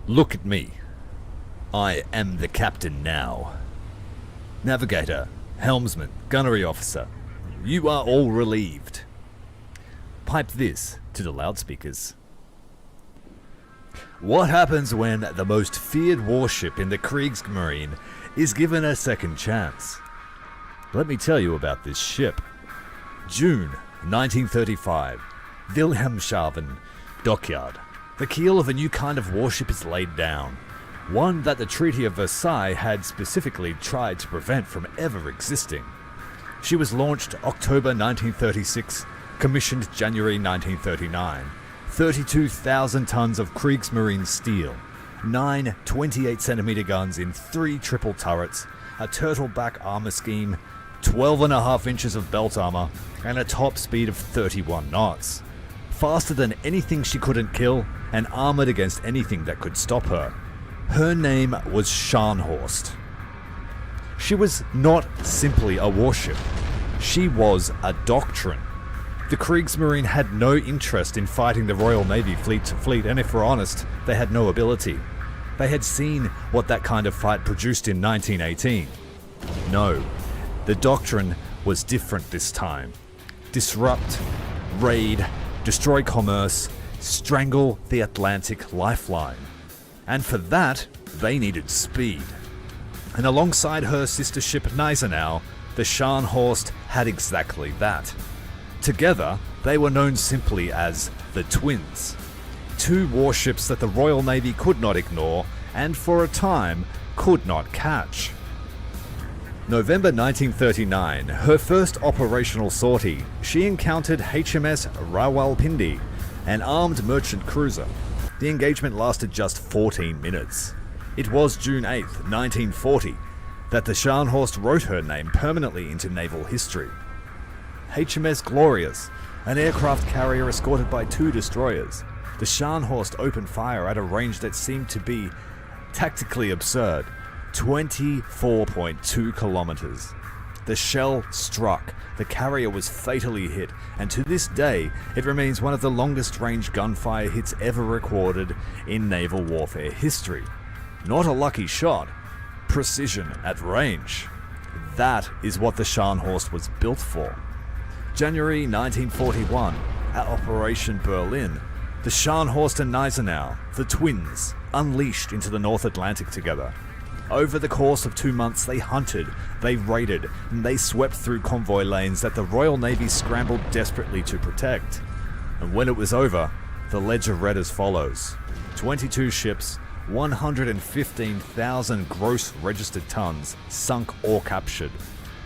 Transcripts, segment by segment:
Look at me. I am the captain now. Navigator, helmsman, gunnery officer, you are all relieved. Pipe this to the loudspeakers. What happens when the most feared warship in the Kriegsmarine is given a second chance? Let me tell you about this ship. June 1935, Wilhelmshaven dockyard. The keel of a new kind of warship is laid down, one that the Treaty of Versailles had specifically tried to prevent from ever existing. She was launched October 1936, commissioned January 1939. 32,000 tons of Kriegsmarine steel, 9 28cm guns in 3 triple turrets, a turtleback armor scheme, 12.5 inches of belt armor, and a top speed of 31 knots. Faster than anything she couldn't kill, and armored against anything that could stop her. Her name was Scharnhorst. She was not simply a warship. She was a doctrine. The Kriegsmarine had no interest in fighting the Royal Navy fleet to fleet, and if we're honest, they had no ability. They had seen what that kind of fight produced in 1918. No, the doctrine was different this time. Disrupt, raid, destroy commerce, strangle the Atlantic lifeline. And for that, they needed speed. And alongside her sister ship Gneisenau, the Scharnhorst had exactly that. Together, they were known simply as the Twins. 2 warships that the Royal Navy could not ignore, and for a time, could not catch. November 1939, her first operational sortie, she encountered HMS Rawalpindi, an armed merchant cruiser. The engagement lasted just 14 minutes. It was June 8, 1940, that the Scharnhorst wrote her name permanently into naval history. HMS Glorious, an aircraft carrier escorted by 2 destroyers. The Scharnhorst opened fire at a range that seemed to be tactically absurd, 24.2 kilometers. The shell struck, the carrier was fatally hit, and to this day, it remains one of the longest range gunfire hits ever recorded in naval warfare history. Not a lucky shot, precision at range. That is what the Scharnhorst was built for. January 1941, at Operation Berlin, the Scharnhorst and Gneisenau, the twins, unleashed into the North Atlantic together. Over the course of 2 months, they hunted, they raided, and they swept through convoy lanes that the Royal Navy scrambled desperately to protect. And when it was over, the ledger read as follows: 22 ships, 115,000 gross registered tons sunk or captured.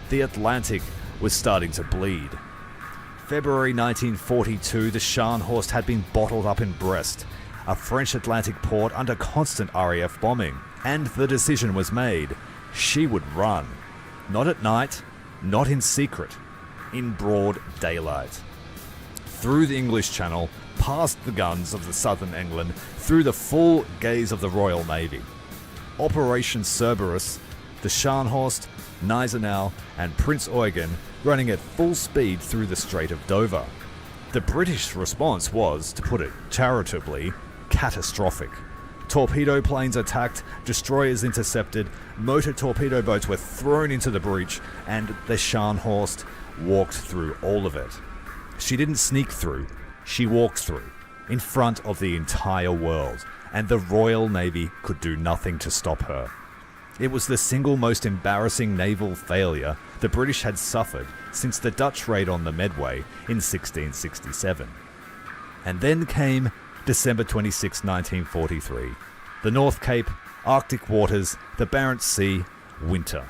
The Atlantic was starting to bleed. February 1942, the Scharnhorst had been bottled up in Brest, a French Atlantic port under constant RAF bombing, and the decision was made. She would run. Not at night, not in secret, in broad daylight. Through the English Channel, past the guns of the southern England, through the full gaze of the Royal Navy. Operation Cerberus, the Scharnhorst, Gneisenau, and Prince Eugen running at full speed through the Strait of Dover. The British response was, to put it charitably, catastrophic. Torpedo planes attacked, destroyers intercepted, motor torpedo boats were thrown into the breach, and the Scharnhorst walked through all of it. She didn't sneak through, she walked through, in front of the entire world, and the Royal Navy could do nothing to stop her. It was the single most embarrassing naval failure the British had suffered since the Dutch raid on the Medway in 1667. And then came December 26, 1943. The North Cape, Arctic waters, the Barents Sea, winter.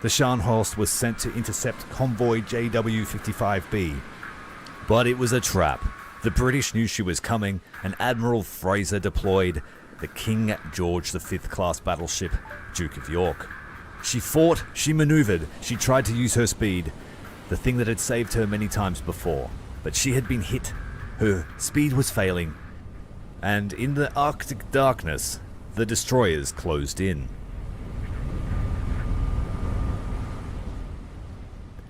The Scharnhorst was sent to intercept convoy JW55B. But it was a trap. The British knew she was coming, and Admiral Fraser deployed the King George V class battleship Duke of York. She fought, she maneuvered, she tried to use her speed, the thing that had saved her many times before. But she had been hit, her speed was failing, and in the Arctic darkness, the destroyers closed in.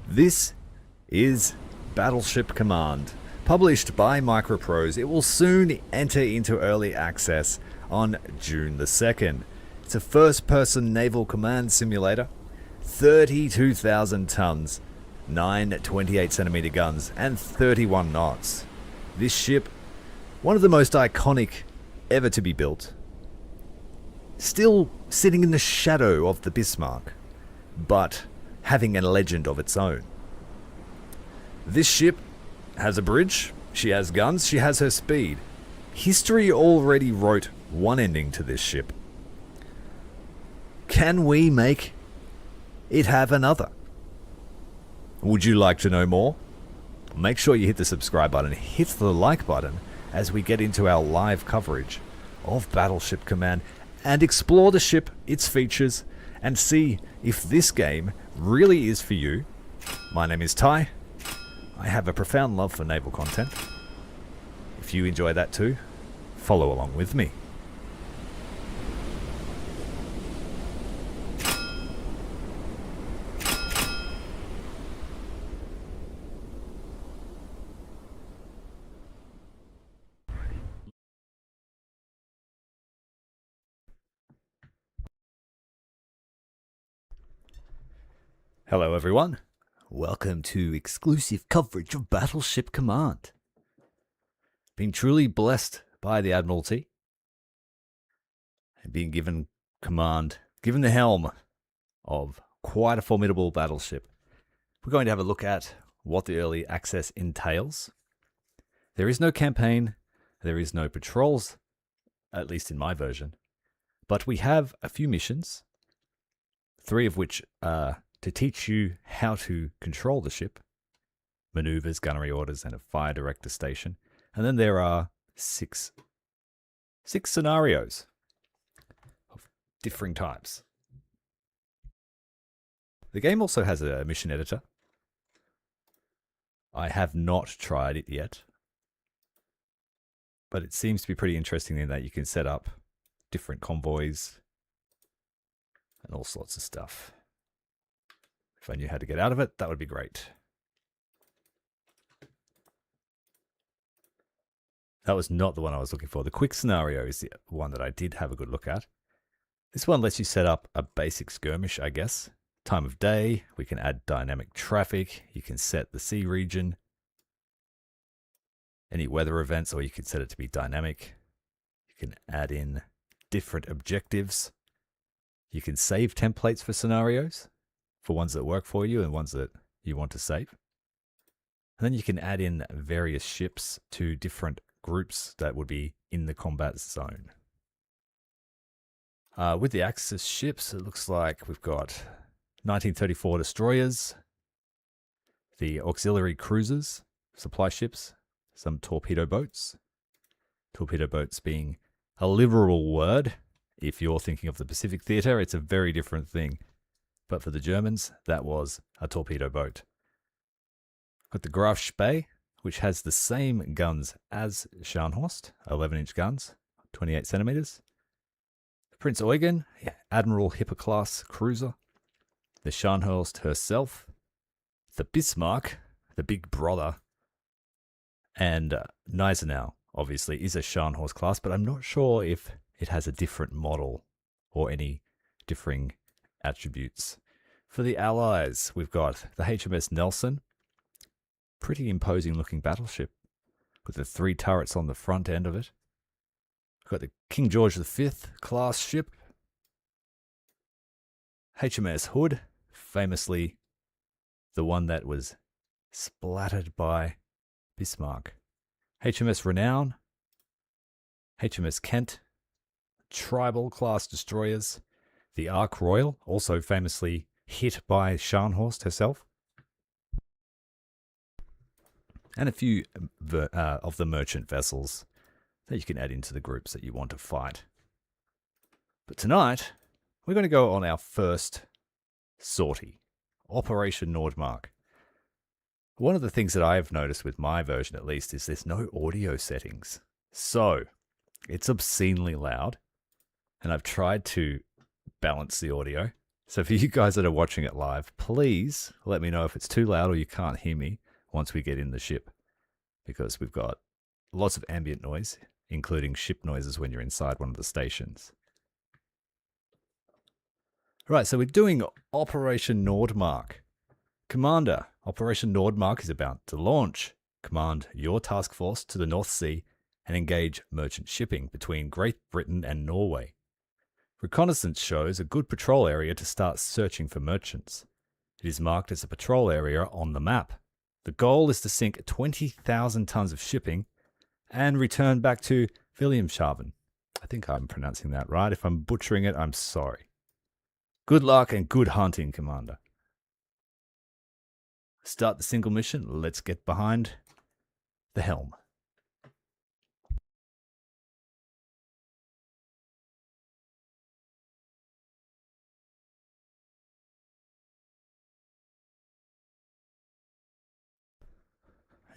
This is Battleship Command. Published by MicroProse, it will soon enter into early access on June the 2nd. It's a first-person naval command simulator, 32,000 tons, 9 28cm guns, and 31 knots. This ship, one of the most iconic ever to be built, still sitting in the shadow of the Bismarck, but having a legend of its own. This ship has a bridge, she has guns, she has her speed. History already wrote one ending to this ship. Can we make it have another? Would you like to know more? Make sure you hit the subscribe button, hit the like button as we get into our live coverage of Battleship Command and explore the ship, its features, and see if this game really is for you. My name is Ty. I have a profound love for naval content. If you enjoy that too, follow along with me. Hello everyone, welcome to exclusive coverage of Battleship Command. Been truly blessed by the Admiralty and being given command, given the helm of quite a formidable battleship. We're going to have a look at what the early access entails. There is no campaign, there is no patrols, at least in my version, but we have a few missions, 3 of which are to teach you how to control the ship, maneuvers, gunnery orders, and a fire director station. And then there are six scenarios of differing types. The game also has a mission editor. I have not tried it yet, but it seems to be pretty interesting in that you can set up different convoys and all sorts of stuff. If I knew how to get out of it, that would be great. That was not the one I was looking for. The quick scenario is the one that I did have a good look at. This one lets you set up a basic skirmish, I guess. Time of day, we can add dynamic traffic, you can set the sea region, any weather events, or you can set it to be dynamic. You can add in different objectives. You can save templates for scenarios, for ones that work for you and ones that you want to save. And then you can add in various ships to different groups that would be in the combat zone. With the Axis ships, it looks like we've got 1934 destroyers, the auxiliary cruisers, supply ships, some torpedo boats. Torpedo boats being a liberal word. If you're thinking of the Pacific Theatre, it's a very different thing. But for the Germans, that was a torpedo boat. Got the Graf Spee, which has the same guns as Scharnhorst, 11-inch guns, 28 centimeters. Prince Eugen, Admiral Hipper-class cruiser. The Scharnhorst herself. The Bismarck, the big brother. And Gneisenau, obviously, is a Scharnhorst class, but I'm not sure if it has a different model or any differing attributes. For the Allies, we've got the HMS Nelson, pretty imposing looking battleship with the 3 turrets on the front end of it. We've got the King George V class ship, HMS Hood, famously the one that was splattered by Bismarck, HMS Renown, HMS Kent, Tribal class destroyers, the Ark Royal, also famously hit by Scharnhorst herself, and a few of the merchant vessels that you can add into the groups that you want to fight. But tonight, we're going to go on our first sortie, Operation Nordmark. One of the things that I've noticed with my version at least is there's no audio settings. So, it's obscenely loud, and I've tried to balance the audio. So for you guys that are watching it live, please let me know if it's too loud or you can't hear me once we get in the ship, because we've got lots of ambient noise. including ship noises when you're inside one of the stations. Right, so we're doing Operation Nordmark. Commander, Operation Nordmark is about to launch. Command your task force to the North Sea and engage merchant shipping between Great Britain and Norway. Reconnaissance shows a good patrol area to start searching for merchants. It is marked as a patrol area on the map. The goal is to sink 20,000 tons of shipping and return back to Wilhelmshaven. I think I'm pronouncing that right. If I'm butchering it, I'm sorry. Good luck and good hunting, Commander. Start the single mission. Let's get behind the helm.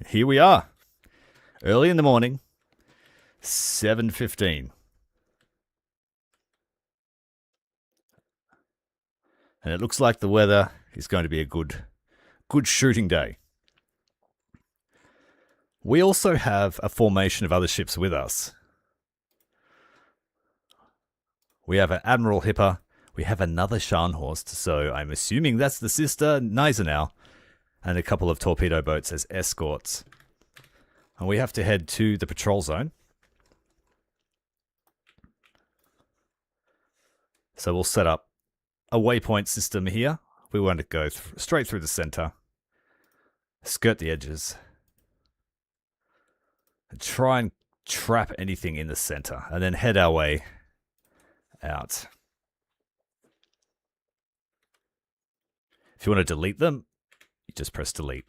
Here we are. Early in the morning, 7:15. And it looks like the weather is going to be a good shooting day. We also have a formation of other ships with us. We have an Admiral Hipper. We have another Scharnhorst, so I'm assuming that's the sister Gneisenau, and a couple of torpedo boats as escorts. And we have to head to the patrol zone. So we'll set up a waypoint system here. We want to go straight through the center, skirt the edges, and try and trap anything in the center, and then head our way out. If you want to delete them, you just press delete.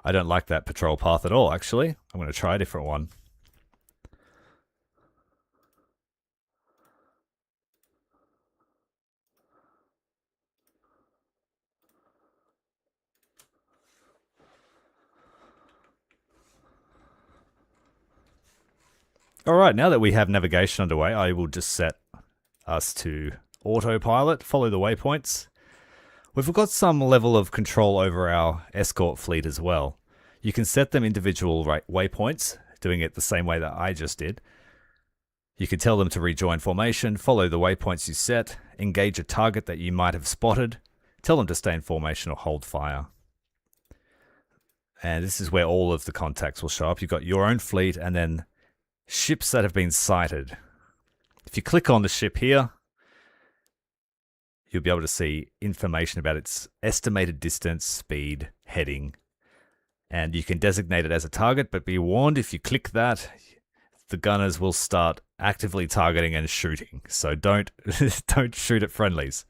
I don't like that patrol path at all, actually. I'm going to try a different one. Alright, now that we have navigation underway, I will just set us to autopilot, follow the waypoints. We've got some level of control over our escort fleet as well. You can set them individual waypoints, doing it the same way that I just did. You can tell them to rejoin formation, follow the waypoints you set, engage a target that you might have spotted, tell them to stay in formation or hold fire. And this is where all of the contacts will show up. You've got your own fleet and then ships that have been sighted. If you click on the ship here, you'll be able to see information about its estimated distance, speed, heading, and you can designate it as a target, but be warned, if you click that, the gunners will start actively targeting and shooting. So don't shoot at friendlies.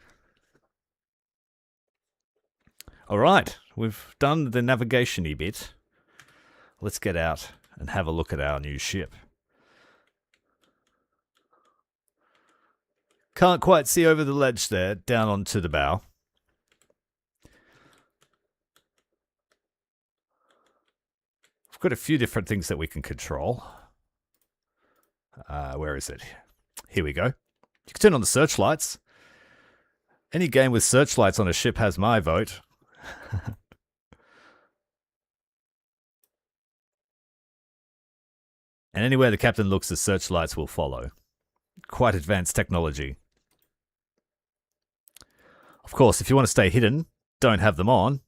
Alright, we've done the navigation-y bit. Let's get out and have a look at our new ship. Can't quite see over the ledge there, down onto the bow. We've got a few different things that we can control. Where is it? Here we go. You can turn on the searchlights. Any game with searchlights on a ship has my vote. And anywhere the captain looks, the searchlights will follow. Quite advanced technology. Of course, if you want to stay hidden, don't have them on.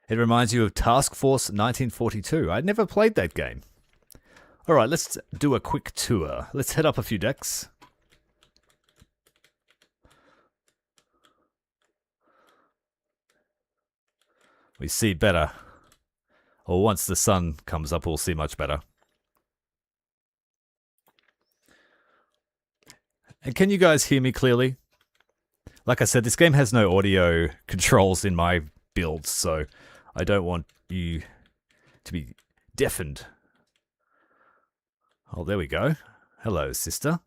It reminds you of Task Force 1942. I'd never played that game. Alright, let's do a quick tour. Let's head up a few decks. We see better. Or once the sun comes up, we'll see much better. And can you guys hear me clearly? Like I said, this game has no audio controls in my build, so I don't want you to be deafened. Oh, there we go. Hello, sister.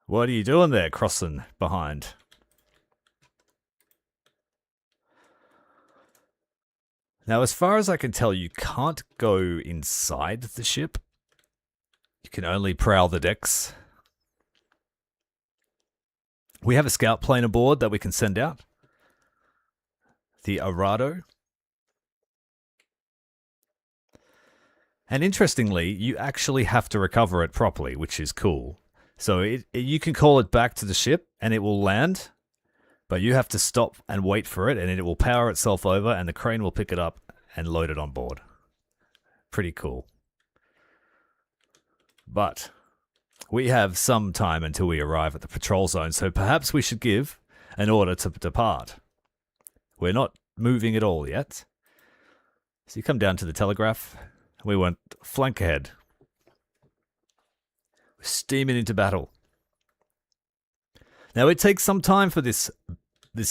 What are you doing there, crossing behind? Now, as far as I can tell, you can't go inside the ship. You can only prowl the decks. We have a scout plane aboard that we can send out. The Arado. And interestingly, you actually have to recover it properly, which is cool. So you can call it back to the ship and it will land, but you have to stop and wait for it, and it will power itself over and the crane will pick it up and load it on board. Pretty cool. But we have some time until we arrive at the patrol zone, so perhaps we should give an order to depart. We're not moving at all yet. So you come down to the telegraph. We went flank ahead. We're steaming into battle. Now it takes some time for this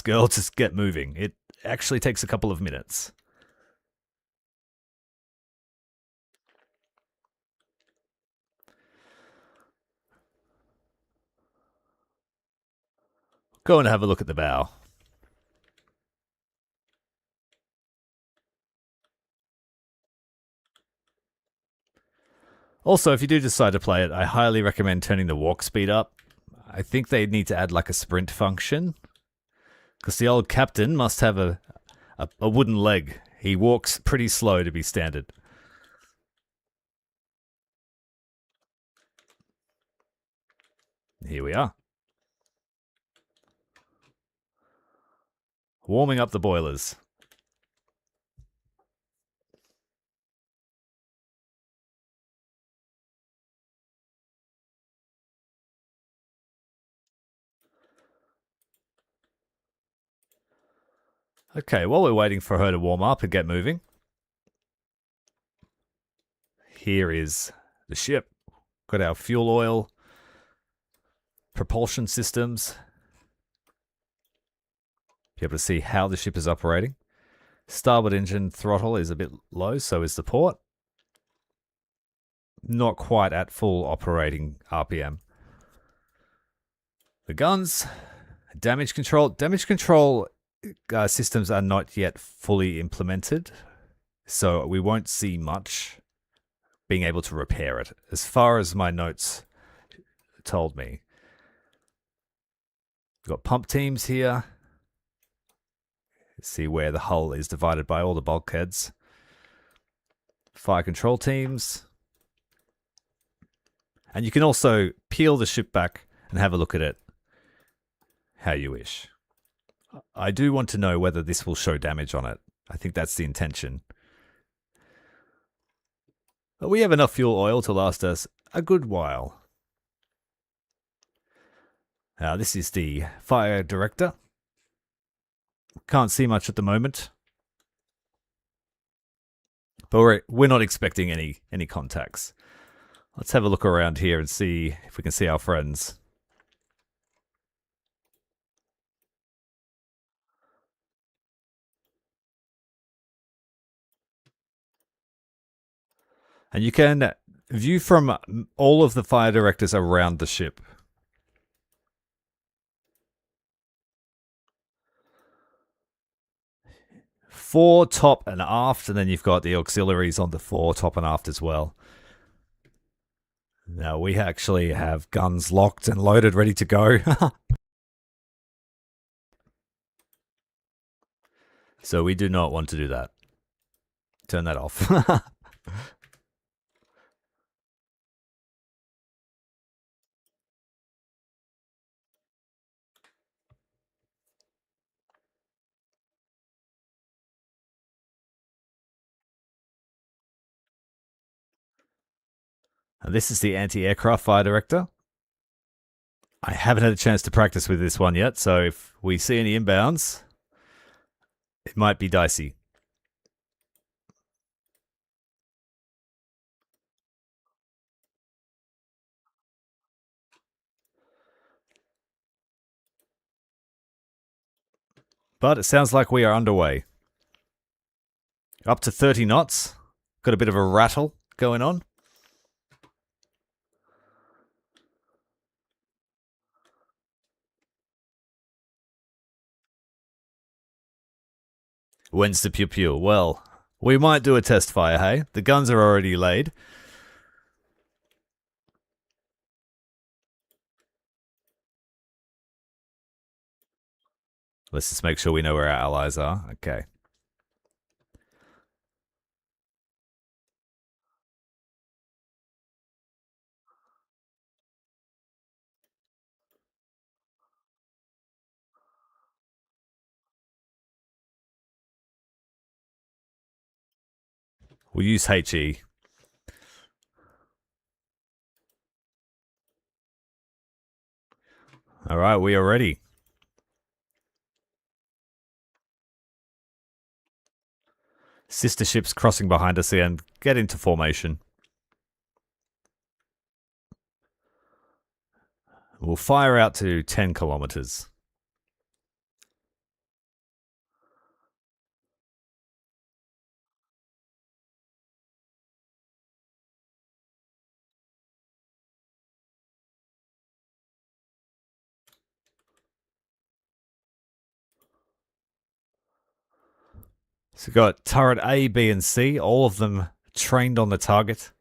girl to get moving. It actually takes a couple of minutes. Go and have a look at the bow. Also, if you do decide to play it, I highly recommend turning the walk speed up. I think they need to add like a sprint function, because the old captain must have a wooden leg. He walks pretty slow to be standard. Here we are. Warming up the boilers. Okay, while we're waiting for her to warm up and get moving, here is the ship. Got our fuel oil, propulsion systems. Be able to see how the ship is operating. Starboard engine throttle is a bit low, so is the port. Not quite at full operating RPM. The guns, damage control. Damage control systems are not yet fully implemented, so we won't see much being able to repair it, as far as my notes told me. We've got pump teams here. See where the hull is divided by all the bulkheads. Fire control teams. And you can also peel the ship back and have a look at it how you wish. I do want to know whether this will show damage on it. I think that's the intention. But we have enough fuel oil to last us a good while. Now, this is the fire director. Can't see much at the moment. But we're not expecting any contacts. Let's have a look around here and see if we can see our friends. And you can view from all of the fire directors around the ship. Fore, top, and aft, and then you've got the auxiliaries on the fore, top, and aft as well. Now we actually have guns locked and loaded, ready to go. So we do not want to do that. Turn that off. And this is the anti-aircraft fire director. I haven't had a chance to practice with this one yet, so if we see any inbounds, it might be dicey. But it sounds like we are underway. Up to 30 knots. Got a bit of a rattle going on. When's the pew pew? Well, We might do a test fire, hey? The guns are already laid. Let's just make sure we know where our allies are. Okay. We'll use HE. All right, we are ready. Sister ships crossing behind us and get into formation. We'll fire out to 10 kilometers. So we've got turret A, B, and C, all of them trained on the target.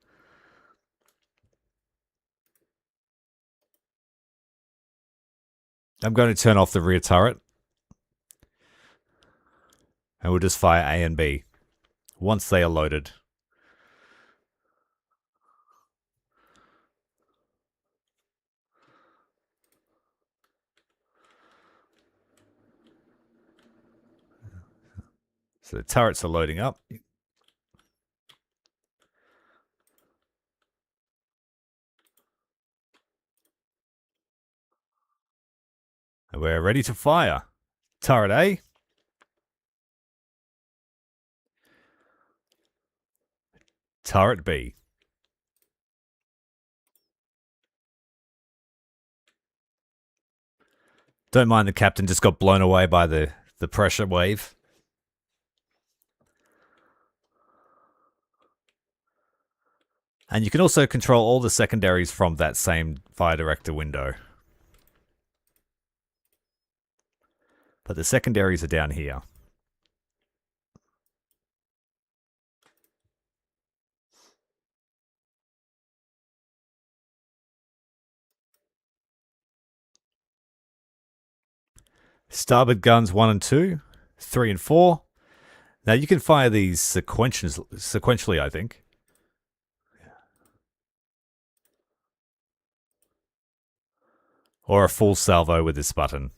I'm going to turn off the rear turret. And we'll just fire A and B once they are loaded. So the turrets are loading up. And we're ready to fire. Turret A. Turret B. Don't mind the captain just got blown away by the pressure wave. And you can also control all the secondaries from that same fire director window. But the secondaries are down here. Starboard guns 1 and 2, 3 and 4. Now you can fire these sequentially, I think. Or a full salvo with this button.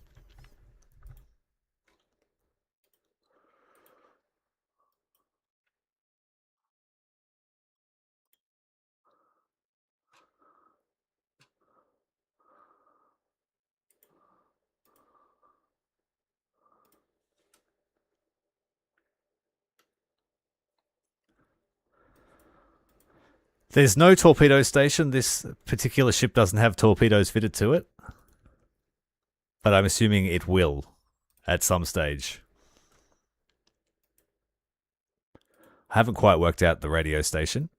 There's no torpedo station. This particular ship doesn't have torpedoes fitted to it. But I'm assuming it will at some stage. I haven't quite worked out the radio station.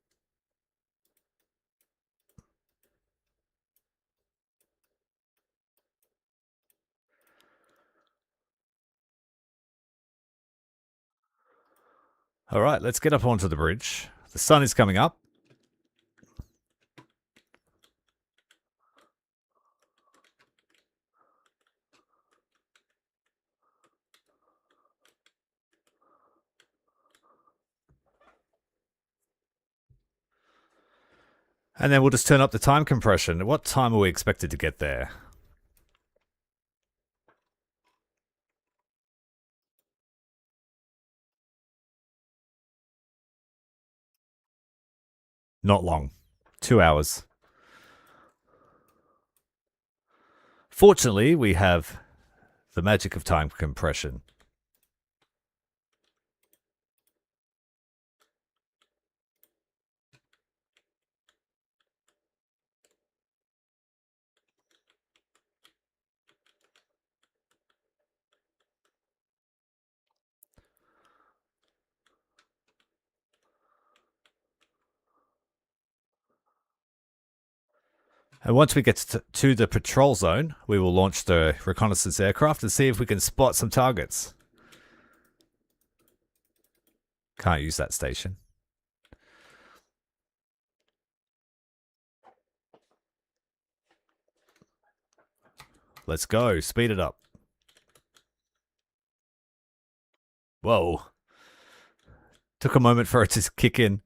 All right, let's get up onto the bridge. The sun is coming up. And then we'll just turn up the time compression. What time are we expected to get there? Not long. 2 hours. Fortunately, we have the magic of time compression. And once we get to the patrol zone, we will launch the reconnaissance aircraft and see if we can spot some targets. Can't use that station. Let's go. Speed it up. Whoa. Took a moment for it to kick in.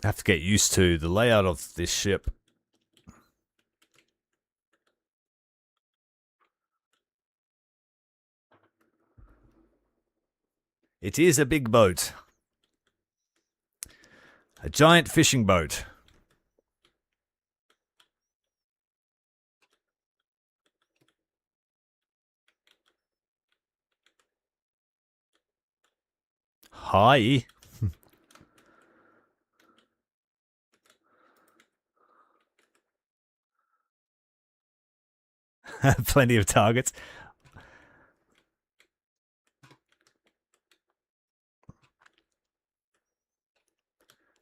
I have to get used to the layout of this ship. It is a big boat. A giant fishing boat. Hi. Plenty of targets.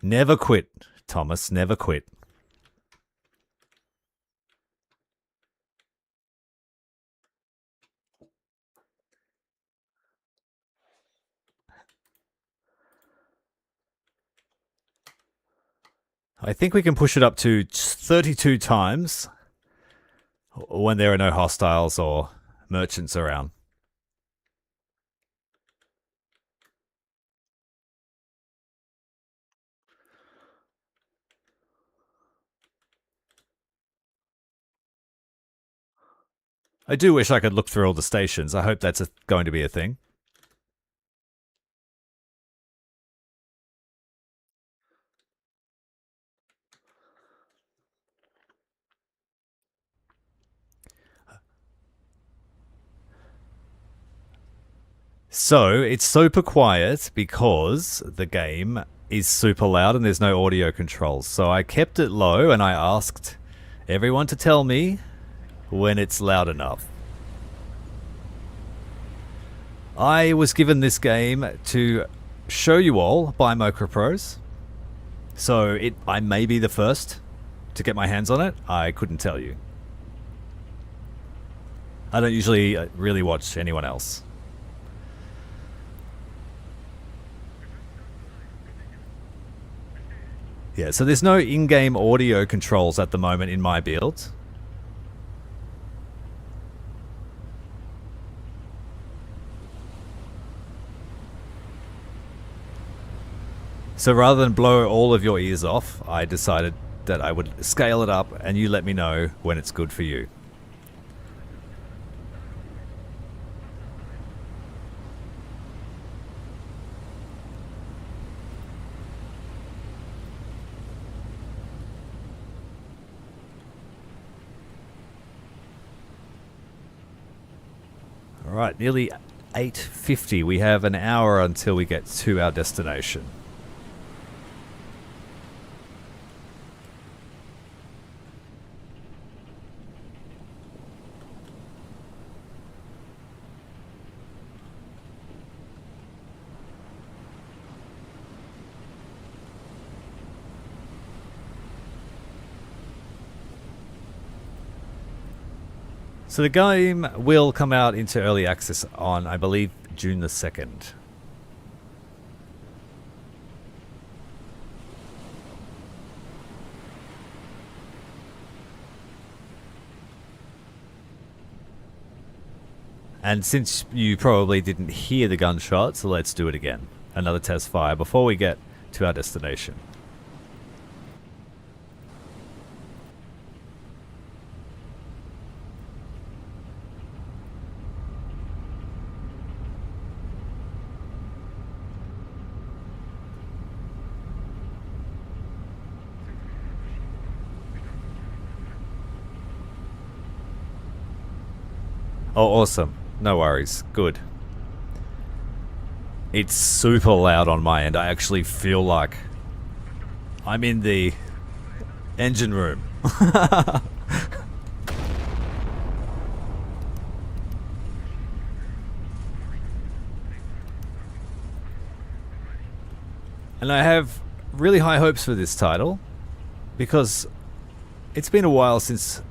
Never quit, Thomas. Never quit. I think we can push it up to 32 times when there are no hostiles or merchants around. I do wish I could look through all the stations. I hope that's going to be a thing. So, it's super quiet because the game is super loud and there's no audio controls. So I kept it low and I asked everyone to tell me when it's loud enough. I was given this game to show you all by MicroProse. So I may be the first to get my hands on it. I couldn't tell you. I don't usually really watch anyone else. Yeah, so there's no in-game audio controls at the moment in my build. So rather than blow all of your ears off, I decided that I would scale it up and you let me know when it's good for you. Alright, nearly 8:50. We have an hour until we get to our destination. So the game will come out into early access on, I believe, June the 2nd. And since you probably didn't hear the gunshots, let's do it again. Another test fire before we get to our destination. Oh, awesome. No worries. Good. It's super loud on my end. I actually feel like I'm in the engine room. And I have really high hopes for this title because it's been a while since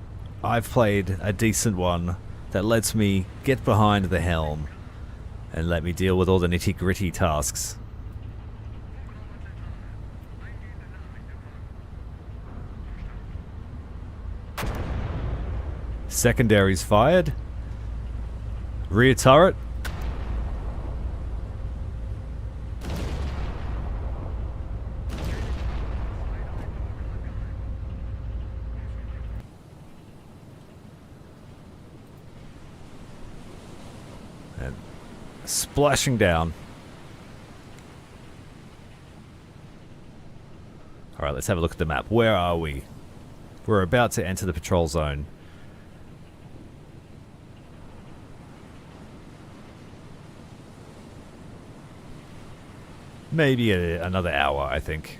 I've played a decent one that lets me get behind the helm and let me deal with all the nitty-gritty tasks. Secondaries fired. Rear turret. And splashing down. Alright, let's have a look at the map. Where are we? We're about to enter the patrol zone. Maybe another hour, I think.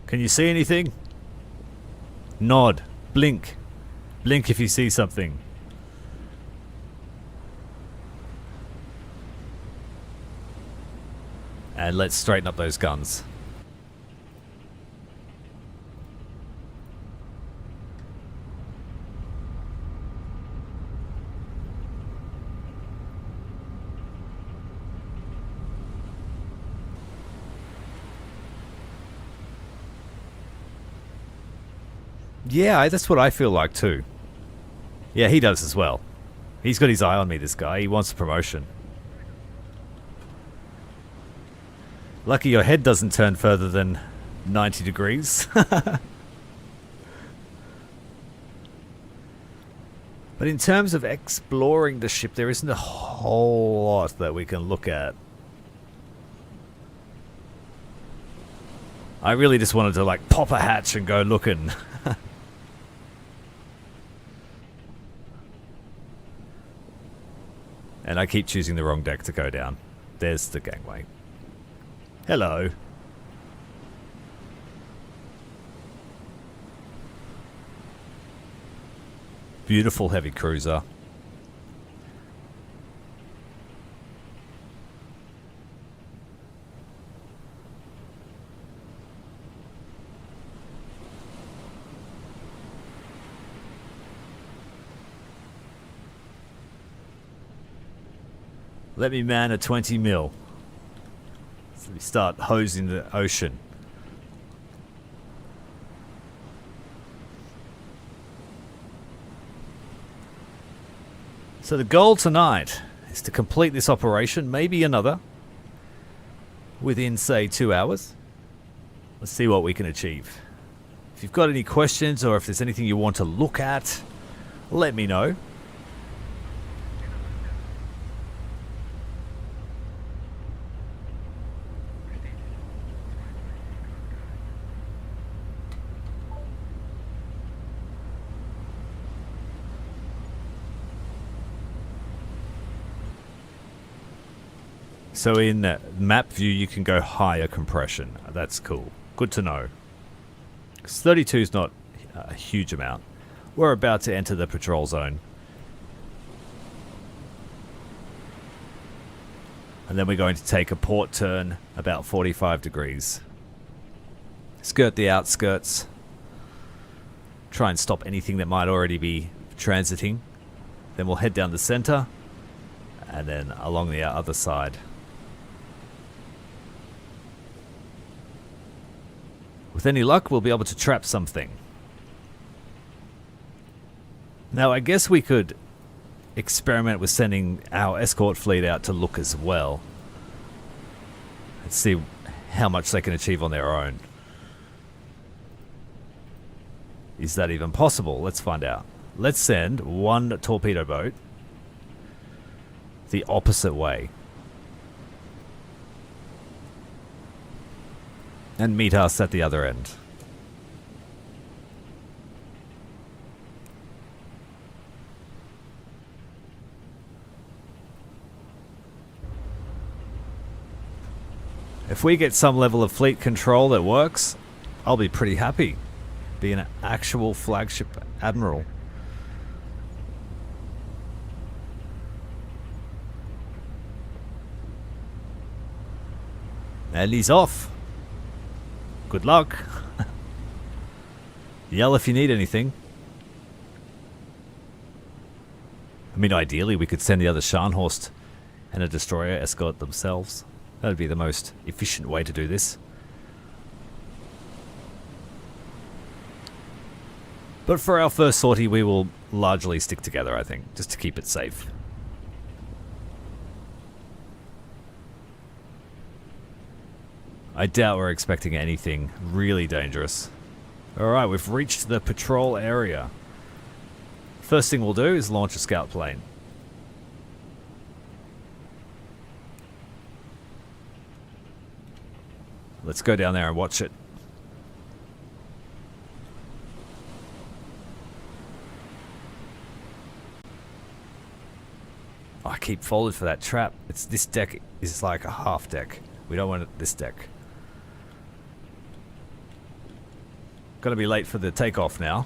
Can you see anything? Nod. Blink. Blink if you see something. And let's straighten up those guns. Yeah, that's what I feel like too. Yeah, he does as well. He's got his eye on me, this guy. He wants a promotion. Lucky your head doesn't turn further than 90 degrees. But in terms of exploring the ship, there isn't a whole lot that we can look at. I really just wanted to like pop a hatch and go looking. And I keep choosing the wrong deck to go down. There's the gangway. Hello. Beautiful heavy cruiser. Let me man a 20 mil. So we start hosing the ocean. So the goal tonight is to complete this operation, maybe another, within say 2 hours. Let's see what we can achieve. If you've got any questions or if there's anything you want to look at, let me know. So in map view, you can go higher compression. That's cool. Good to know. 'Cause 32 is not a huge amount. We're about to enter the patrol zone. And then we're going to take a port turn about 45 degrees. Skirt the outskirts. Try and stop anything that might already be transiting. Then we'll head down the center. And then along the other side. With any luck, we'll be able to trap something. Now, I guess we could experiment with sending our escort fleet out to look as well. And see how much they can achieve on their own. Is that even possible? Let's find out. Let's send one torpedo boat the opposite way. and meet us at the other end. If we get some level of fleet control that works, I'll be pretty happy. Be an actual flagship admiral. And he's off. Good luck. Yell if you need anything. I mean, ideally we could send the other Scharnhorst and a destroyer escort themselves. That would be the most efficient way to do this. But for our first sortie, we will largely stick together, I think, just to keep it safe. I doubt we're expecting anything really dangerous. Alright, we've reached the patrol area. First thing we'll do is launch a scout plane. Let's go down there and watch it. Oh, I keep falling for that trap. This deck is like a half deck. We don't want this deck. Gonna be late for the takeoff now.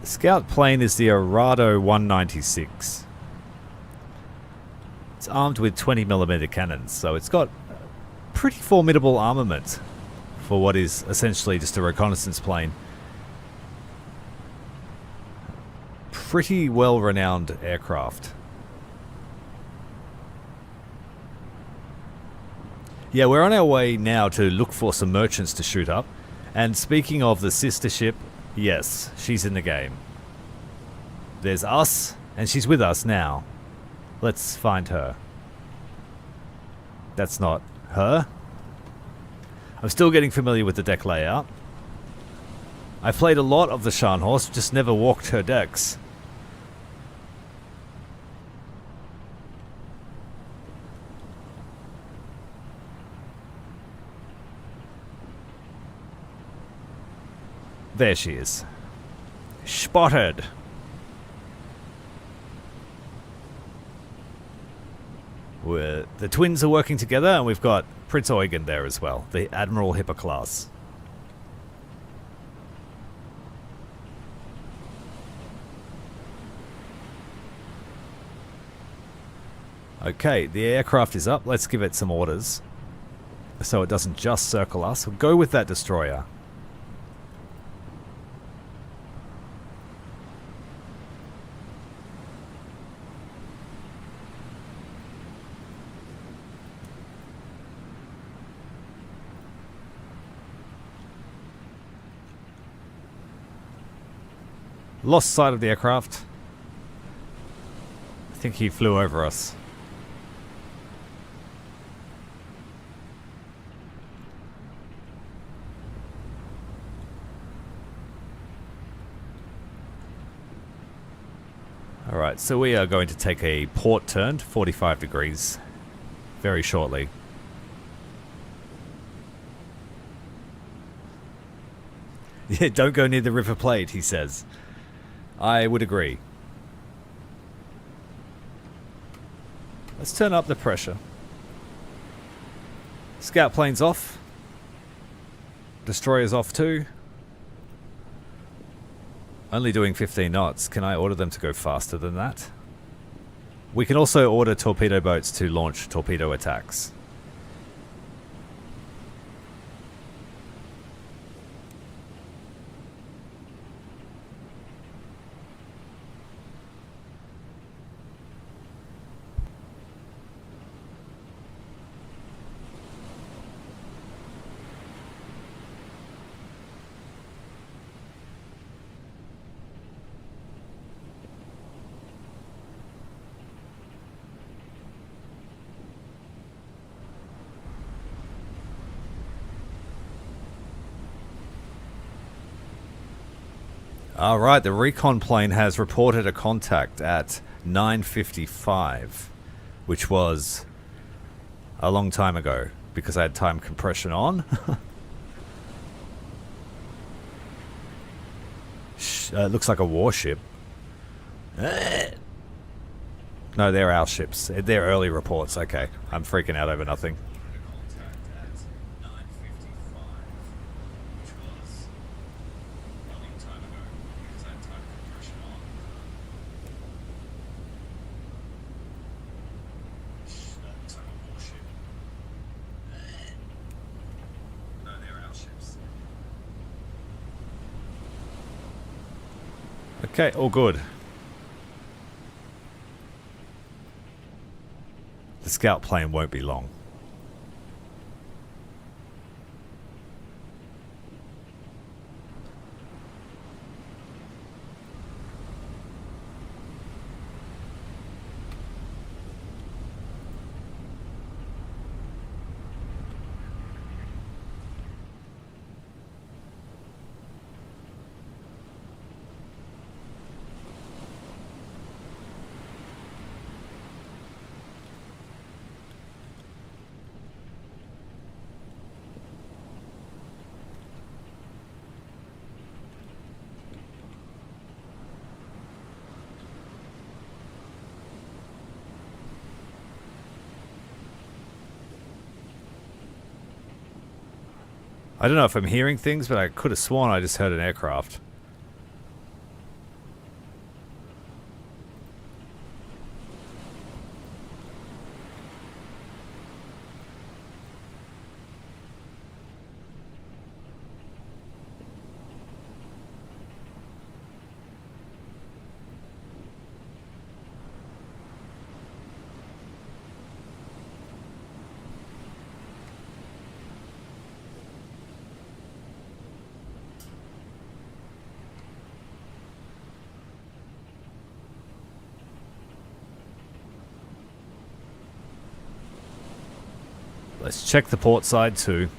The scout plane is the Arado 196. It's armed with 20mm cannons, so it's got pretty formidable armament for what is essentially just a reconnaissance plane. Pretty well-renowned aircraft. Yeah, we're on our way now to look for some merchants to shoot up. And speaking of the sister ship, yes, she's in the game. There's us, and she's with us now. Let's find her. That's not her. I'm still getting familiar with the deck layout. I've played a lot of the Scharnhorst, just never walked her decks. There she is. Spotted. The twins are working together, and we've got Prince Eugen there as well, the Admiral Hipper class. Okay, the aircraft is up. Let's give it some orders so it doesn't just circle us. We'll go with that destroyer. Lost sight of the aircraft. I think he flew over us. Alright, so we are going to take a port turn to 45 degrees very shortly. Yeah, don't go near the River Plate, he says. I would agree. Let's turn up the pressure. Scout plane's off. Destroyer's off too. Only doing 15 knots. Can I order them to go faster than that? We can also order torpedo boats to launch torpedo attacks. Alright, the recon plane has reported a contact at 9:55, which was a long time ago because I had time compression on. It looks like a warship. No, they're our ships. They're early reports. Okay, I'm freaking out over nothing. Okay, all good. The scout plane won't be long. I don't know if I'm hearing things, but I could have sworn I just heard an aircraft. Let's check the port side too.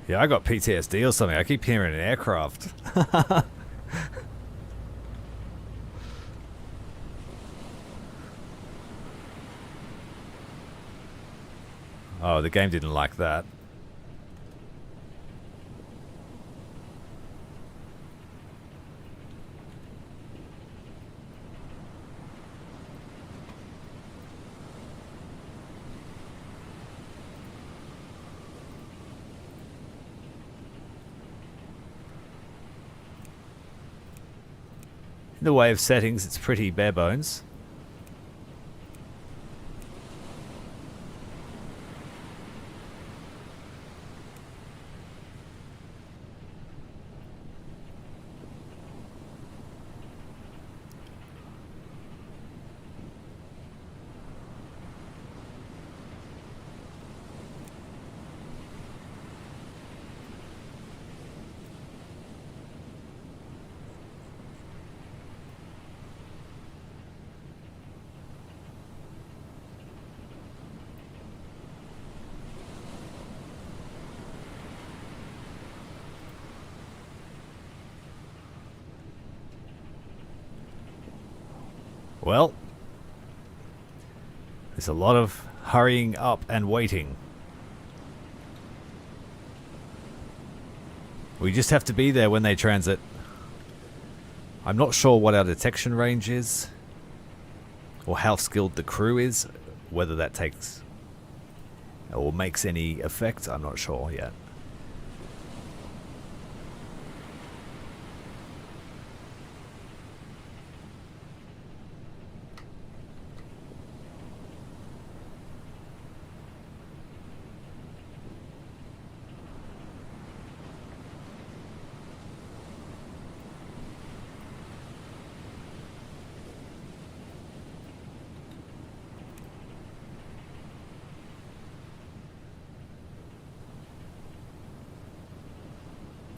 Yeah, I got PTSD or something. I keep hearing an aircraft. Oh, the game didn't like that. In the way of settings, it's pretty bare bones. Well, there's a lot of hurrying up and waiting. We just have to be there when they transit. I'm not sure what our detection range is, or how skilled the crew is, whether that takes or makes any effect, I'm not sure yet.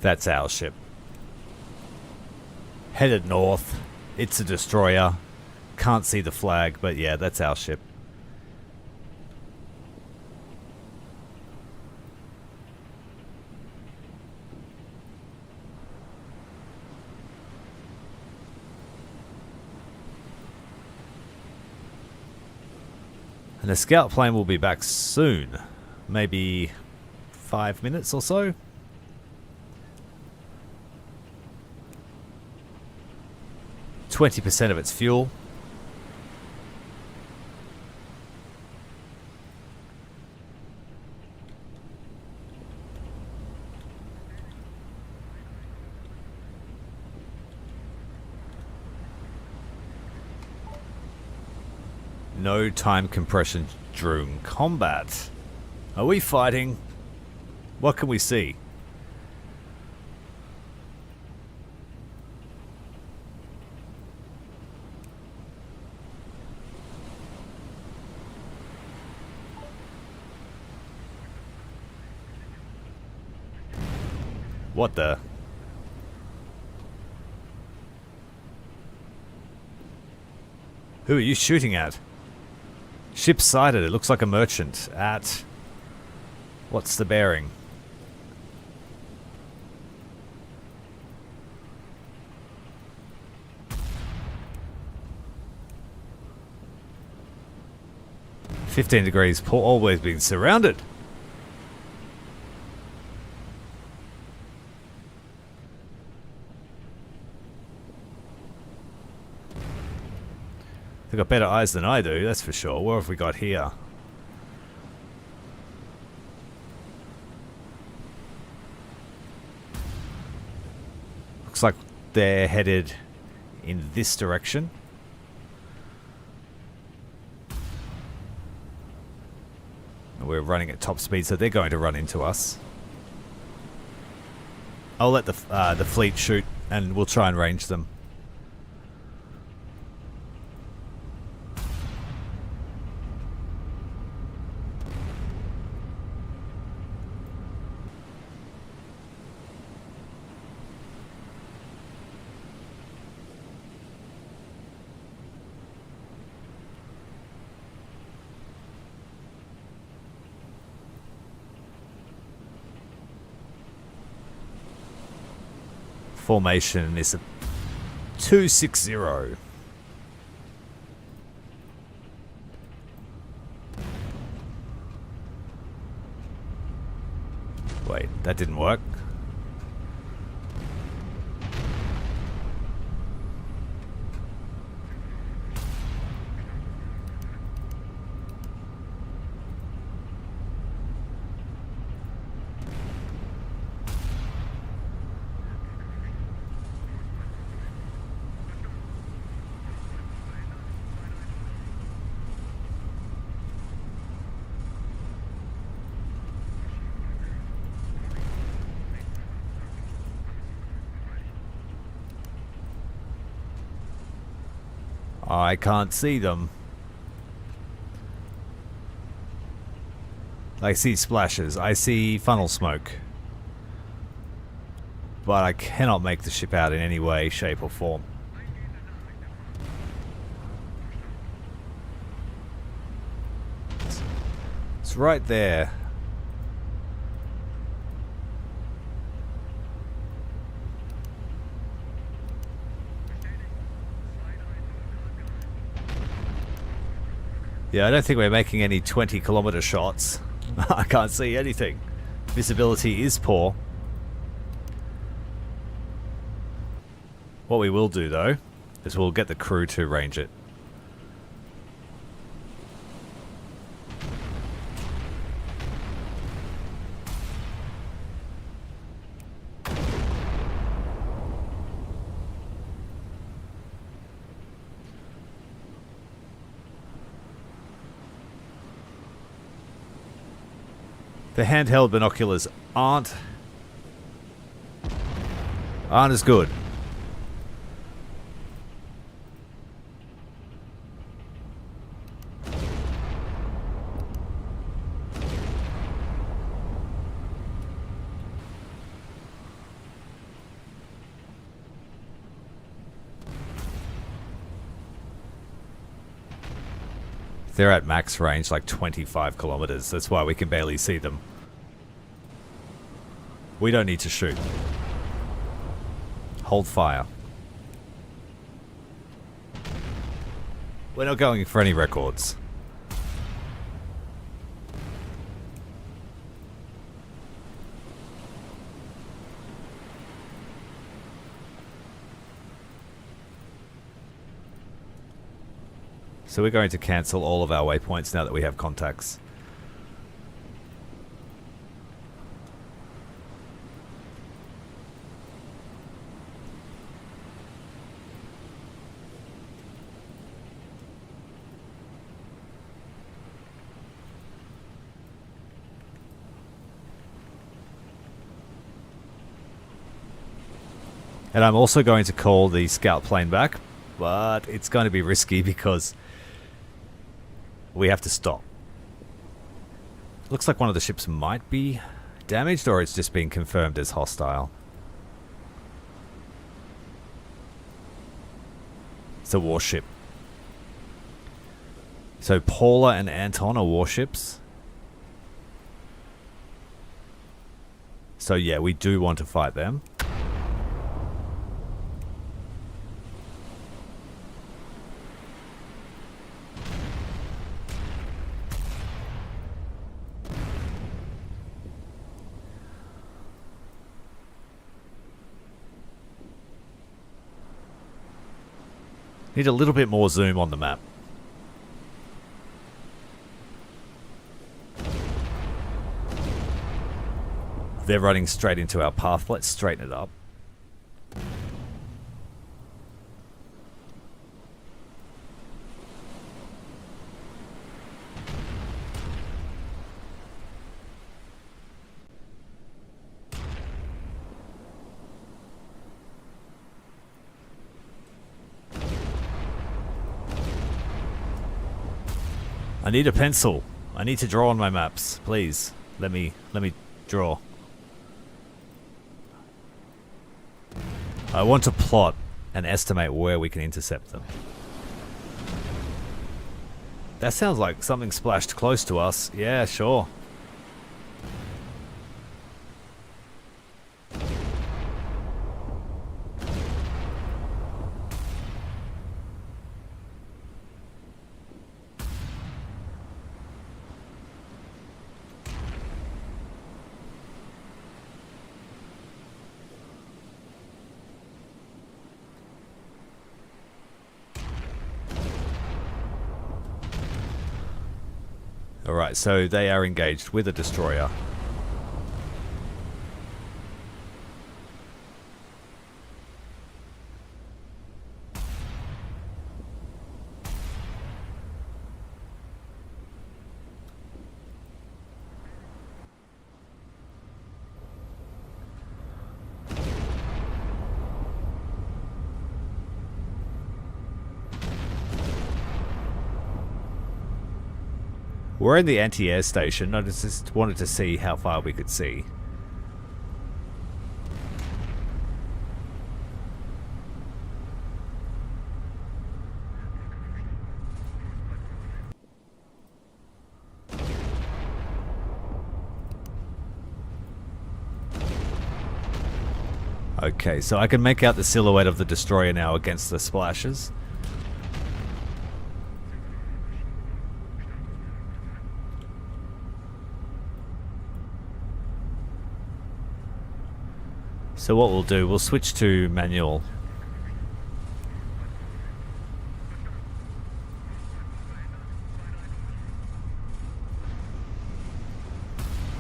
That's our ship. Headed north. It's a destroyer. Can't see the flag, but yeah, that's our ship. And the scout plane will be back soon. Maybe 5 minutes or so. 20% of its fuel. No time compression during combat. Are we fighting? What can we see? What the? Who are you shooting at? Ship sighted. It looks like a merchant. At... What's the bearing? "15 degrees. Port, always being surrounded." They've got better eyes than I do, that's for sure. What have we got here? Looks like they're headed in this direction. We're running at top speed, so they're going to run into us. I'll let the fleet shoot, and we'll try and range them. Formation is a 260. Wait, that didn't work. I can't see them. I see splashes. I see funnel smoke. But I cannot make the ship out in any way, shape or form. It's right there. Yeah, I don't think we're making any 20-kilometer shots. I can't see anything. Visibility is poor. What we will do, though, is we'll get the crew to range it. The handheld binoculars aren't as good. They're at max range, like 25 kilometers. That's why we can barely see them. We don't need to shoot. Hold fire. We're not going for any records. So we're going to cancel all of our waypoints now that we have contacts. And I'm also going to call the scout plane back, but it's going to be risky because we have to stop. Looks like one of the ships might be damaged, or it's just being confirmed as hostile. It's a warship. So Paula and Anton are warships. So yeah, we do want to fight them. Need a little bit more zoom on the map. They're running straight into our path. Let's straighten it up. I need a pencil. I need to draw on my maps. Please, let me draw. I want to plot and estimate where we can intercept them. That sounds like something splashed close to us. Yeah, sure. Alright, so they are engaged with a destroyer. We're in the anti-air station. I just wanted to see how far we could see. Okay, so I can make out the silhouette of the destroyer now against the splashes. So what we'll do, we'll switch to manual.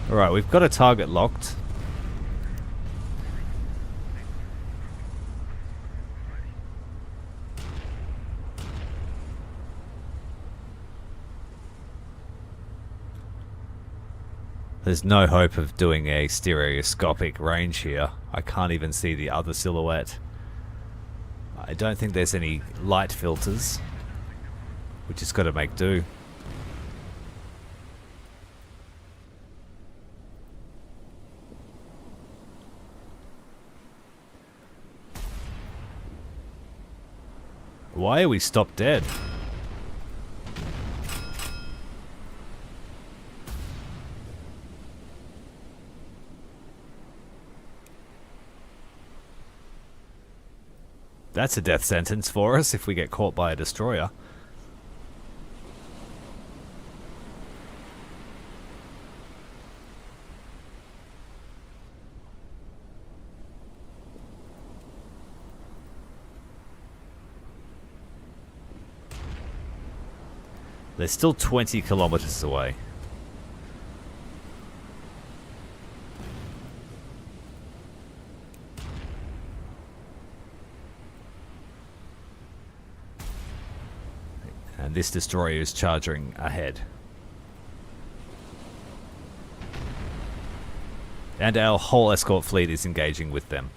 Alright, we've got a target locked. There's no hope of doing a stereoscopic range here. I can't even see the other silhouette. I don't think there's any light filters. We just got to make do. Why are we stopped dead? That's a death sentence for us if we get caught by a destroyer. They're still 20 kilometers away. And this destroyer is charging ahead. And our whole escort fleet is engaging with them.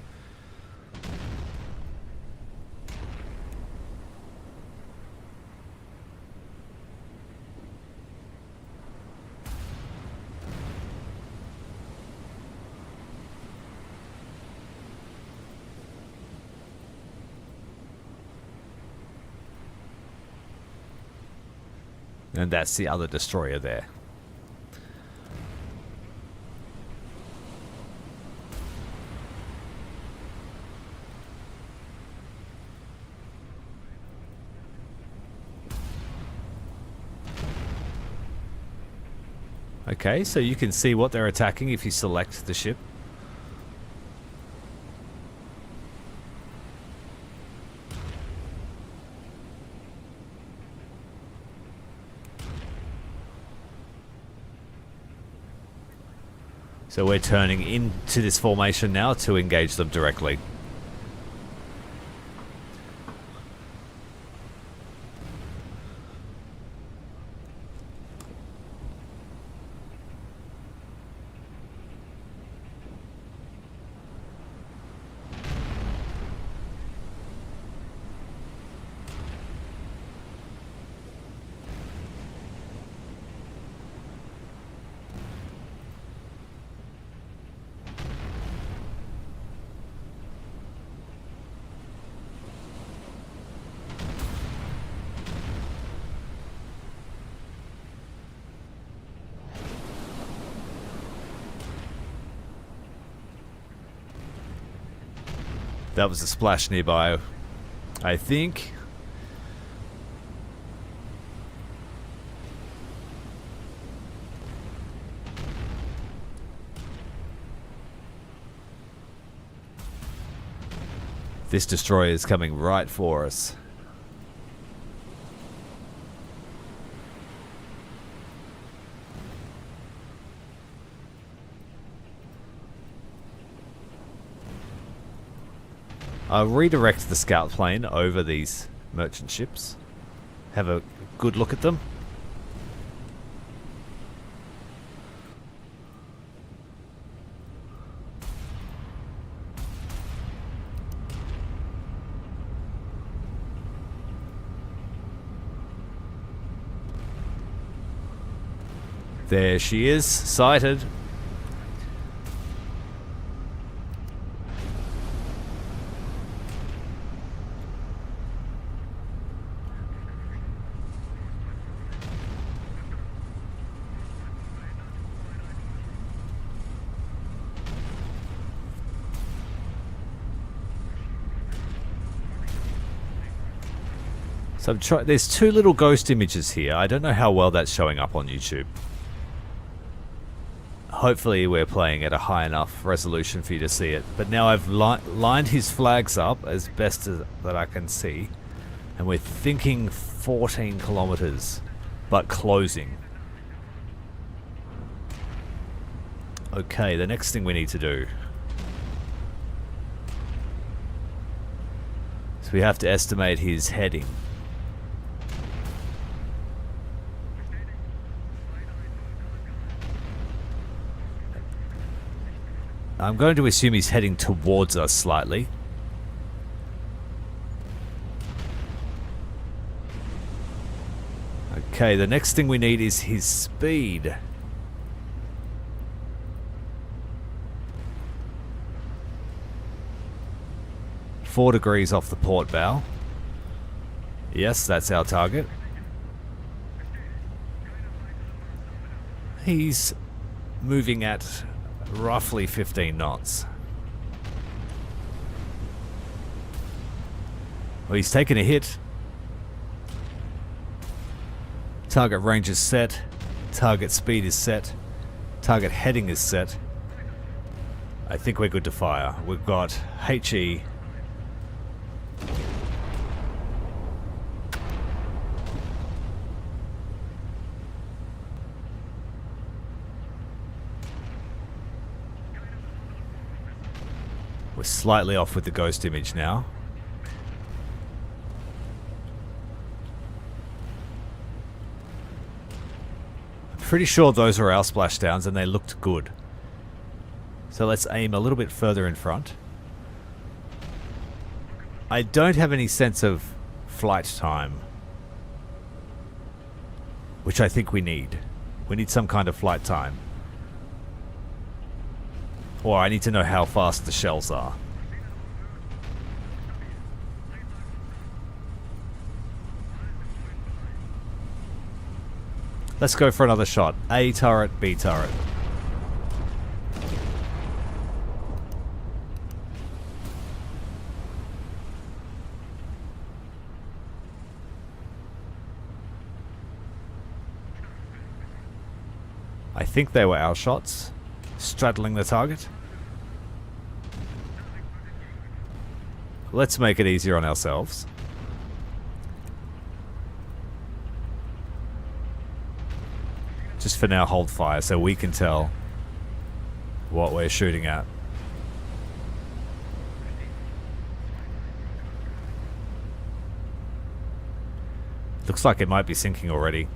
And that's the other destroyer there. Okay, so you can see what they're attacking if you select the ship. So we're turning into this formation now to engage them directly. That was a splash nearby, I think. This destroyer is coming right for us. I'll redirect the scout plane over these merchant ships. Have a good look at them. There she is, sighted. So there's two little ghost images here. I don't know how well that's showing up on YouTube. Hopefully we're playing at a high enough resolution for you to see it. But now I've lined his flags up as best as that I can see. And we're thinking 14 kilometers, but closing. Okay, the next thing we need to do. So we have to estimate his heading. I'm going to assume he's heading towards us slightly. Okay, the next thing we need is his speed. Four degrees off the port bow. Yes, that's our target. He's moving at roughly 15 knots. Well, he's taken a hit. Target range is set. Target speed is set. Target heading is set. I think we're good to fire. We've got HE. We're slightly off with the ghost image now. Pretty sure those are our splashdowns and they looked good. So let's aim a little bit further in front. I don't have any sense of flight time, which I think we need. We need some kind of flight time. Or I need to know how fast the shells are. Let's go for another shot. A turret, B turret. I think they were our shots, straddling the target. Let's make it easier on ourselves. Just for now, hold fire so we can tell what we're shooting at. Looks like it might be sinking already.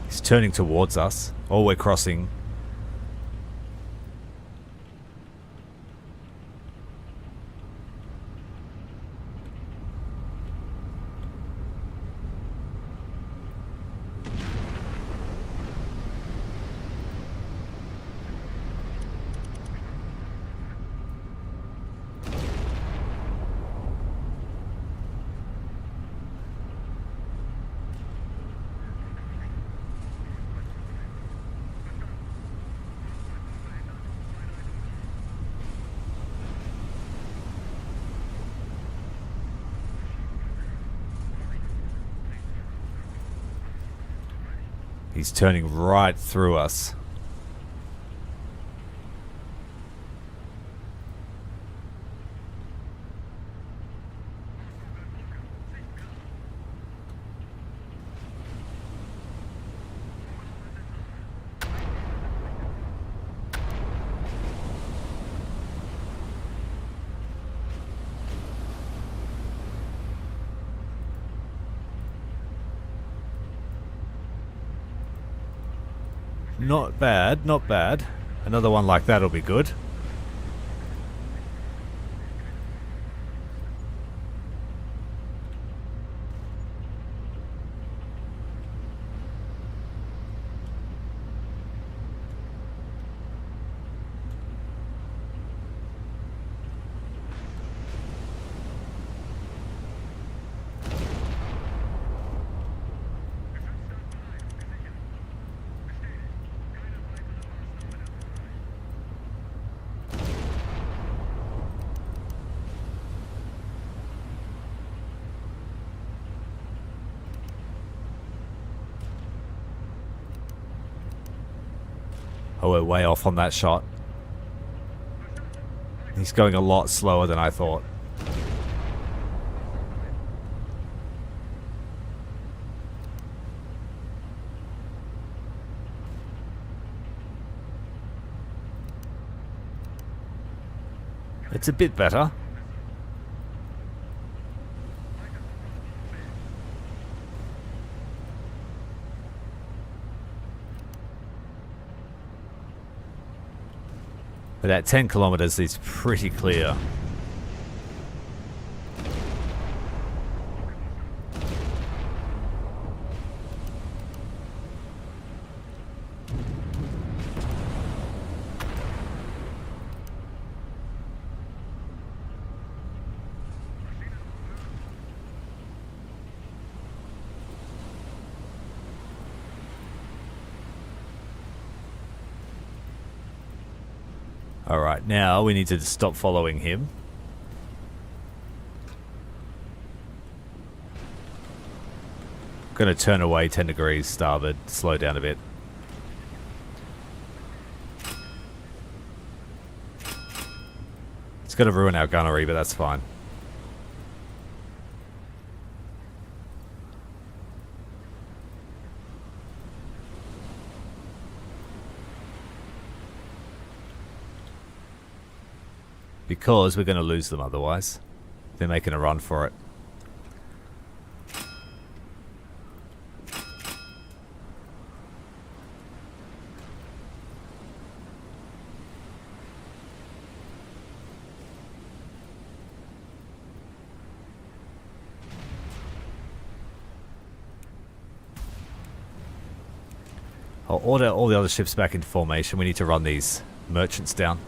He's turning towards us. Or we're crossing. He's turning right through us. Not bad, not bad. Another one like that'll be good. Oh, we're way off on that shot. He's going a lot slower than I thought. It's a bit better. But at 10 kilometers, it's pretty clear. Alright, now we need to stop following him. Gonna turn away 10 degrees starboard, slow down a bit. It's gonna ruin our gunnery, but that's fine. Because we're going to lose them otherwise. They're making a run for it. I'll order all the other ships back into formation. We need to run these merchants down.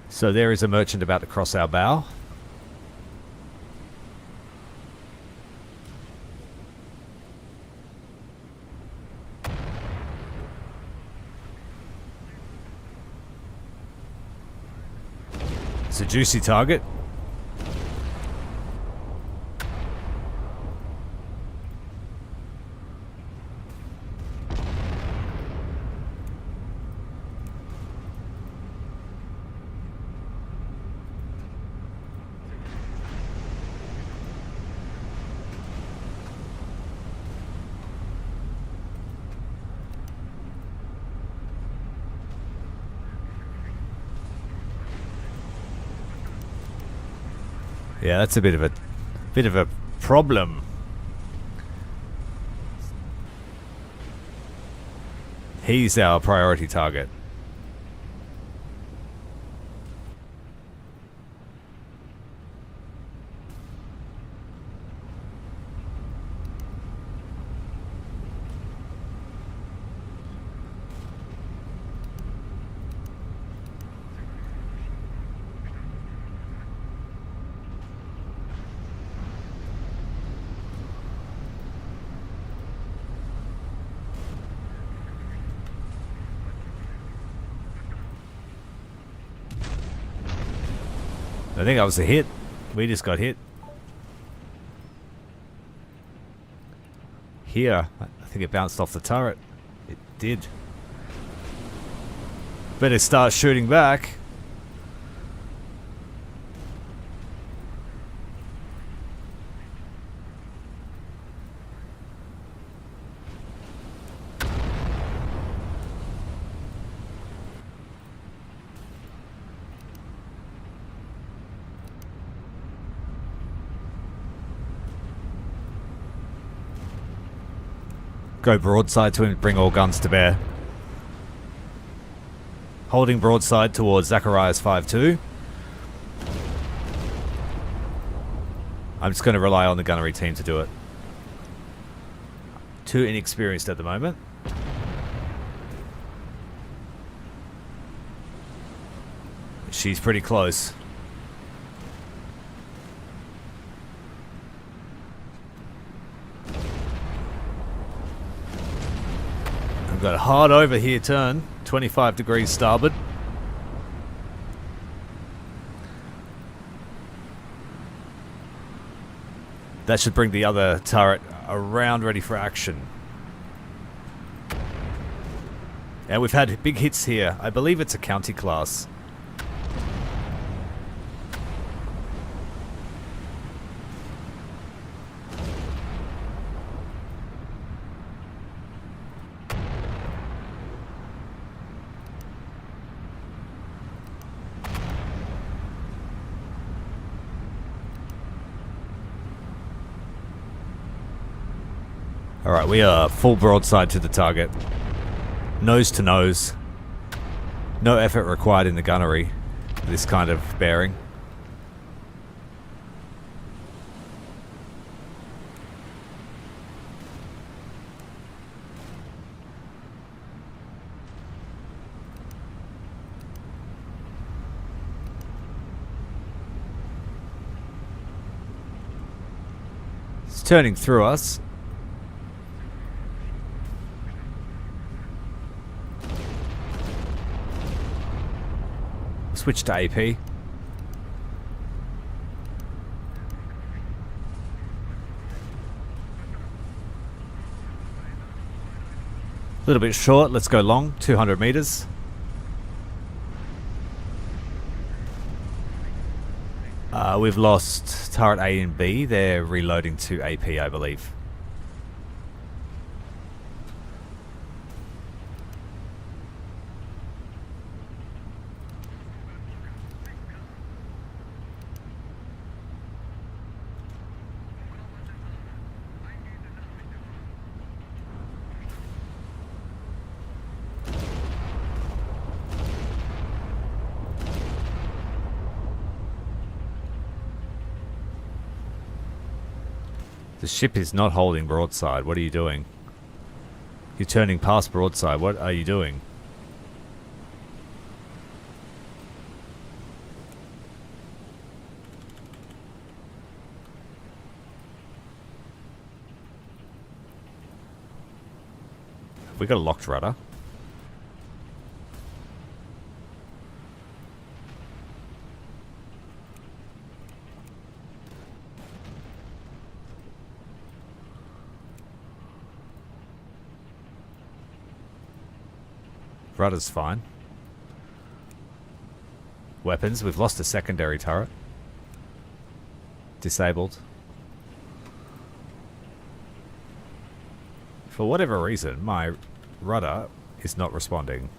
So there is a merchant about to cross our bow. It's a juicy target. Yeah, that's a bit of a problem. He's our priority target. I think that was a hit. We just got hit. Here, I think it bounced off the turret. It did. Better start shooting back. Go broadside to him, bring all guns to bear. Holding broadside towards Zacharias 5-2. I'm just going to rely on the gunnery team to do it. Too inexperienced at the moment. She's pretty close. Got a hard over here turn, 25 degrees starboard. That should bring the other turret around ready for action. And we've had big hits here. I believe it's a county class. Alright, we are full broadside to the target. Nose to nose. No effort required in the gunnery. This kind of bearing. It's turning through us. Switch to AP. A little bit short, let's go long, 200 meters. We've lost turret A and B, they're reloading to AP, I believe. The ship is not holding broadside. What are you doing? You're turning past broadside. What are you doing? Have we got a locked rudder? Rudder's fine. Weapons, we've lost a secondary turret. Disabled. For whatever reason, my rudder is not responding.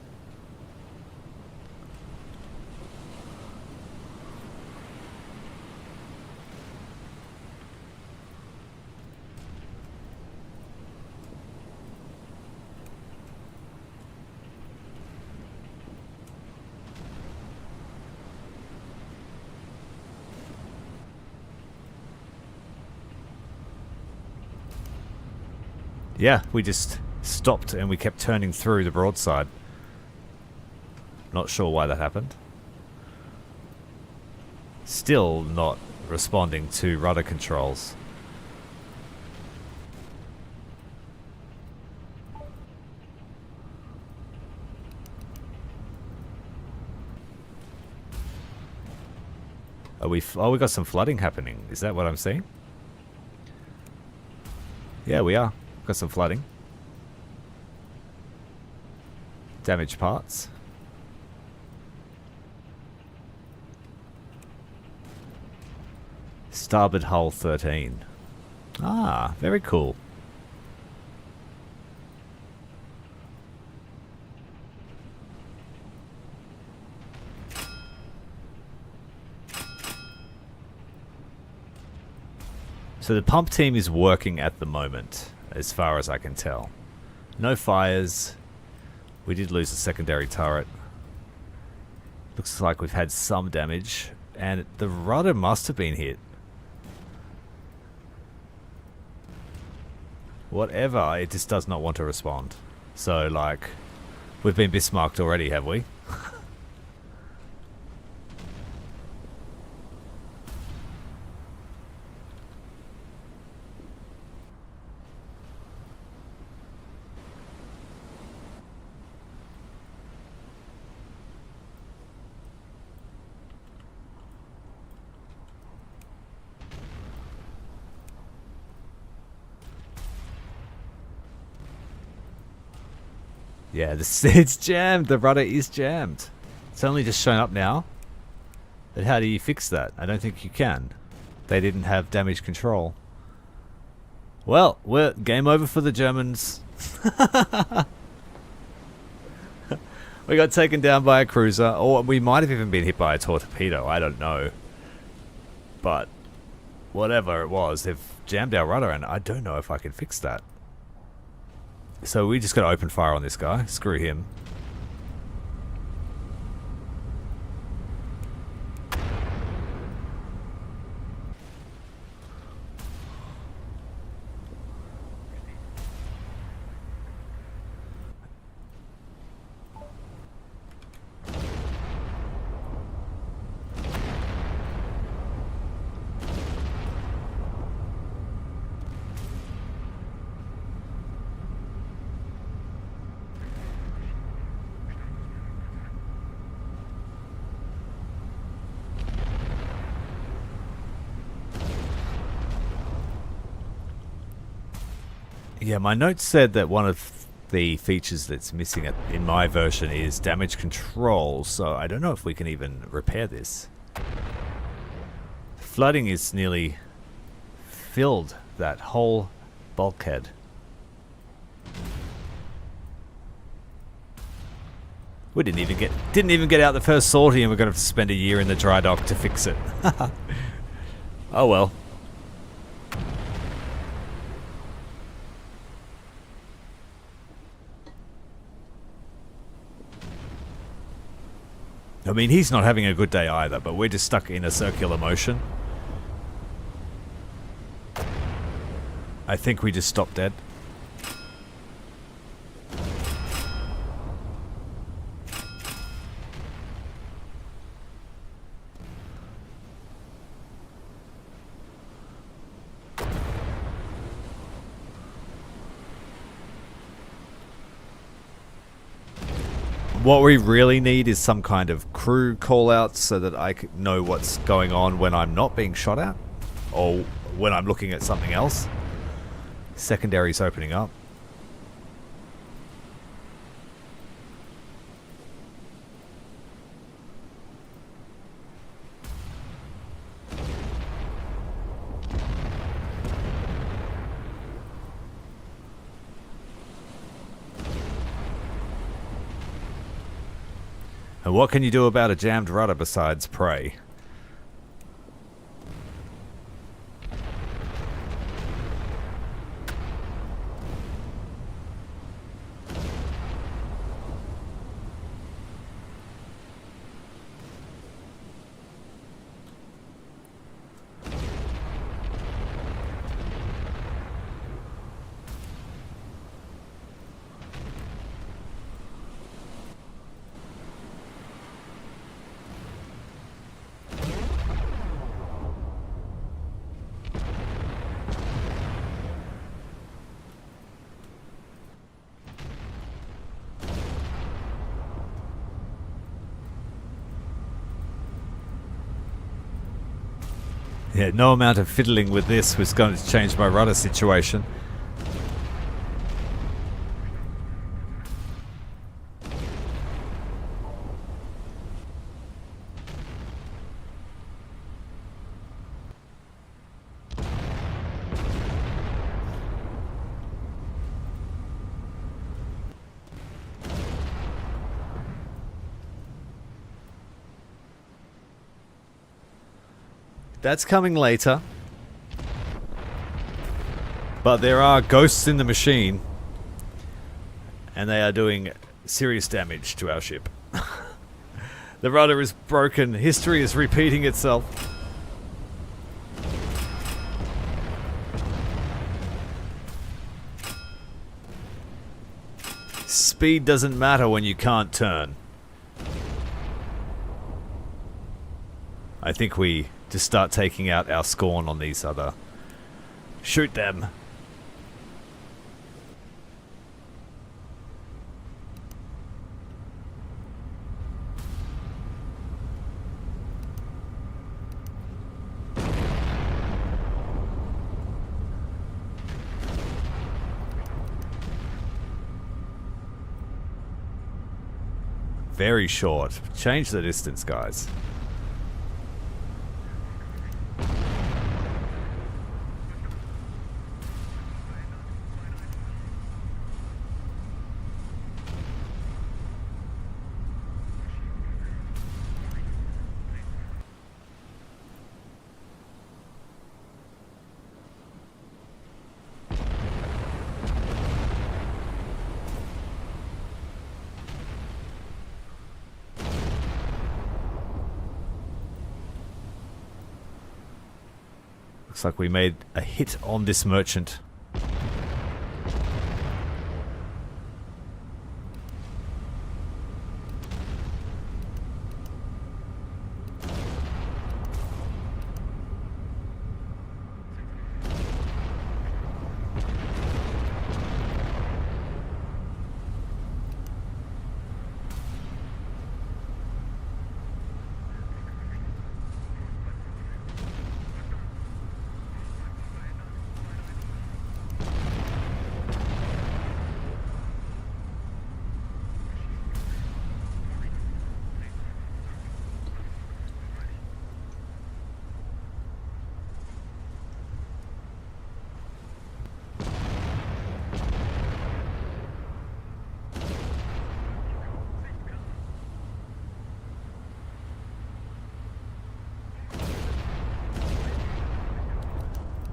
Yeah, we just stopped and we kept turning through the broadside. Not sure why that happened. Still not responding to rudder controls. Are we? Oh, we got some flooding happening. Is that what I'm seeing? Yeah, we are. Got some flooding. Damaged parts. Starboard hull 13. Ah, very cool. So the pump team is working at the moment, as far as I can tell. No fires. We did lose a secondary turret. Looks like we've had some damage. And the rudder must have been hit. Whatever, it just does not want to respond. So, like, we've been Bismarcked already, have we? Yeah, it's jammed. The rudder is jammed. It's only just shown up now. But how do you fix that? I don't think you can. They didn't have damage control. Well, we're game over for the Germans. We got taken down by a cruiser, or we might have even been hit by a torpedo. I don't know. But whatever it was, they've jammed our rudder, and I don't know if I can fix that. So we just got to open fire on this guy. Screw him. Yeah, my notes said that one of the features that's missing in my version is damage control, so I don't know if we can even repair this. Flooding is nearly filled that whole bulkhead. We didn't even get out the first sortie, and we're going to have to spend a year in the dry dock to fix it. Oh well. I mean, he's not having a good day either, but we're just stuck in a circular motion. I think we just stopped dead. What we really need is some kind of crew call-out so that I know what's going on when I'm not being shot at, or when I'm looking at something else. Secondary's opening up. And what can you do about a jammed rudder besides pray? Yeah, no amount of fiddling with this was going to change my rudder situation. That's coming later. But there are ghosts in the machine. And they are doing serious damage to our ship. The rudder is broken. History is repeating itself. Speed doesn't matter when you can't turn. I think we just start taking out our scorn on these other... Shoot them. very short. Change the distance, guys. Looks like we made a hit on this merchant.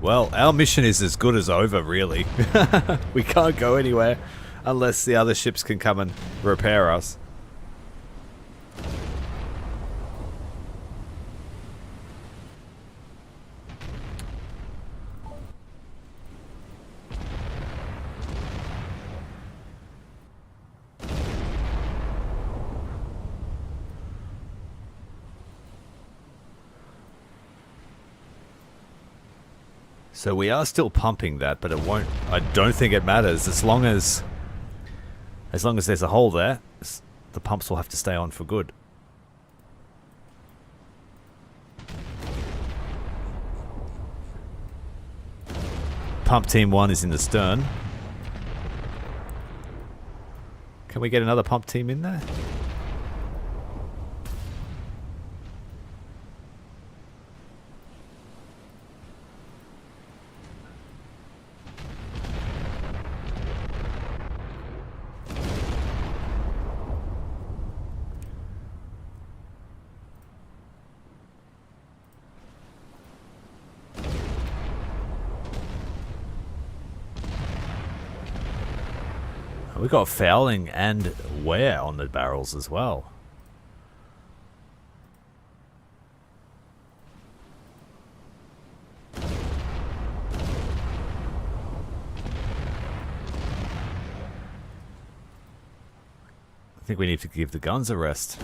Well, our mission is as good as over, really. We can't go anywhere unless the other ships can come and repair us. So we are still pumping that, but it won't. I don't think it matters as long as there's a hole there. The pumps will have to stay on for good. Pump team 1 is in the stern. Can we get another pump team in there? We've got fouling and wear on the barrels as well. I think we need to give the guns a rest.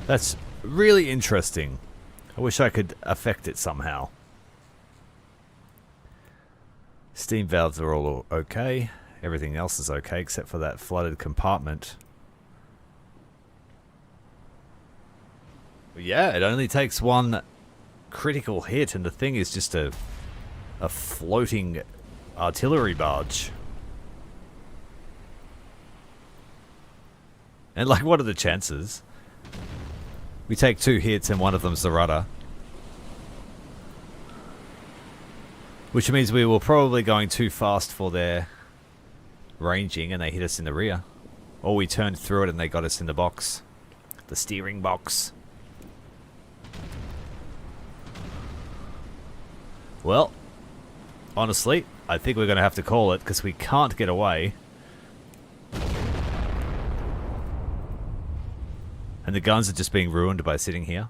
That's really interesting. I wish I could affect it somehow. Steam valves are all okay. Everything else is okay except for that flooded compartment. But yeah, it only takes one critical hit and the thing is just a floating artillery barge. And like, what are the chances? We take 2 hits and one of them's the rudder. Which means we were probably going too fast for their ranging and they hit us in the rear. Or we turned through it and they got us in the box. The steering box. Well, honestly, I think we're going to have to call it because we can't get away. And the guns are just being ruined by sitting here.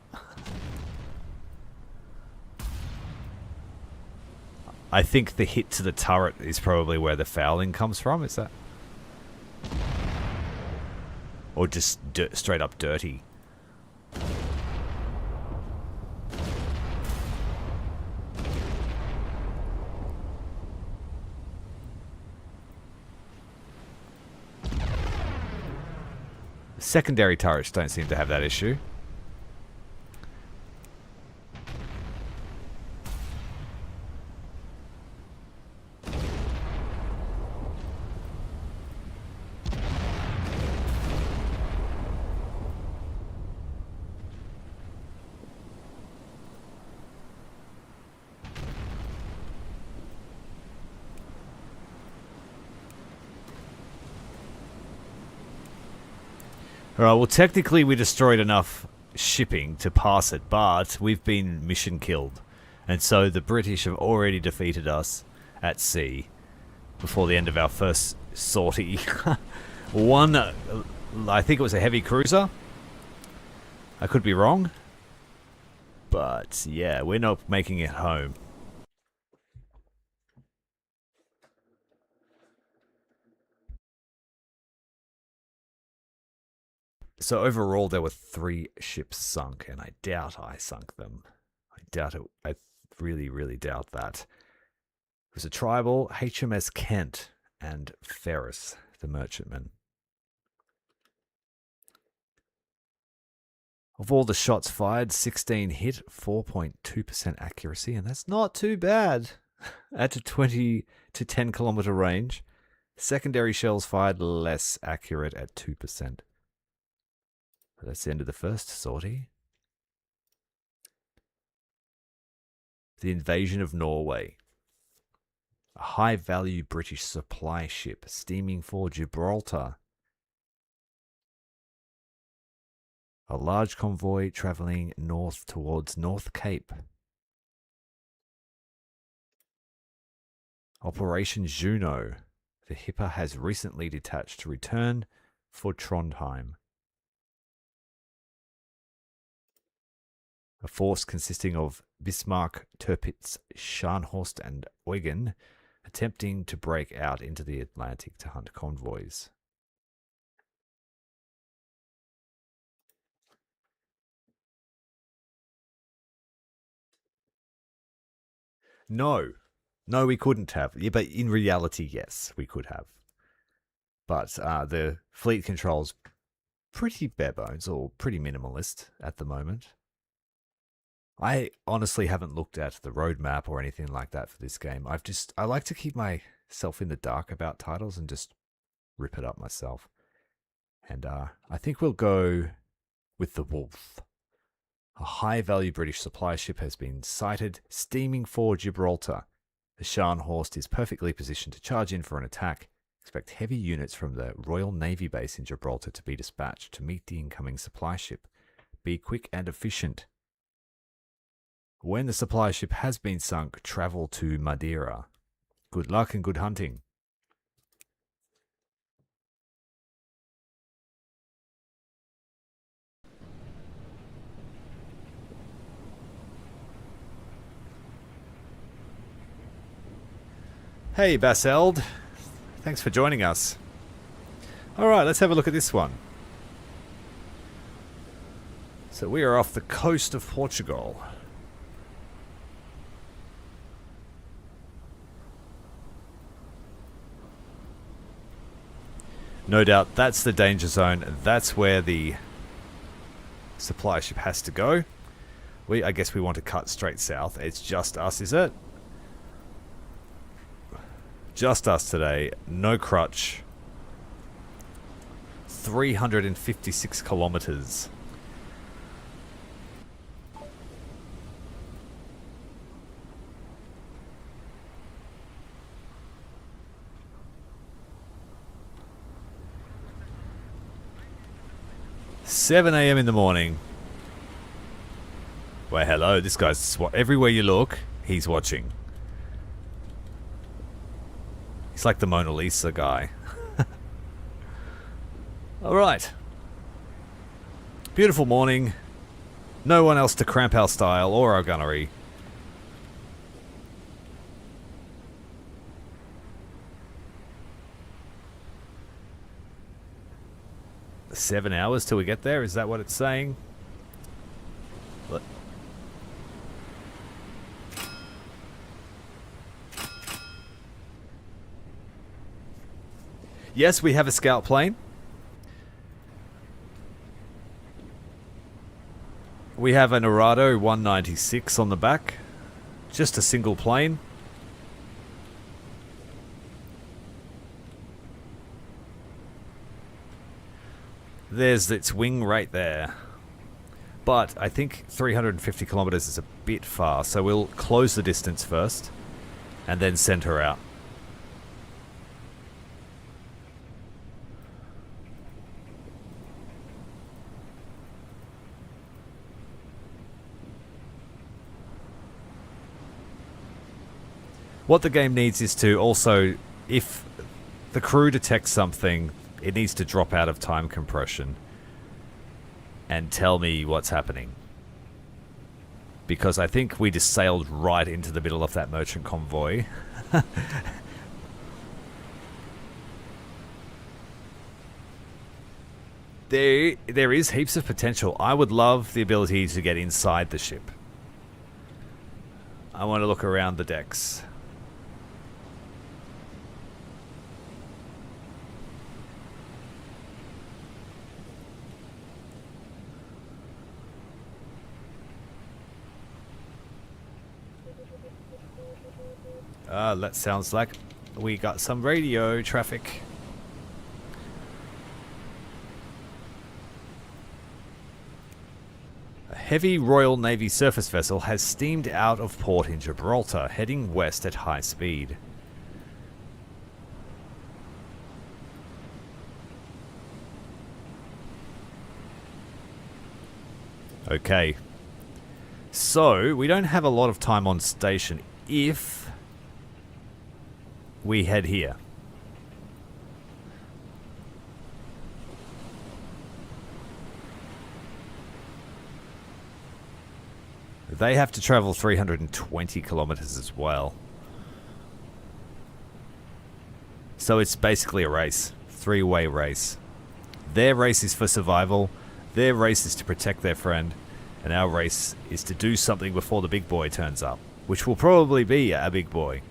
I think the hit to the turret is probably where the fouling comes from, is that? Or just straight up dirty. Secondary turrets don't seem to have that issue. Alright, well technically we destroyed enough shipping to pass it, but we've been mission killed. And so the British have already defeated us at sea before the end of our first sortie. One, I think it was a heavy cruiser. I could be wrong. But yeah, we're not making it home. So overall, there were 3 ships sunk, and I doubt I sunk them. I doubt it. I really, really doubt that. It was a tribal, HMS Kent, and Ferris, the merchantman. Of all the shots fired, 16 hit, 4.2% accuracy, and that's not too bad at a 20 to 10 kilometer range. Secondary shells fired less accurate at 2%. That's the end of the first sortie. The invasion of Norway. A high-value British supply ship steaming for Gibraltar. A large convoy travelling north towards North Cape. Operation Juno. The Hipper has recently detached to return for Trondheim. A force consisting of Bismarck, Tirpitz, Scharnhorst, and Eugen attempting to break out into the Atlantic to hunt convoys. No. No, we couldn't have. Yeah, but in reality, yes, we could have. But the fleet control's pretty bare bones, or pretty minimalist at the moment. I honestly haven't looked at the roadmap or anything like that for this game. I like to keep myself in the dark about titles and just rip it up myself. And I think we'll go with the Wolf. A high-value British supply ship has been sighted steaming for Gibraltar. The Scharnhorst is perfectly positioned to charge in for an attack. Expect heavy units from the Royal Navy base in Gibraltar to be dispatched to meet the incoming supply ship. Be quick and efficient. When the supply ship has been sunk, travel to Madeira. Good luck and good hunting. Hey Baseld, thanks for joining us. Alright, let's have a look at this one. So we are off the coast of Portugal. No doubt that's the danger zone. That's where the supply ship has to go. I guess we want to cut straight south. It's just us, is it? Just us today. No crutch. 356 kilometers. $7 a.m. in the morning. Well, hello. This guy's everywhere you look, he's watching. He's like the Mona Lisa guy. Alright. Beautiful morning. No one else to cramp our style or our gunnery. $7 hours till we get there? Is that what it's saying? What? Yes, we have a scout plane. We have an Arado 196 on the back. Just a single plane. There's its wing right there. But I think 350 kilometers is a bit far, so we'll close the distance first and then send her out. What the game needs is to also, if the crew detects something, it needs to drop out of time compression and tell me what's happening. Because I think we just sailed right into the middle of that merchant convoy. There is heaps of potential. I would love the ability to get inside the ship. I want to look around the decks. That sounds like we got some radio traffic. A heavy Royal Navy surface vessel has steamed out of port in Gibraltar, heading west at high speed. Okay. So, we don't have a lot of time on station if we head here. They have to travel 320 kilometers as well. So it's basically a race. Three-way race. Their race is for survival. Their race is to protect their friend. And our race is to do something before the big boy turns up. Which will probably be a big boy.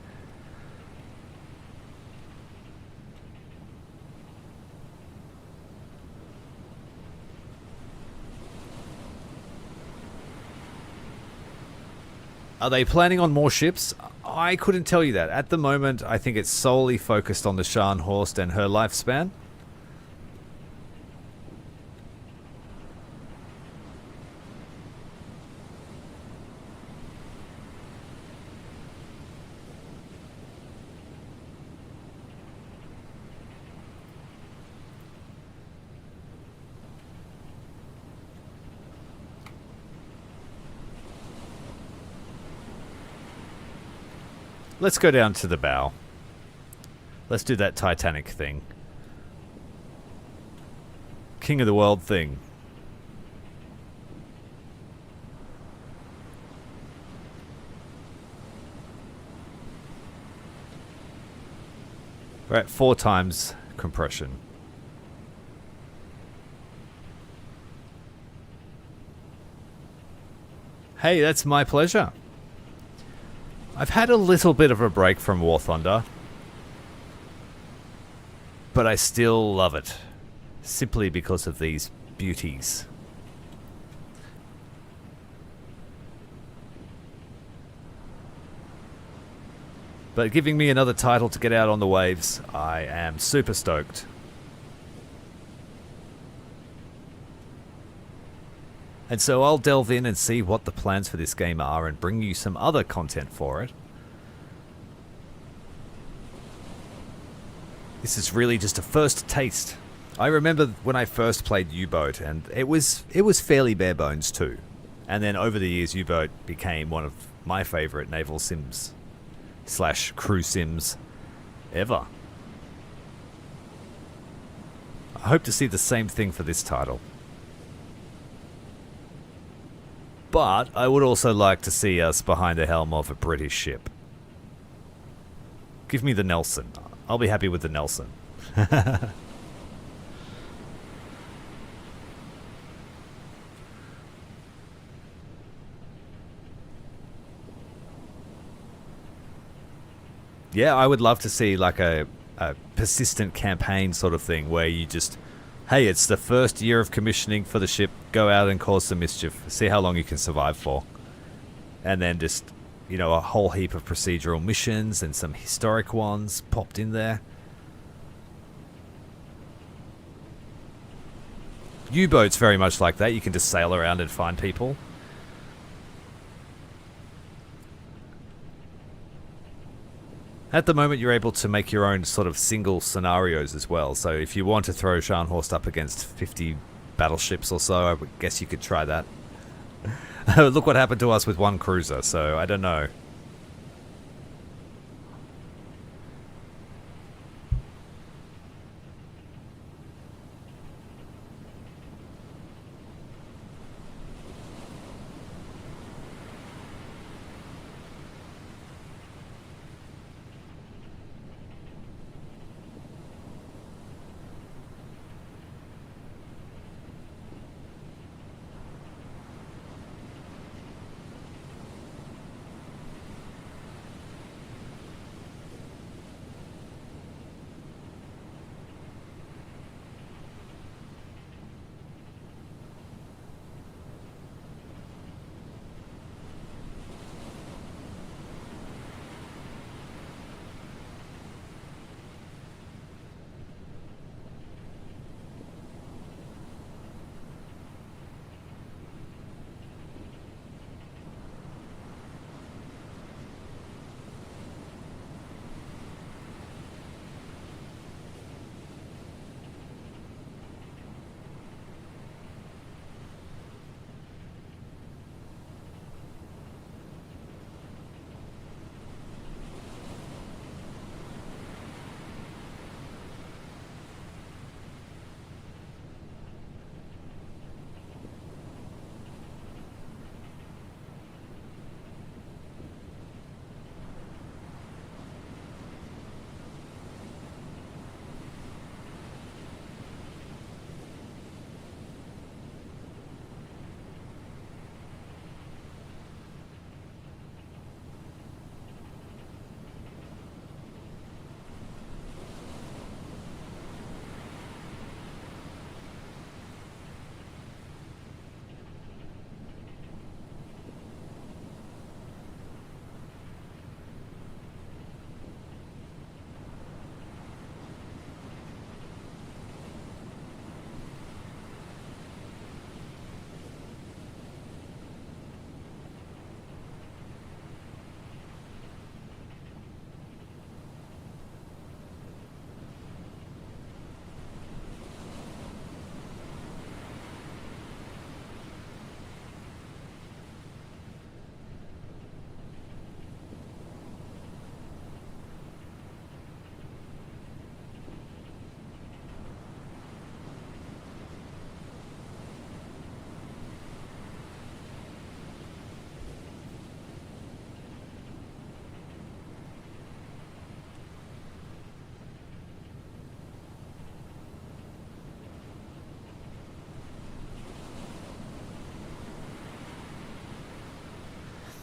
Are they planning on more ships? I couldn't tell you that. At the moment, I think it's solely focused on the Scharnhorst and her lifespan. Let's go down to the bow. Let's do that Titanic thing. King of the world thing. We're at 4 times compression. Hey, that's my pleasure. I've had a little bit of a break from War Thunder, but I still love it, simply because of these beauties. But giving me another title to get out on the waves, I am super stoked. And so I'll delve in and see what the plans for this game are and bring you some other content for it. This is really just a first taste. I remember when I first played U-Boat, and it was fairly bare bones too. And then over the years, U-Boat became one of my favorite naval sims / crew sims ever. I hope to see the same thing for this title. But I would also like to see us behind the helm of a British ship. Give me the Nelson. I'll be happy with the Nelson. Yeah, I would love to see like a persistent campaign sort of thing where you just Hey, it's the first year of commissioning for the ship. Go out and cause some mischief. See how long you can survive for. And then just, you know, a whole heap of procedural missions and some historic ones popped in there. U-boats very much like that. You can just sail around and find people. At the moment, you're able to make your own sort of single scenarios as well. So if you want to throw Scharnhorst up against 50 battleships or so, I guess you could try that. Look what happened to us with one cruiser, so I don't know.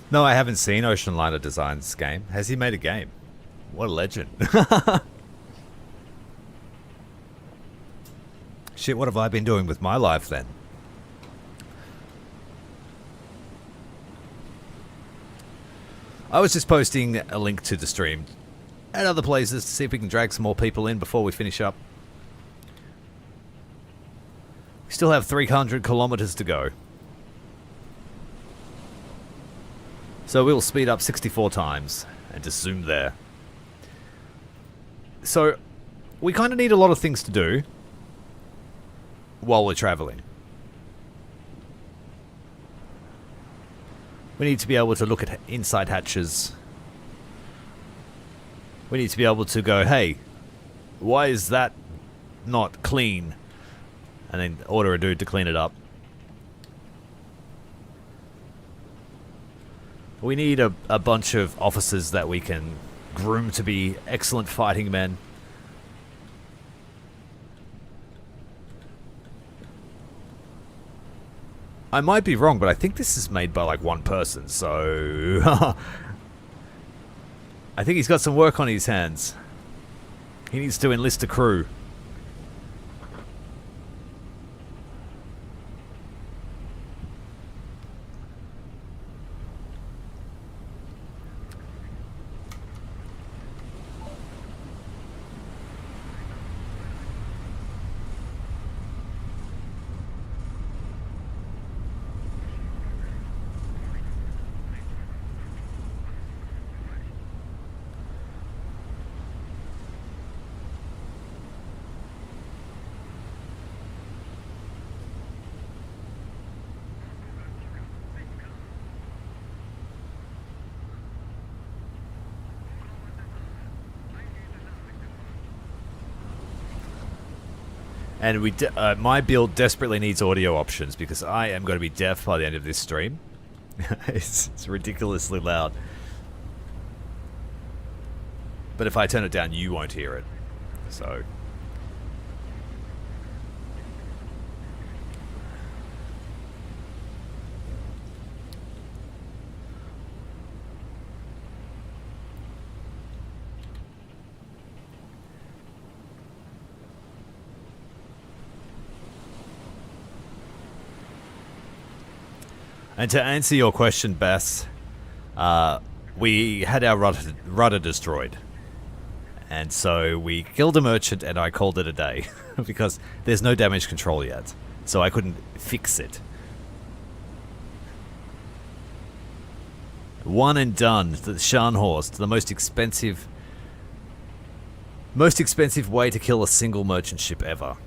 No, I haven't seen Ocean Liner Design's game. Has he made a game? What a legend. Shit, what have I been doing with my life then? I was just posting a link to the stream and other places to see if we can drag some more people in before we finish up. We still have 300 kilometers to go. So we'll speed up 64 times and just zoom there. So we kind of need a lot of things to do while we're traveling. We need to be able to look at inside hatches. We need to be able to go, hey, why is that not clean? And then order a dude to clean it up. We need a bunch of officers that we can groom to be excellent fighting men. I might be wrong, but I think this is made by like one person, so I think he's got some work on his hands. He needs to enlist a crew. And my build desperately needs audio options because I am going to be deaf by the end of this stream. It's ridiculously loud. But if I turn it down, you won't hear it. So... And to answer your question, Bess, we had our rudder destroyed. And so we killed a merchant and I called it a day. Because there's no damage control yet. So I couldn't fix it. One and done. The Scharnhorst, the most expensive way to kill a single merchant ship ever.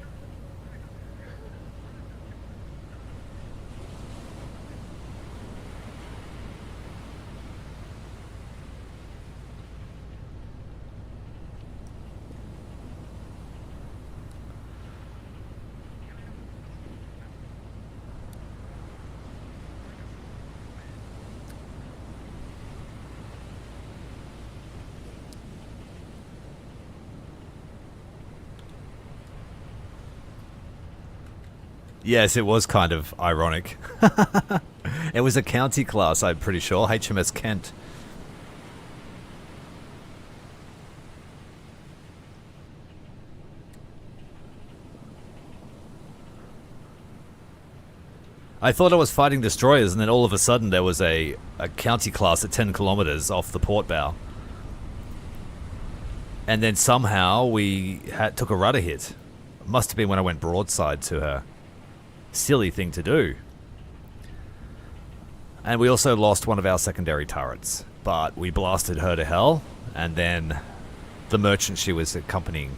Yes, it was kind of ironic. It was a county class, I'm pretty sure. HMS Kent. I thought I was fighting destroyers, and then all of a sudden there was a county class at 10 kilometers off the port bow. And then somehow we took a rudder hit. Must have been when I went broadside to her. Silly thing to do. And we also lost one of our secondary turrets. But we blasted her to hell, and then the merchant she was accompanying.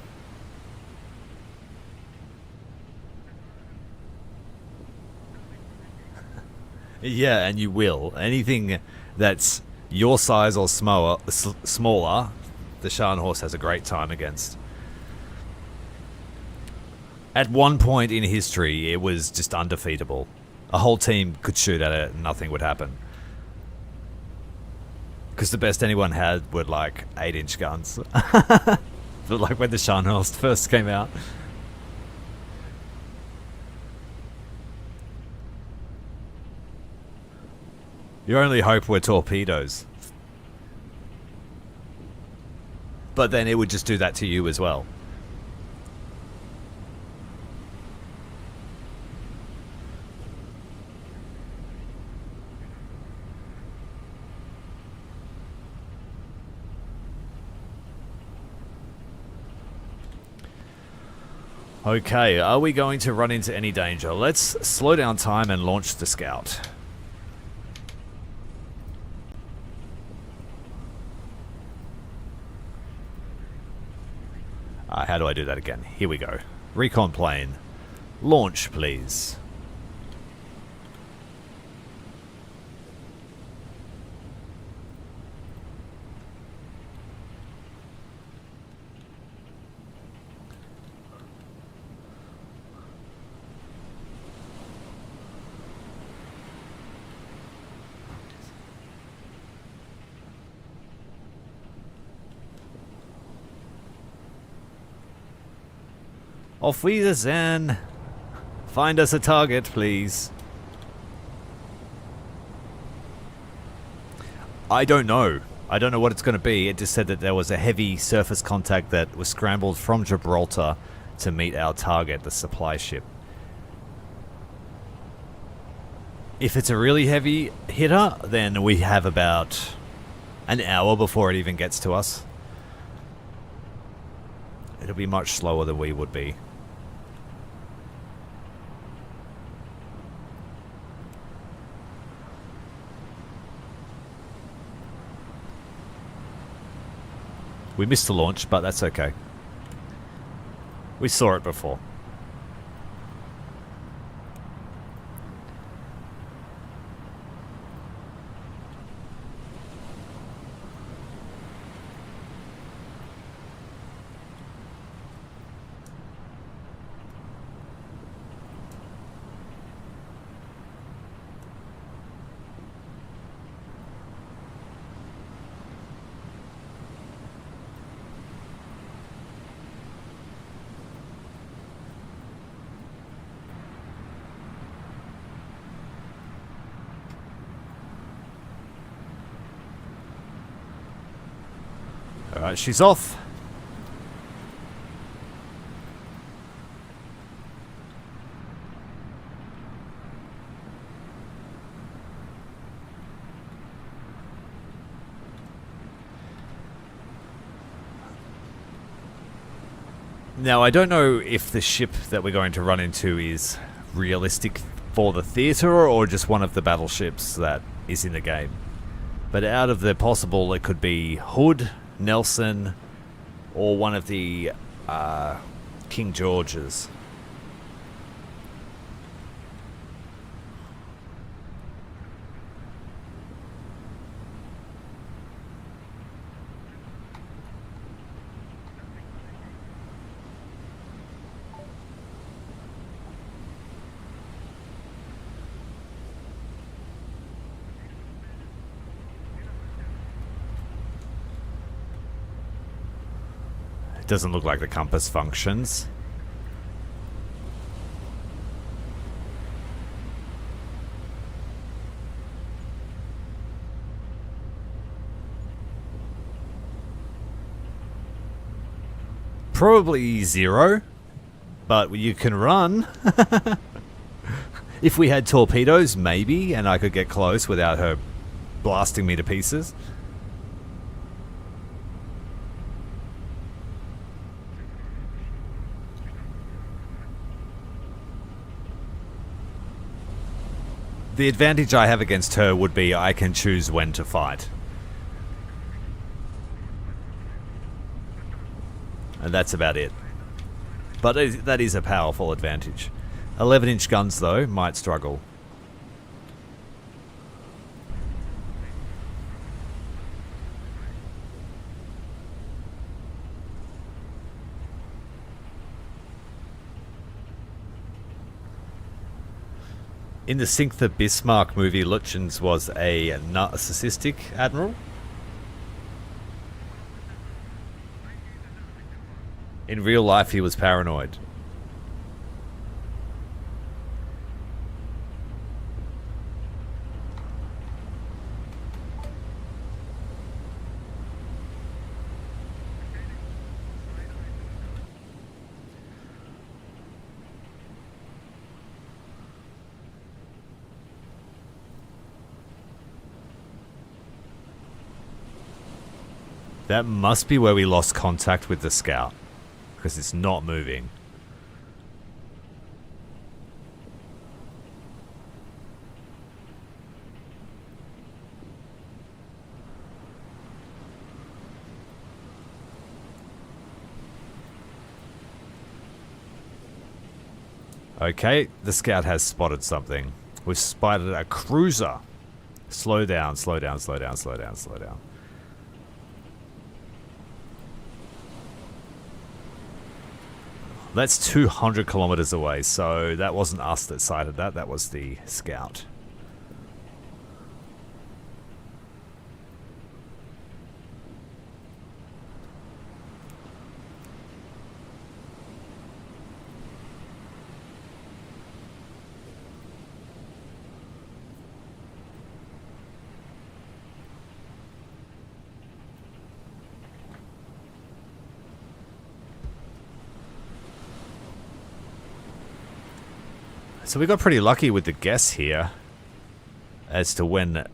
Yeah, and you will. Anything that's your size or smaller, the Scharnhorst has a great time against. At one point in history, it was just undefeatable. A whole team could shoot at it and nothing would happen. Because the best anyone had were like 8-inch guns. But like when the Scharnhorst first came out. Your only hope were torpedoes. But then it would just do that to you as well. Okay, are we going to run into any danger? Let's slow down time and launch the scout. How do I do that again? Here we go. Recon plane. Launch, please. Auf Wiedersehen. Find us a target, please. I don't know. I don't know what it's going to be. It just said that there was a heavy surface contact that was scrambled from Gibraltar to meet our target, the supply ship. If it's a really heavy hitter, then we have about an hour before it even gets to us. It'll be much slower than we would be. We missed the launch, but that's okay. We saw it before. Alright, she's off. Now, I don't know if the ship that we're going to run into is realistic for the theatre or just one of the battleships that is in the game. But out of the possible, it could be Hood, Nelson, or one of the King Georges. It doesn't look like the compass functions. Probably 0, but you can run. If we had torpedoes, maybe, and I could get close without her blasting me to pieces. The advantage I have against her would be I can choose when to fight. And that's about it. But that is a powerful advantage. 11-inch guns, though, might struggle. In the Sink the Bismarck movie, Lutyens was a narcissistic admiral. In real life, he was paranoid. That must be where we lost contact with the scout, because it's not moving. Okay, the scout has spotted something. We've spotted a cruiser. Slow down, slow down, slow down, slow down, slow down. That's 200 kilometers away, so that wasn't us that sighted that, that was the scout. So we got pretty lucky with the guess here as to when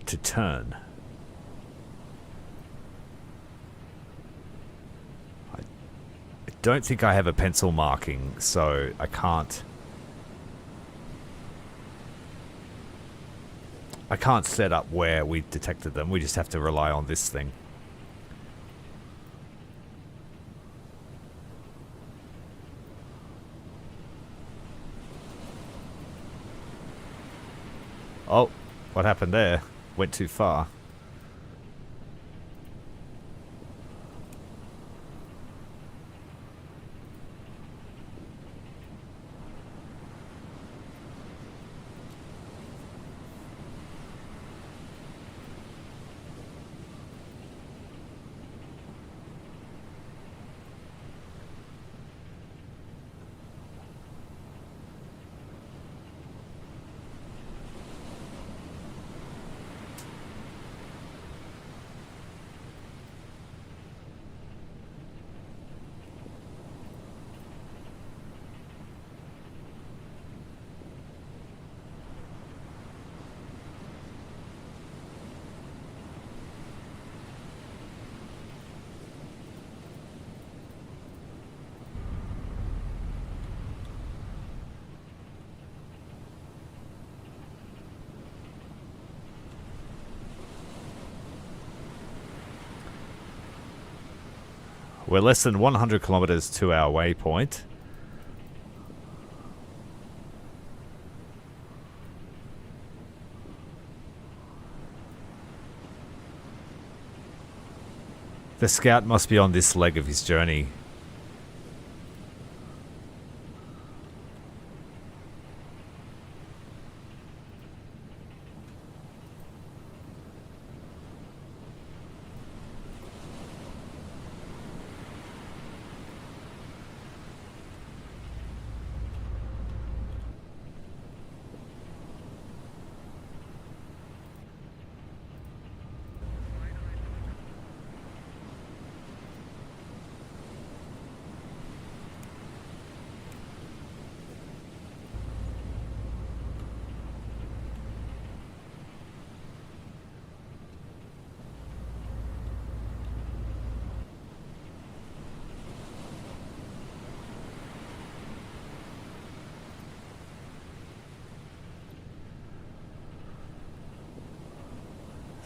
to turn. I don't think I have a pencil marking, so I can't set up where we detected them. We just have to rely on this thing. Oh, what happened there? Went too far. We're less than 100 kilometers to our waypoint. The scout must be on this leg of his journey.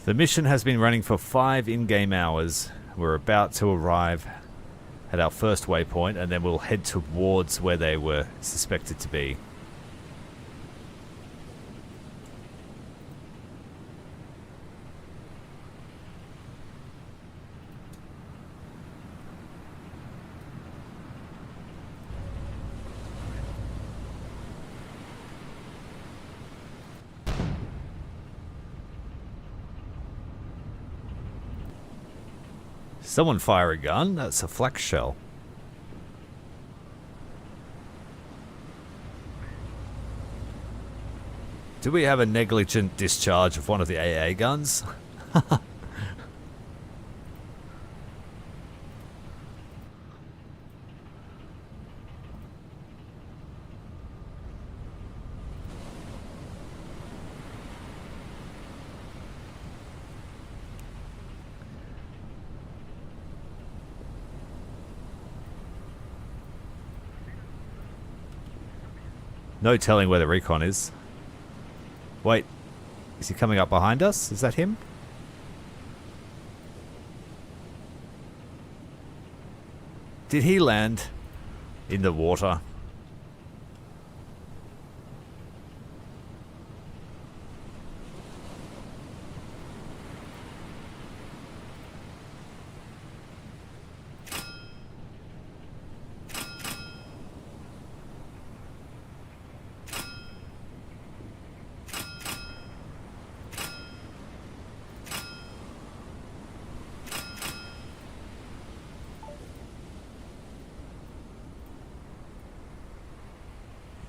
The mission has been running for 5 in-game hours. We're about to arrive at our first waypoint, and then we'll head towards where they were suspected to be. Someone fire a gun? That's a flak shell. Do we have a negligent discharge of one of the AA guns? No telling where the recon is. Wait, is he coming up behind us? Is that him? Did he land in the water?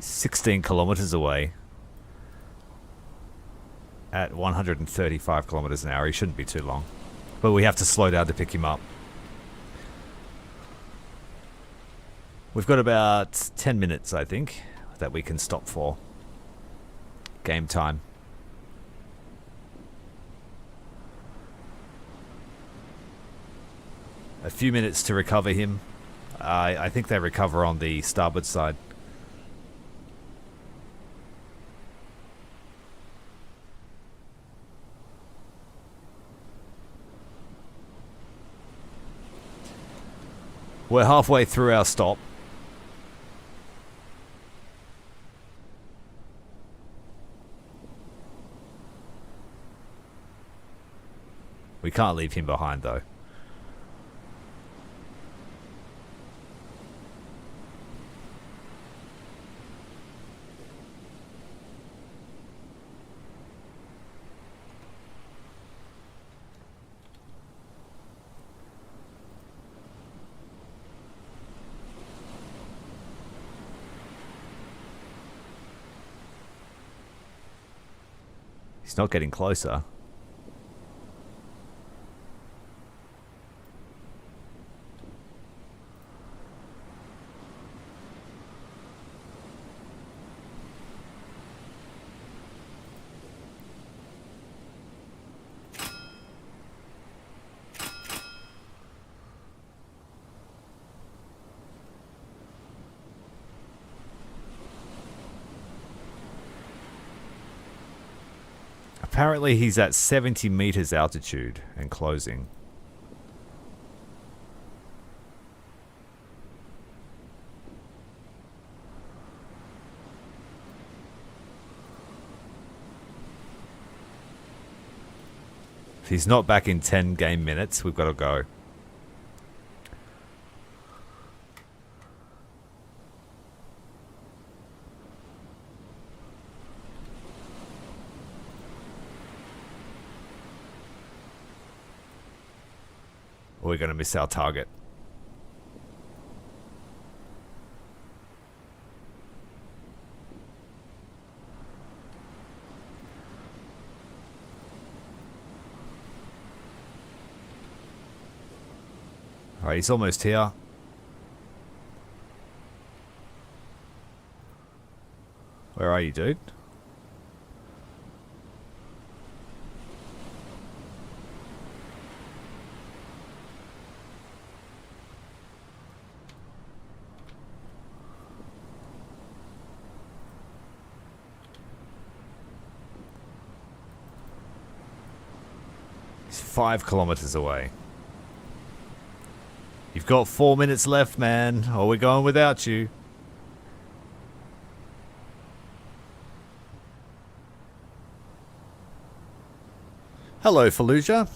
He's 16 kilometers away at 135 kilometers an hour. He shouldn't be too long, but we have to slow down to pick him up. We've got about 10 minutes, I think, that we can stop for game time. A few minutes to recover him. I think they recover on the starboard side. We're halfway through our stop. We can't leave him behind, though. He's not getting closer. Apparently he's at 70 meters altitude and closing. If he's not back in 10 game minutes, we've got to go. We're going to miss our target. Alright, he's almost here. Where are you, dude? He's 5 kilometers away. You've got 4 minutes left, man, or we're going without you. Hello, Fallujah.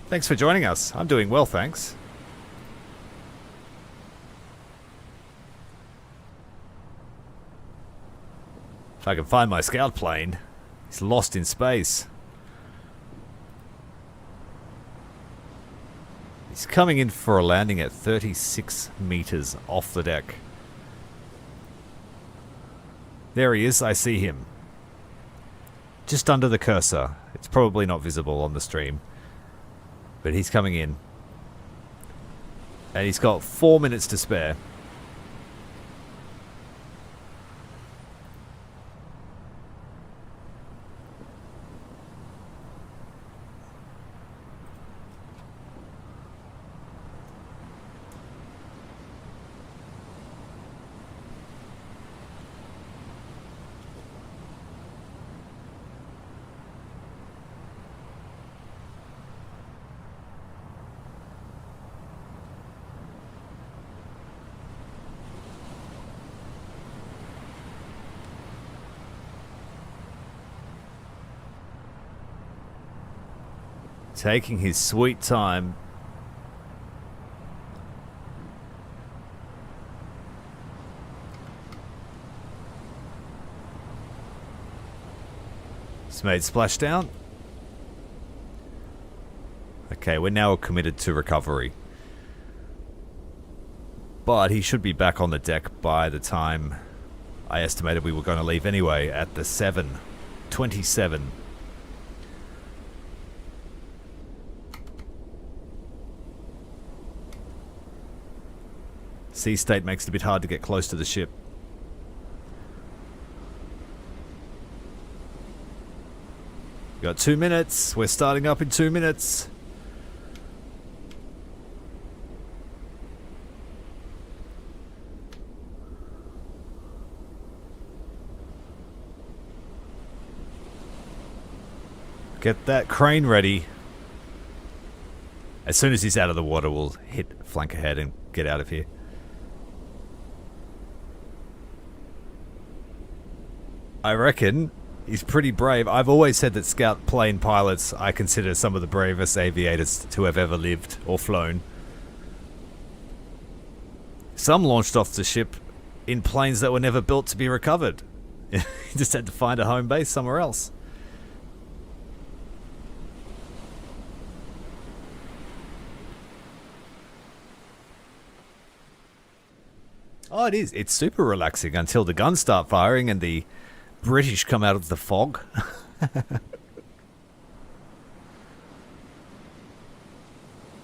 Thanks for joining us. I'm doing well, thanks. If I can find my scout plane. He's lost in space. He's coming in for a landing at 36 meters off the deck. There he is, I see him. Just under the cursor. It's probably not visible on the stream. But he's coming in. And he's got 4 minutes to spare. Taking his sweet time. He's made splashdown. Okay, we're now committed to recovery. But he should be back on the deck by the time I estimated we were going to leave anyway, at the 7:27. Sea state makes it a bit hard to get close to the ship. We got 2 minutes. We're starting up in 2 minutes. Get that crane ready. As soon as he's out of the water, we'll hit flank ahead and get out of here. I reckon he's pretty brave. I've always said that scout plane pilots I consider some of the bravest aviators to have ever lived or flown. Some launched off the ship in planes that were never built to be recovered. You just had to find a home base somewhere else. Oh, it is. It's super relaxing until the guns start firing and the British come out of the fog.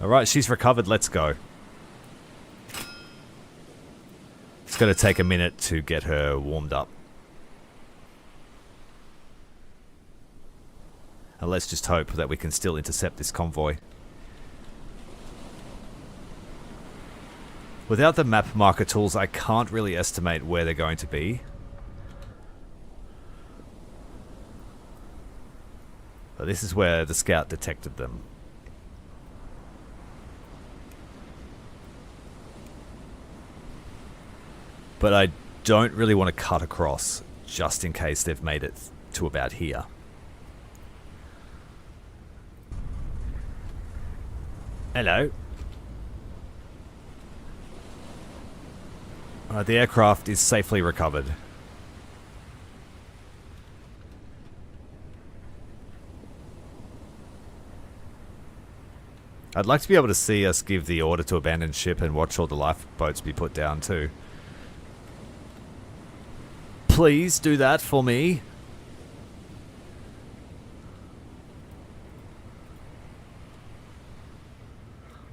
Alright, she's recovered. Let's go. It's going to take a minute to get her warmed up. And let's just hope that we can still intercept this convoy. Without the map marker tools, I can't really estimate where they're going to be. But this is where the scout detected them. But I don't really want to cut across, just in case they've made it to about here. Hello. The aircraft is safely recovered. I'd like to be able to see us give the order to abandon ship and watch all the lifeboats be put down too. Please do that for me.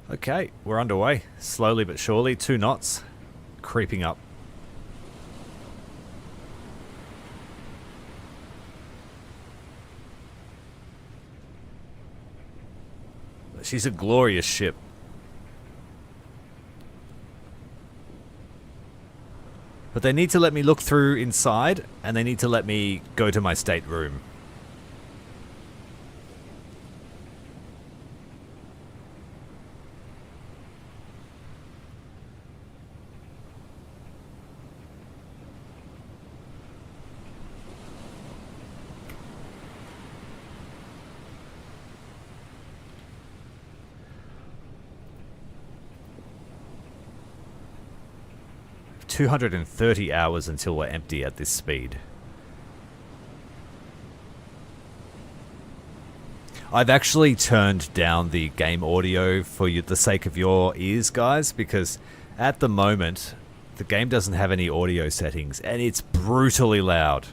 Okay, we're underway. Slowly but surely, 2 knots. Creeping up. She's a glorious ship. But they need to let me look through inside, and they need to let me go to my stateroom. $230 hours until we're empty at this speed. I've actually turned down the game audio for the sake of your ears, guys, because at the moment the game doesn't have any audio settings and it's brutally loud.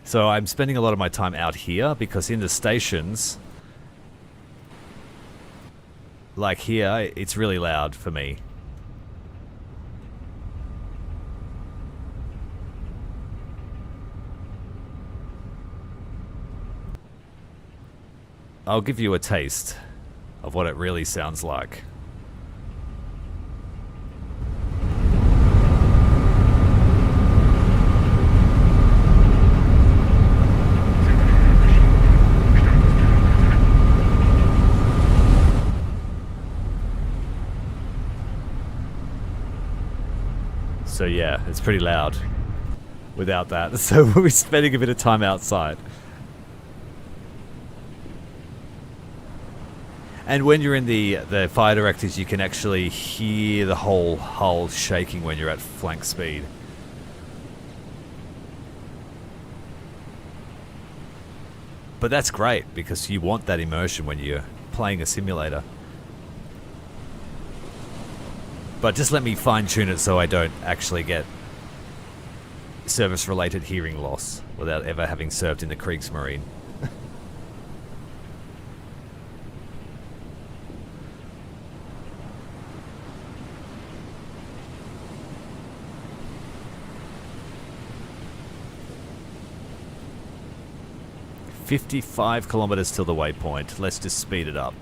So I'm spending a lot of my time out here because in the stations, like here, it's really loud for me. I'll give you a taste of what it really sounds like. So yeah, it's pretty loud without that. So we'll be spending a bit of time outside. And when you're in the fire directors, you can actually hear the whole hull shaking when you're at flank speed. But that's great, because you want that immersion when you're playing a simulator. But just let me fine-tune it so I don't actually get service-related hearing loss without ever having served in the Kriegsmarine. 55 kilometers till the waypoint. Let's just speed it up.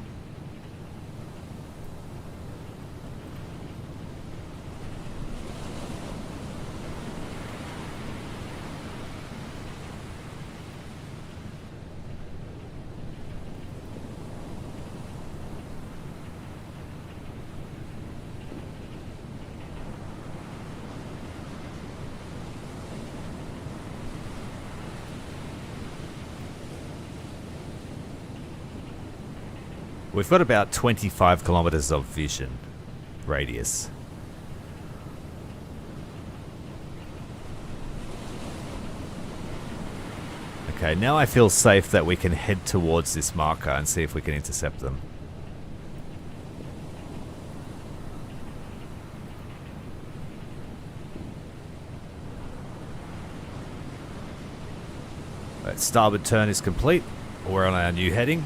We've got about 25 kilometers of vision radius. Okay, now I feel safe that we can head towards this marker and see if we can intercept them. Right, starboard turn is complete. We're on our new heading.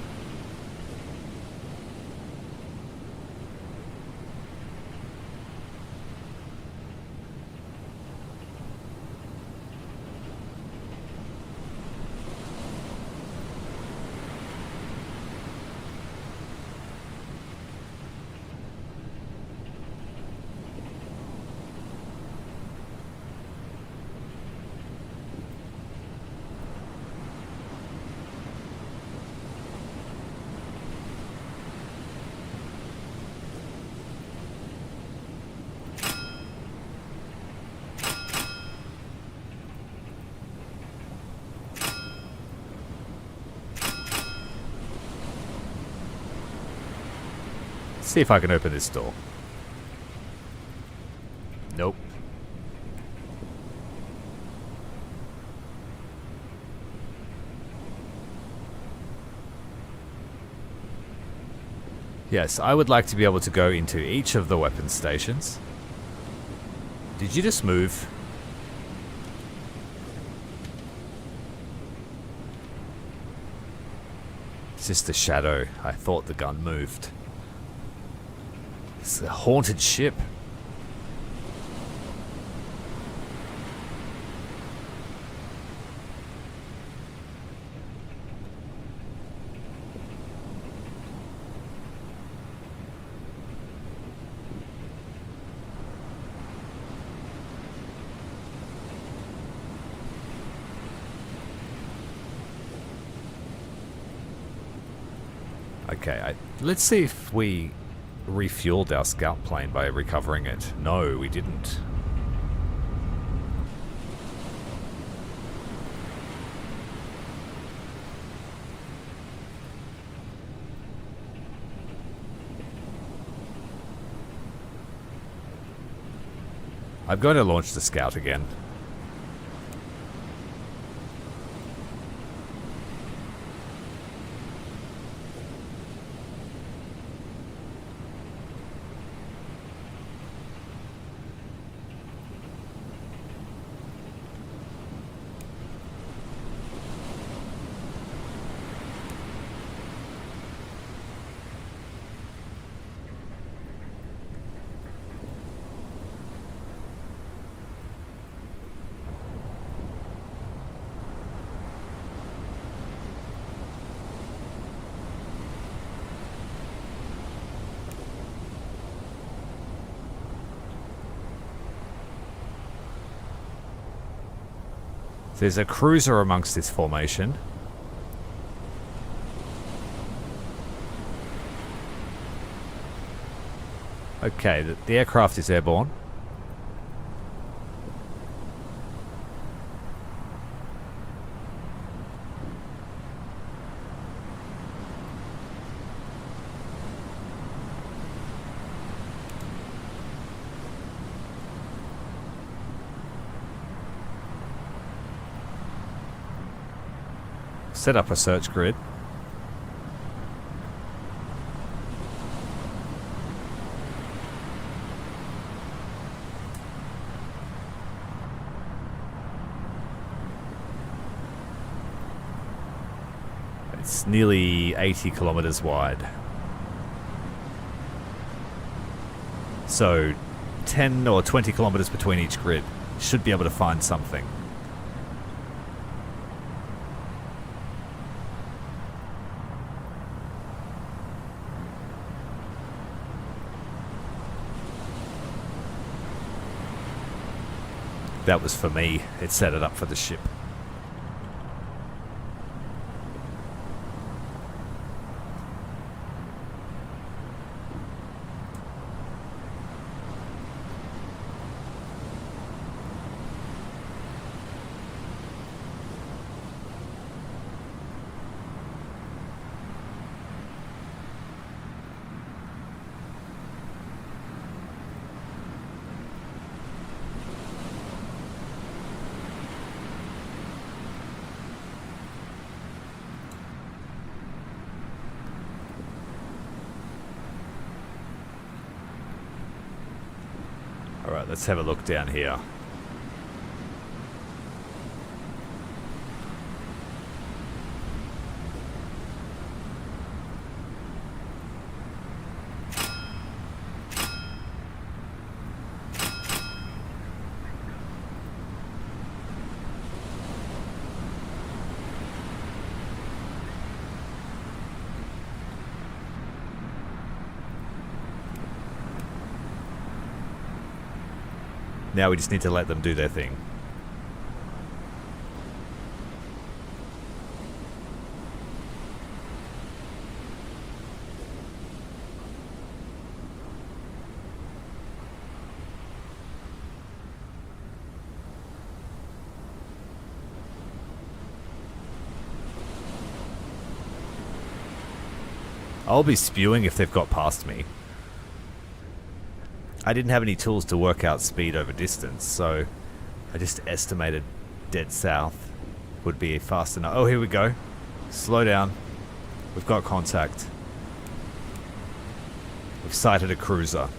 see if I can open this door. Nope. Yes, I would like to be able to go into each of the weapon stations. Did you just move? It's just a shadow. I thought the gun moved. It's a haunted ship. Okay, let's see if we refueled our scout plane by recovering it. No, we didn't. I'm going to launch the scout again. There's a cruiser amongst this formation. Okay, the aircraft is airborne. Set up a search grid. It's nearly 80 kilometers wide. So 10 or 20 kilometers between each grid. Should be able to find something. That was for me. It set it up for the ship. Alright, let's have a look down here. Now we just need to let them do their thing. I'll be spewing if they've got past me. I didn't have any tools to work out speed over distance, so I just estimated dead south would be fast enough. Oh, here we go. Slow down. We've got contact. We've sighted a cruiser.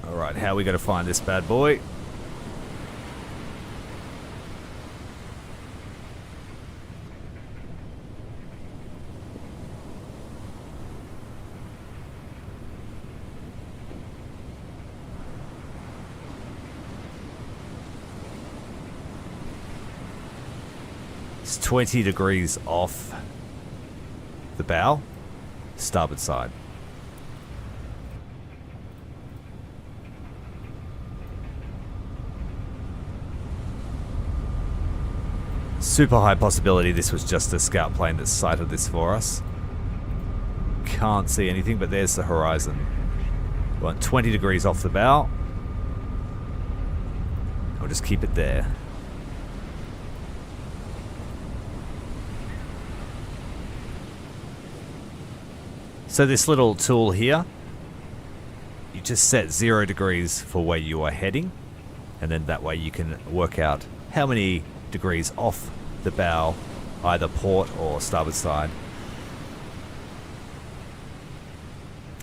Alright, how are we going to find this bad boy? It's 20 degrees off the bow, starboard side. Super high possibility this was just a scout plane that sighted this for us. Can't see anything, but there's the horizon. We want 20 degrees off the bow. I'll just keep it there. So this little tool here, you just set 0 degrees for where you are heading, and then that way you can work out how many degrees off the bow, either port or starboard side.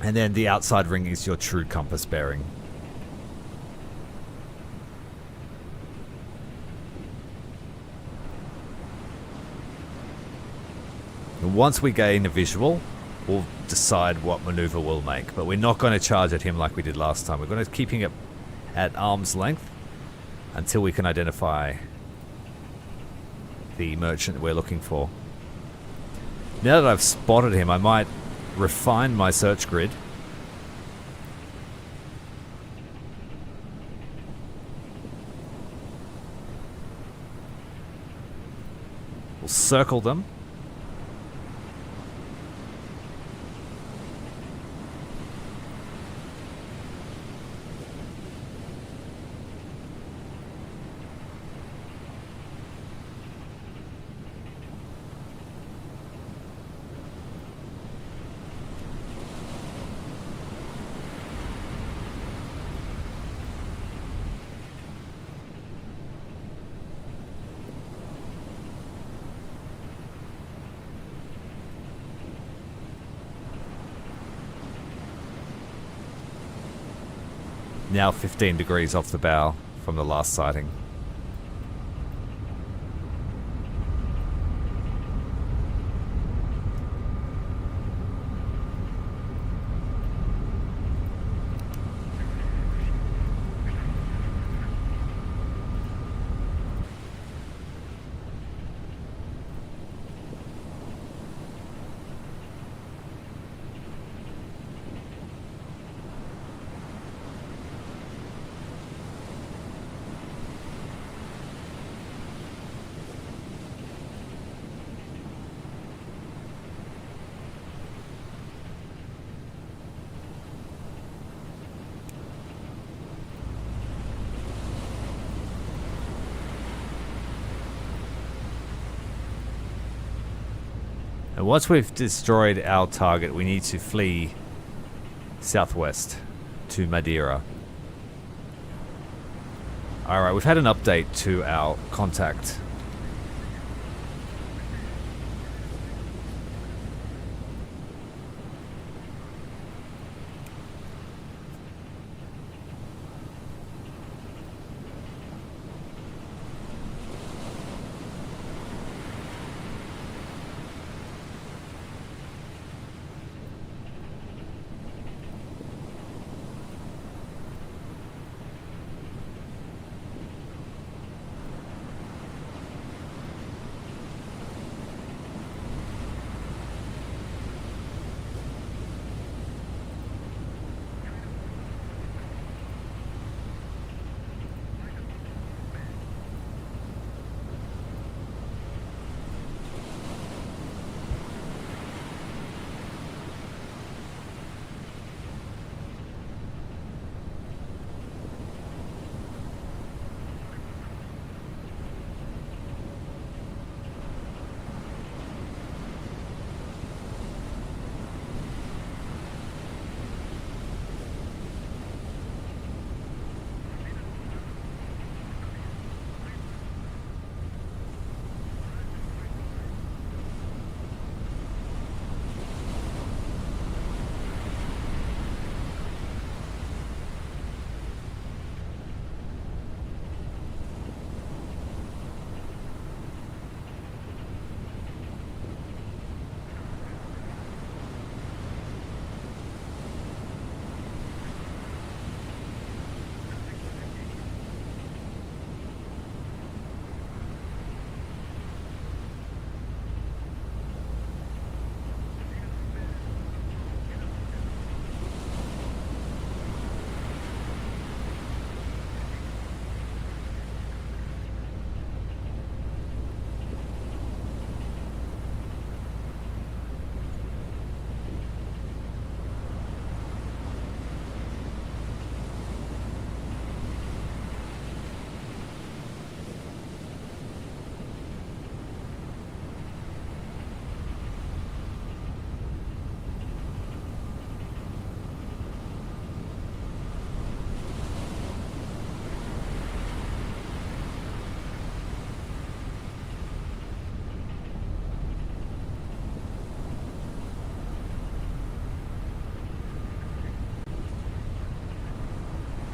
And then the outside ring is your true compass bearing. And once we gain a visual, we'll decide what maneuver we'll make, but we're not going to charge at him like we did last time. We're going to keep him at arm's length until we can identify the merchant we're looking for. Now that I've spotted him, I might refine my search grid. We'll circle them. Now 15 degrees off the bow from the last sighting. And once we've destroyed our target, we need to flee southwest to Madeira. Alright, we've had an update to our contact.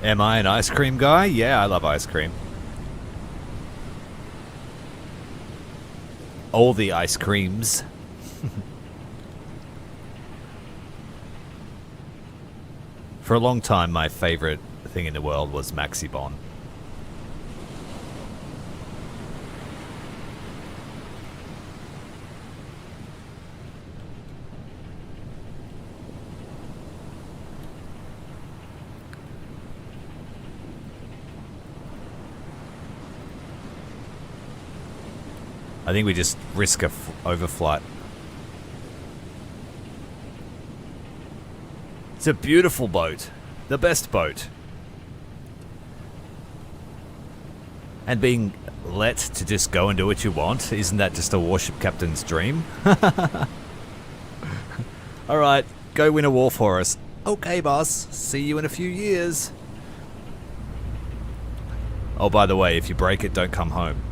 Am I an ice cream guy? Yeah, I love ice cream. All the ice creams. For a long time, my favorite thing in the world was Maxibon. I think we just risk a overflight. It's a beautiful boat. The best boat. And being let to just go and do what you want, isn't that just a warship captain's dream? Alright, go win a war for us. Okay, boss. See you in a few years. Oh, by the way, if you break it, don't come home.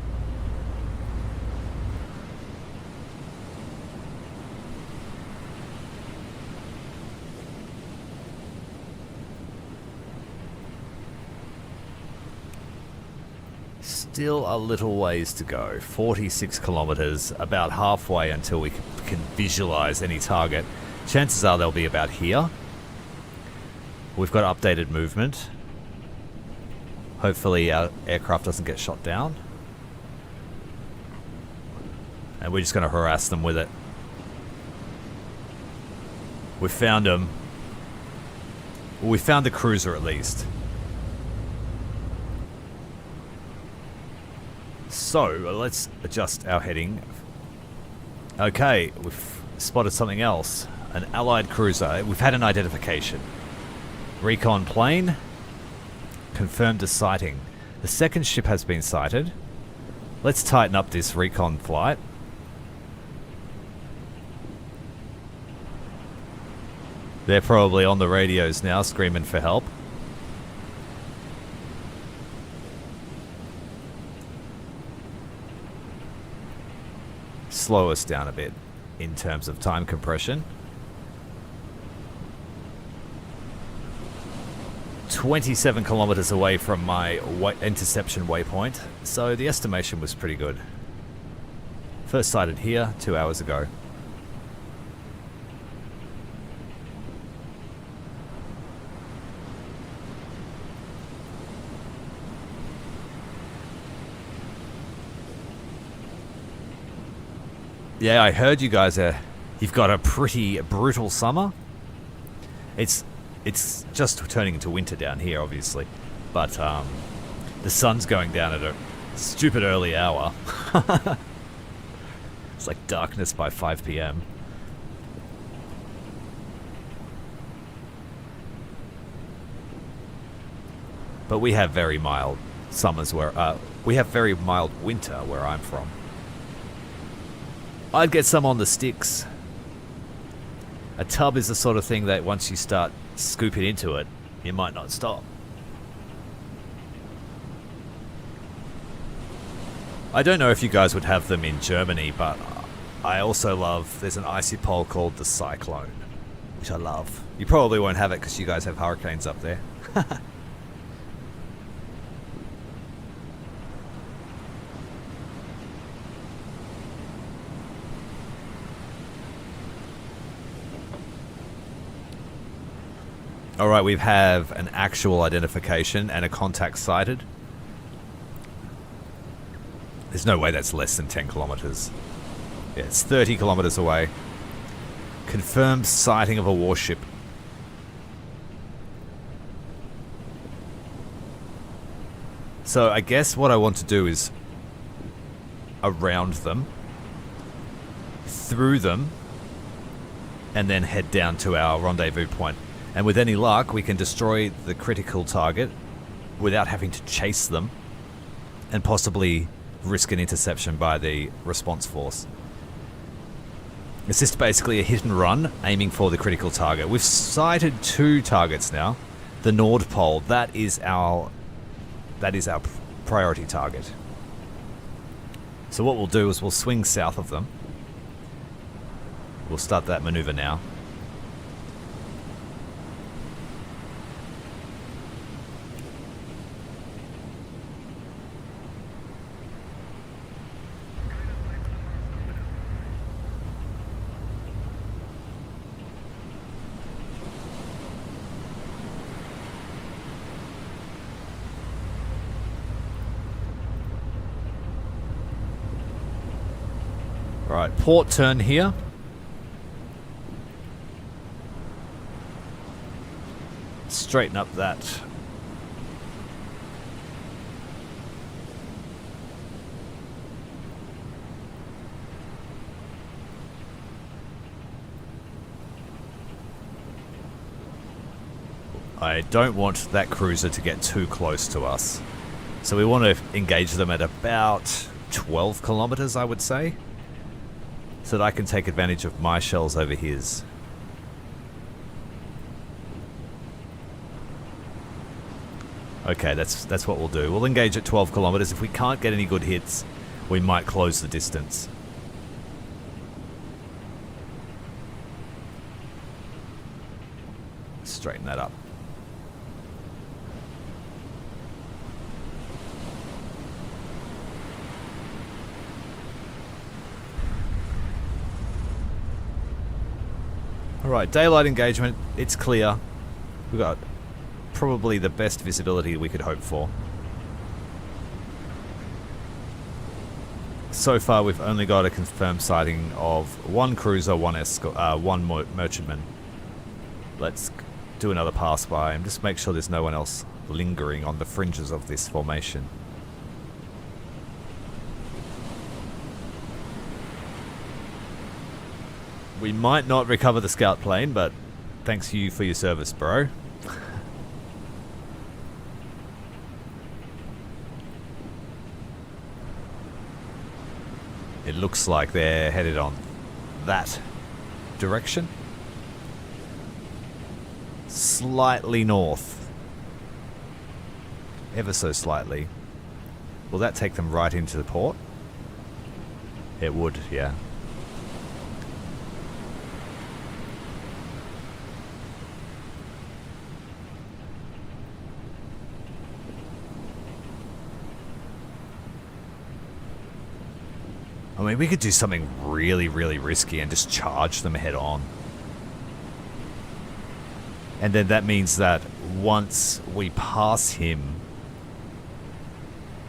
Still a little ways to go. 46 kilometers, about halfway until we can visualize any target. Chances are they'll be about here. We've got updated movement. Hopefully our aircraft doesn't get shot down. And we're just going to harass them with it. We found them. Well, we found the cruiser at least. So, let's adjust our heading. Okay, we've spotted something else. An allied cruiser. We've had an identification. Recon plane. Confirmed a sighting. The second ship has been sighted. Let's tighten up this recon flight. They're probably on the radios now, screaming for help. Slow us down a bit in terms of time compression. 27 kilometers away from my interception waypoint, so the estimation was pretty good. First sighted here 2 hours ago. Yeah, I heard you guys you've got a pretty brutal summer. It's just turning into winter down here, obviously, but the sun's going down at a stupid early hour. It's like darkness by 5 p.m. But we have very mild summers where we have very mild winter where I'm from. I'd get some on the sticks. A tub is the sort of thing that once you start scooping into it, you might not stop. I don't know if you guys would have them in Germany, but I also love, there's an icy pole called the Cyclone, which I love. You probably won't have it because you guys have hurricanes up there. Alright, we have an actual identification and a contact sighted. There's no way that's less than 10 kilometers. Yeah, it's 30 kilometers away. Confirmed sighting of a warship. So I guess what I want to do is around them, through them, and then head down to our rendezvous point. And with any luck, we can destroy the critical target without having to chase them and possibly risk an interception by the response force. It's just basically a hit and run, aiming for the critical target. We've sighted 2 targets now. The Nord Pole, that is our priority target. So what we'll do is we'll swing south of them. We'll start that maneuver now. Alright, port turn here. Straighten up that. I don't want that cruiser to get too close to us. So we want to engage them at about 12 kilometers, I would say. So that I can take advantage of my shells over his. Okay, that's what we'll do. We'll engage at 12 kilometers. If we can't get any good hits, we might close the distance. Straighten that up. Alright, daylight engagement, it's clear. We've got probably the best visibility we could hope for. So far we've only got a confirmed sighting of one cruiser, one merchantman. Let's do another pass by and just make sure there's no one else lingering on the fringes of this formation. We might not recover the scout plane, but thanks to you for your service, bro. It looks like they're headed on that direction. Slightly north. Ever so slightly. Will that take them right into the port? It would, yeah. I mean, we could do something really, really risky and just charge them head on. And then that means that once we pass him,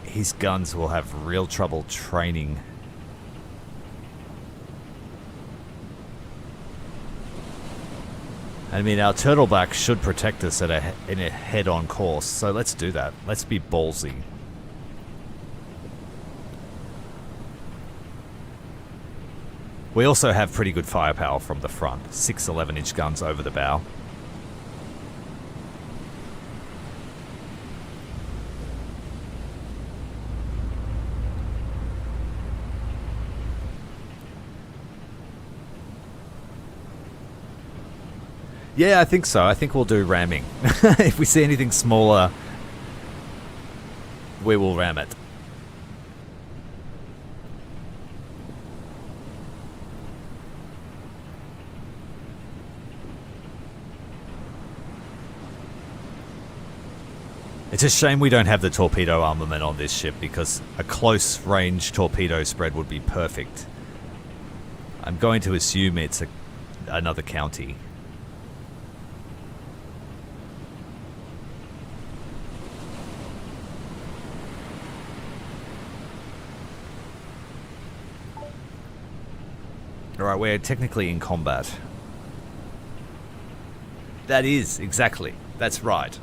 his guns will have real trouble training. I mean, our turtleback should protect us in a head-on course, so let's do that. Let's be ballsy. We also have pretty good firepower from the front. 6 11-inch guns over the bow. Yeah, I think so. I think we'll do ramming. If we see anything smaller, we will ram it. It's a shame we don't have the torpedo armament on this ship, because a close-range torpedo spread would be perfect. I'm going to assume it's another county. Alright, we're technically in combat. That is, exactly. That's right.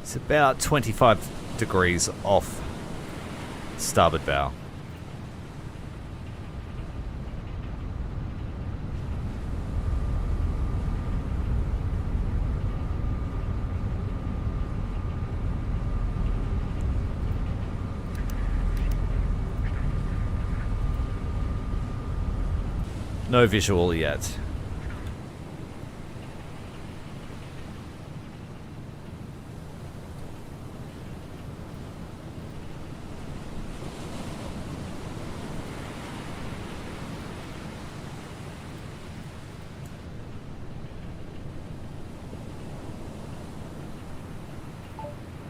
It's about 25 degrees off starboard bow. No visual yet.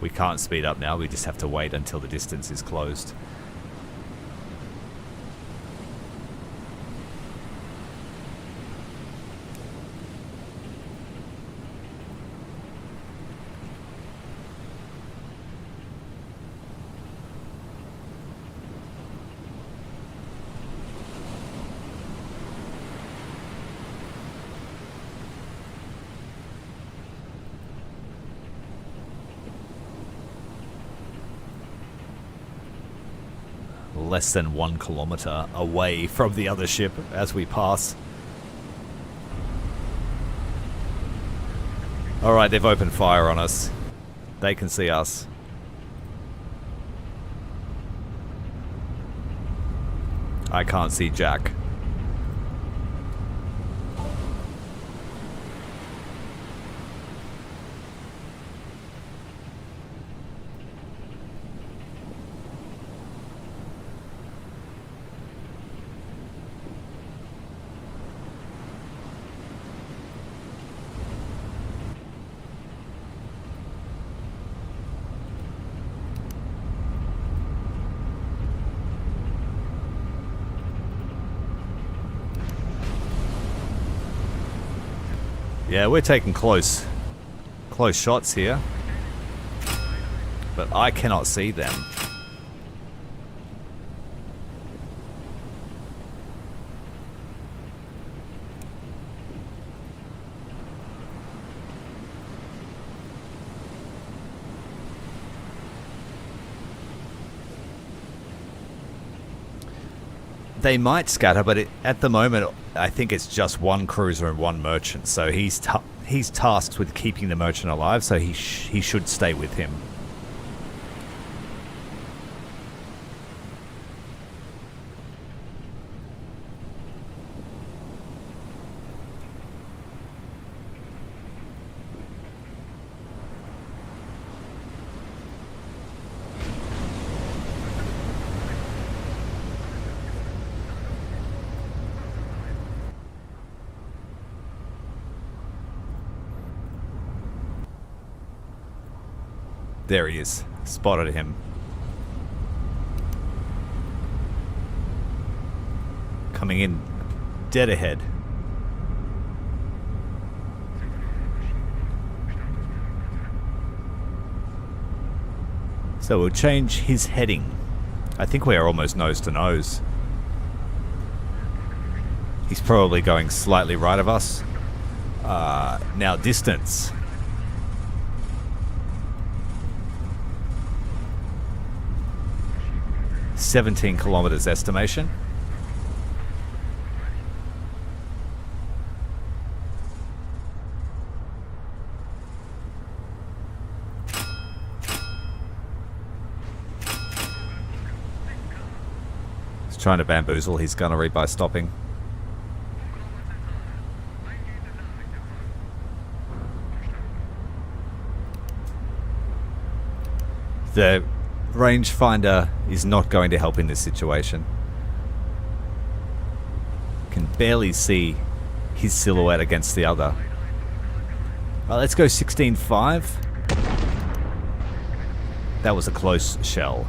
We can't speed up now, we just have to wait until the distance is closed. Less than 1 kilometer away from the other ship as we pass. Alright, they've opened fire on us. They can see us. I can't see Jack. Yeah, we're taking close shots here, but I cannot see them. They might scatter, but at the moment, I think it's just one cruiser and one merchant. So he's tasked with keeping the merchant alive, so he should stay with him. There he is. Spotted him. Coming in dead ahead. So we'll change his heading. I think we are almost nose to nose. He's probably going slightly right of us. Now distance. 17 kilometers estimation. He's trying to bamboozle his gunnery by stopping. The rangefinder is not going to help in this situation. Can barely see his silhouette against the other. Right, let's go 16.5. That was a close shell.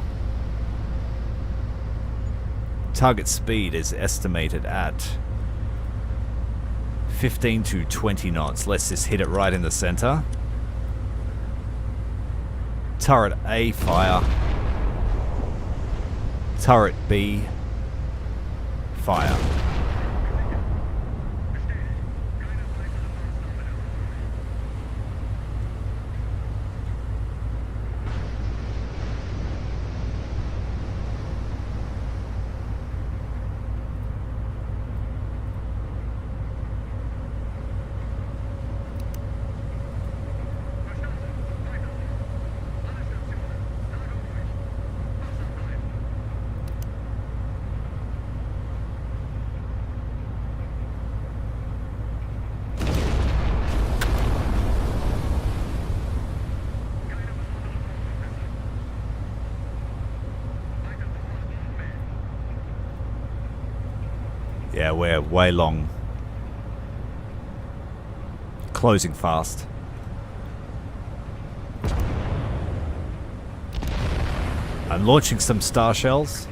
Target speed is estimated at 15 to 20 knots. Let's just hit it right in the center. Turret A, fire. Turret B, fire. Yeah, we're way long. Closing fast. I'm launching some star shells.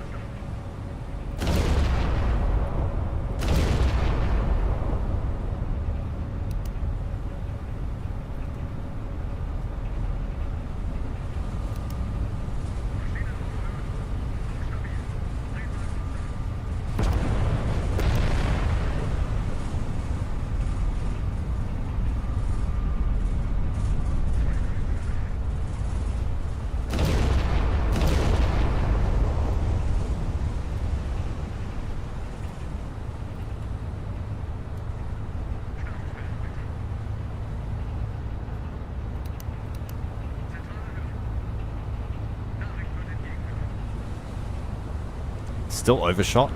Still overshot.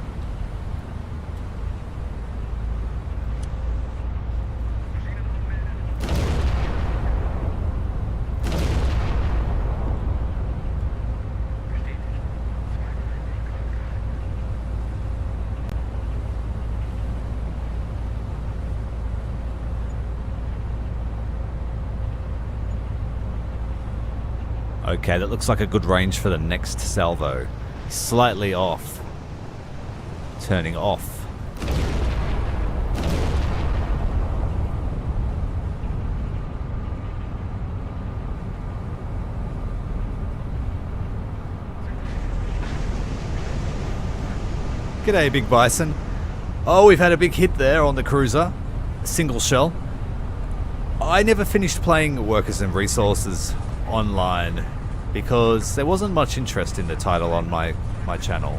Okay, that looks like a good range for the next salvo. Slightly off. Turning off. G'day, Big Bison. Oh, we've had a big hit there on the cruiser. Single shell. I never finished playing Workers and Resources online because there wasn't much interest in the title on my channel.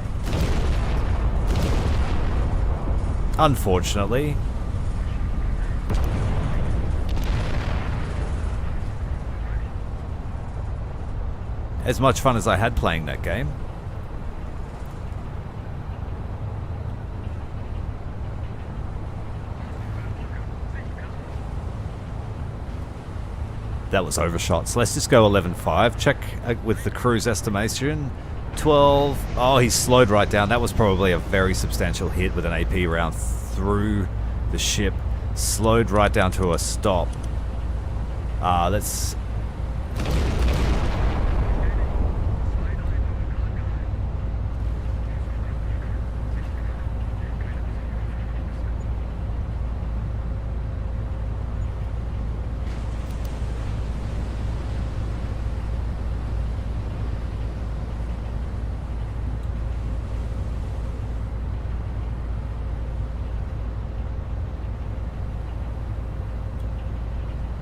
Unfortunately. As much fun as I had playing that game. That was overshot. So let's just go 11.5. Check with the cruise estimation. 12. Oh, he slowed right down. That was probably a very substantial hit with an AP round through the ship. Slowed right down to a stop. Let's...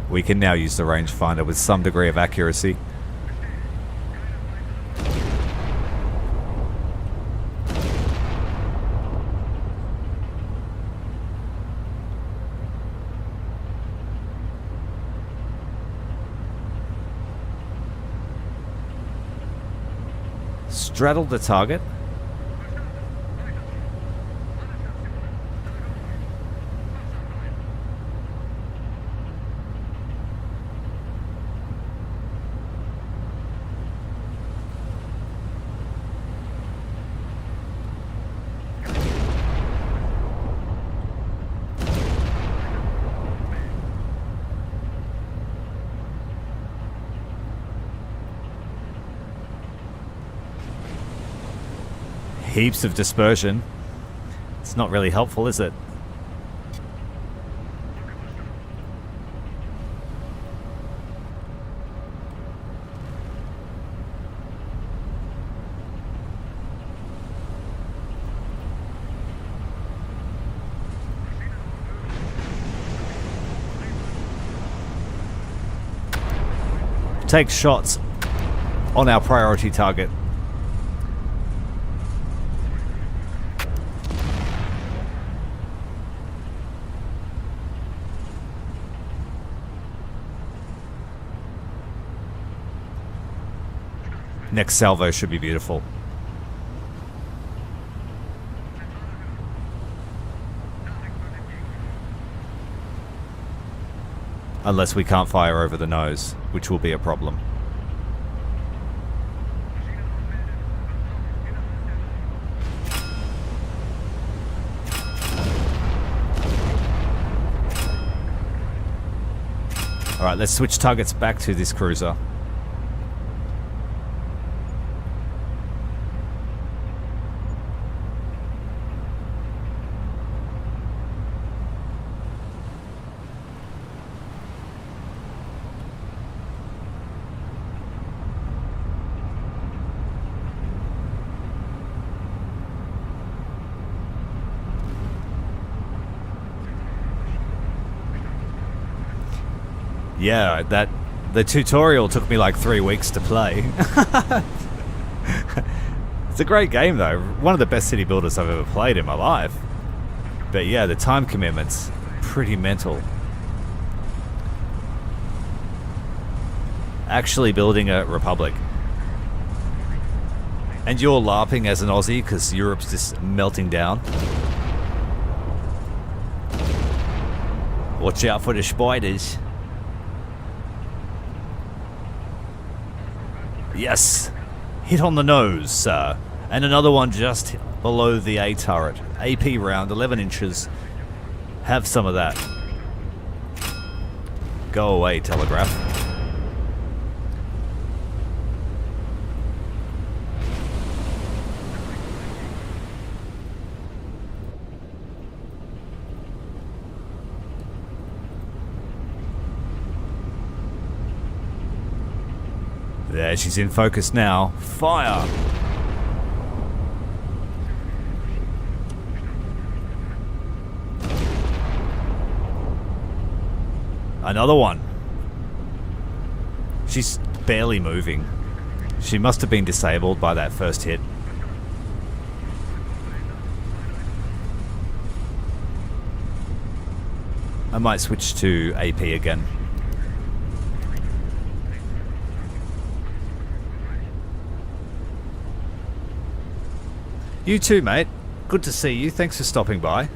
We can now use the rangefinder with some degree of accuracy. Straddle the target. Heaps of dispersion. It's not really helpful, is it? Take shots on our priority target. Next salvo should be beautiful. Unless we can't fire over the nose, which will be a problem. Alright, let's switch targets back to this cruiser. Yeah, the tutorial took me like 3 weeks to play. It's a great game though. One of the best city builders I've ever played in my life. But yeah, the time commitment's pretty mental. Actually building a republic. And you're LARPing as an Aussie because Europe's just melting down. Watch out for the spiders. Yes, hit on the nose, sir. And another one just below the A turret. AP round, 11 inches. Have some of that. Go away, telegraph. There, she's in focus now. Fire! Another one. She's barely moving. She must have been disabled by that first hit. I might switch to AP again. You too, mate. Good to see you. Thanks for stopping by.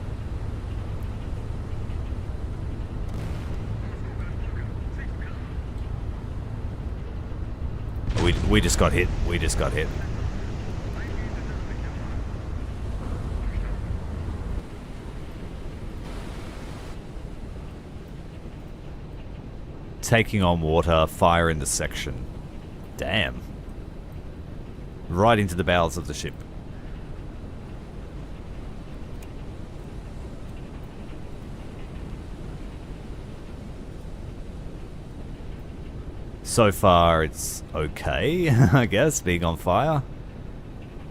We just got hit. We just got hit. Taking on water, fire in the section. Damn. Right into the bowels of the ship. So far, it's okay, I guess, being on fire.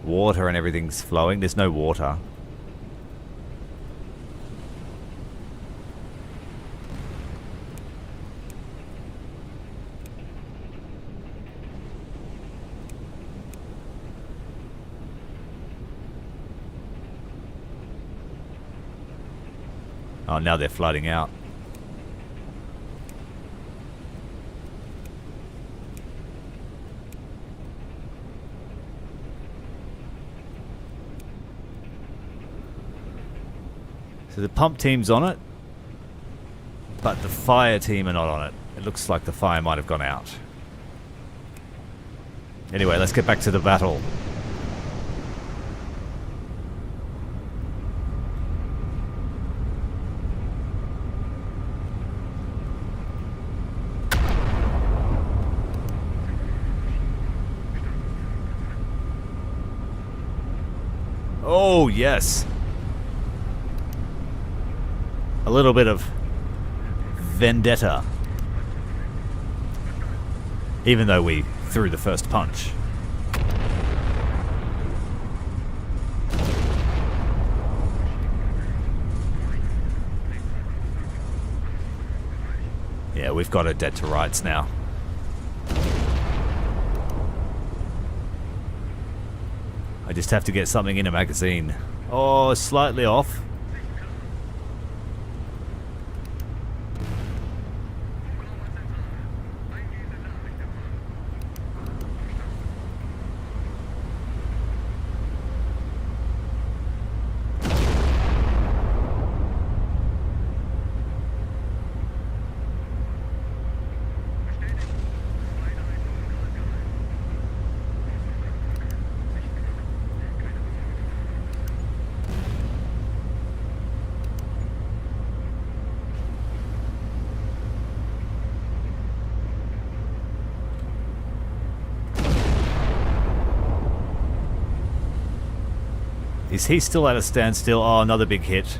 Water and everything's flowing. There's no water. Oh, now they're flooding out. So the pump team's on it, but the fire team are not on it. It looks like the fire might have gone out. Anyway, let's get back to the battle. Oh, yes. A little bit of vendetta. Even though we threw the first punch. Yeah, we've got her dead to rights now. I just have to get something in a magazine. Oh, slightly off. Is he still at a standstill? Oh, another big hit.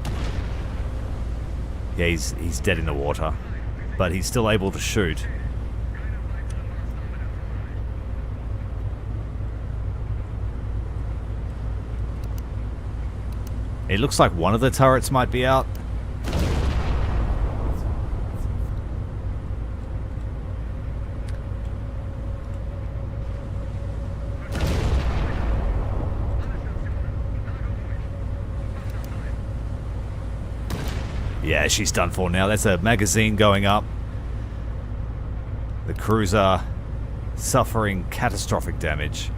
Yeah, he's dead in the water. But he's still able to shoot. It looks like one of the turrets might be out. Yeah, she's done for now. That's a magazine going up. The cruiser suffering catastrophic damage.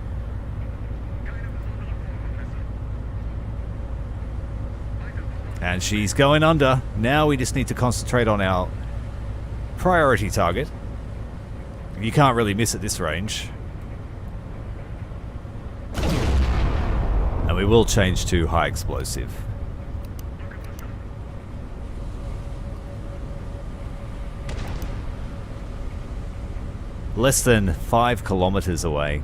And she's going under. Now we just need to concentrate on our priority target. You can't really miss at this range. And we will change to high explosive. Less than 5 kilometers away.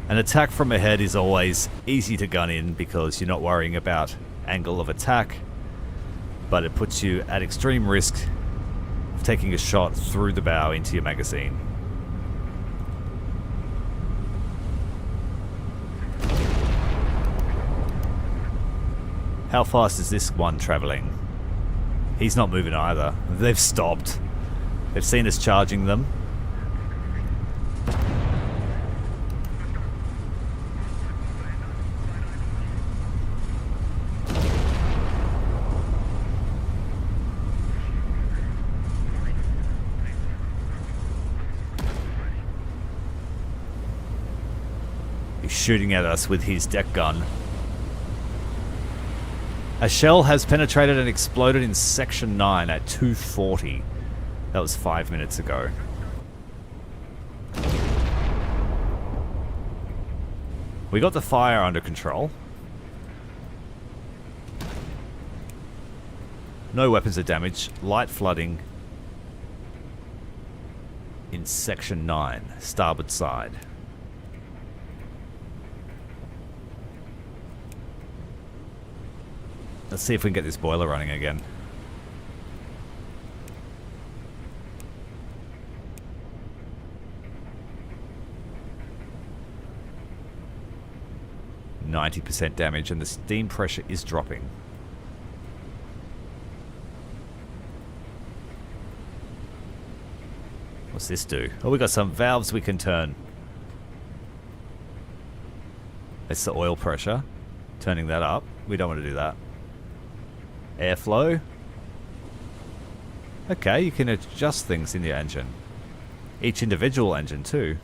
An attack from ahead is always easy to gun in because you're not worrying about angle of attack, but it puts you at extreme risk of taking a shot through the bow into your magazine. How fast is this one traveling? He's not moving either. They've stopped. They've seen us charging them. He's shooting at us with his deck gun. A shell has penetrated and exploded in Section 9 at 2:40. That was 5 minutes ago. We got the fire under control. No weapons are damaged. Light flooding in Section 9, starboard side. Let's see if we can get this boiler running again. %90 damage and the steam pressure is dropping. What's this do? Oh, we got some valves we can turn. That's the oil pressure. Turning that up. We don't want to do that. Airflow. Okay, you can adjust things in your engine. Each individual engine too.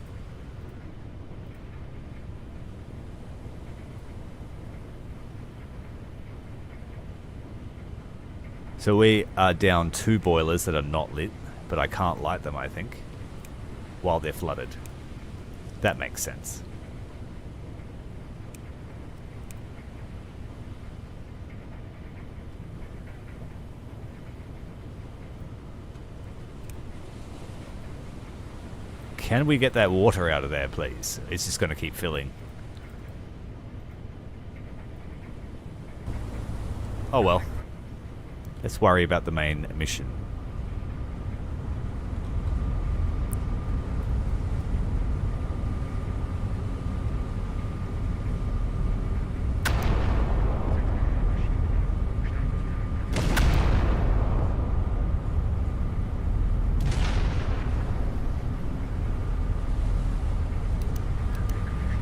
So we are down 2 boilers that are not lit, but I can't light them, I think, while they're flooded. That makes sense. Can we get that water out of there, please? It's just going to keep filling. Oh well. Let's worry about the main mission.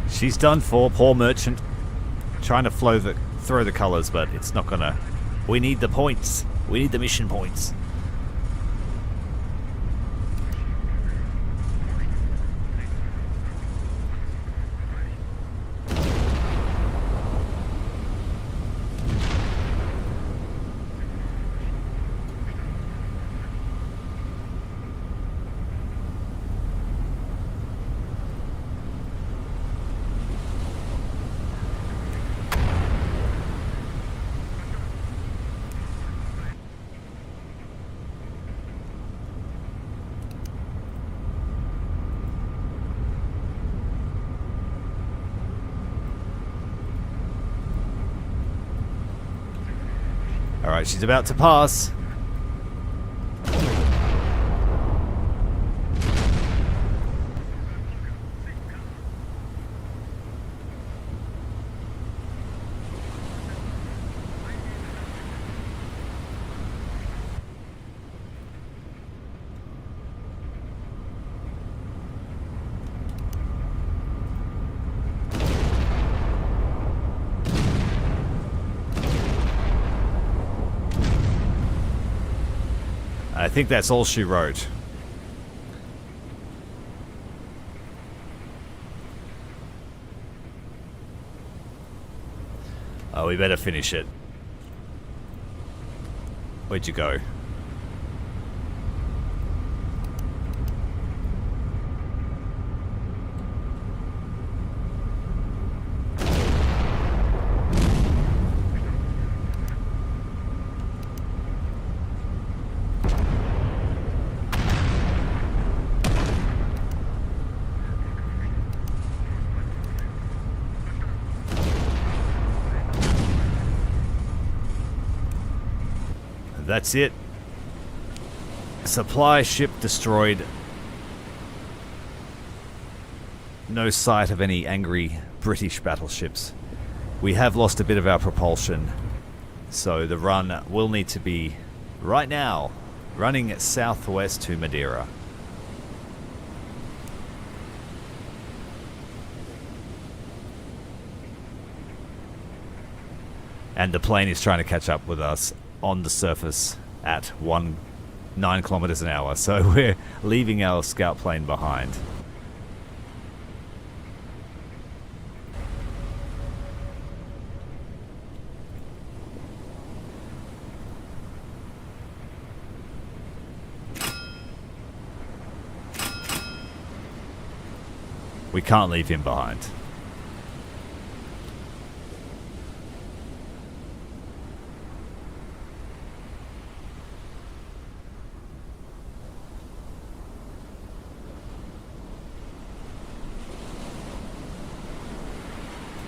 She's done for, poor merchant. Trying to throw the colours, but it's not gonna. We need the points. We need the mission points. Alright, she's about to pass. I think that's all she wrote. Oh, we better finish it. Where'd you go? That's it. Supply ship destroyed. No sight of any angry British battleships. We have lost a bit of our propulsion, so the run will need to be, right now, running southwest to Madeira. And the plane is trying to catch up with us on the surface at 9 kilometers an hour, so we're leaving our scout plane behind. We can't leave him behind.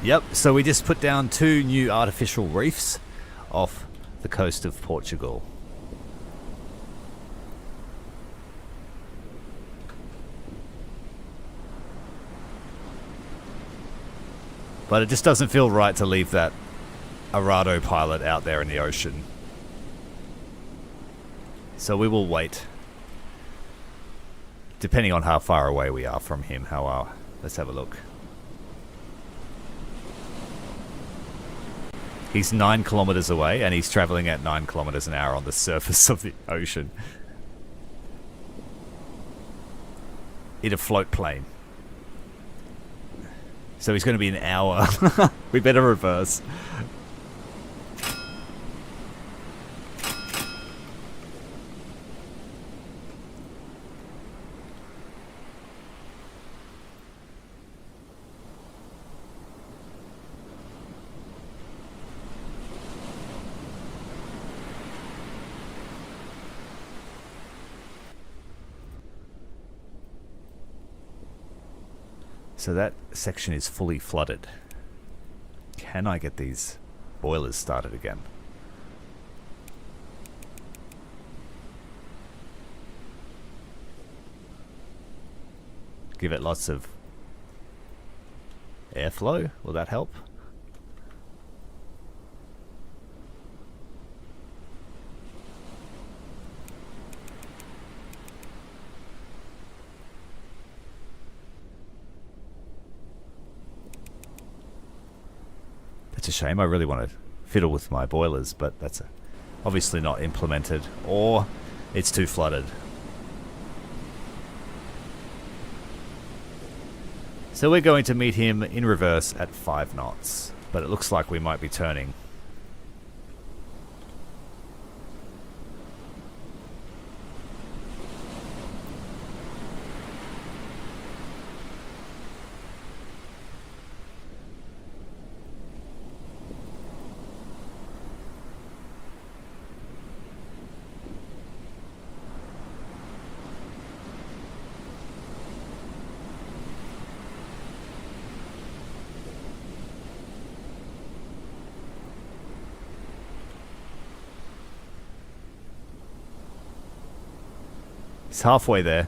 Yep, so we just put down 2 new artificial reefs off the coast of Portugal. But it just doesn't feel right to leave that Arado pilot out there in the ocean. So we will wait. Depending on how far away we are from him. Let's have a look. He's 9 kilometers away, and he's traveling at 9 kilometers an hour on the surface of the ocean. In a float plane. So he's going to be an hour. We better reverse. So that section is fully flooded. Can I get these boilers started again? Give it lots of airflow. Will that help? It's a shame. I really want to fiddle with my boilers, but that's obviously not implemented, or it's too flooded. So we're going to meet him in reverse at 5 knots, but it looks like we might be turning. He's halfway there.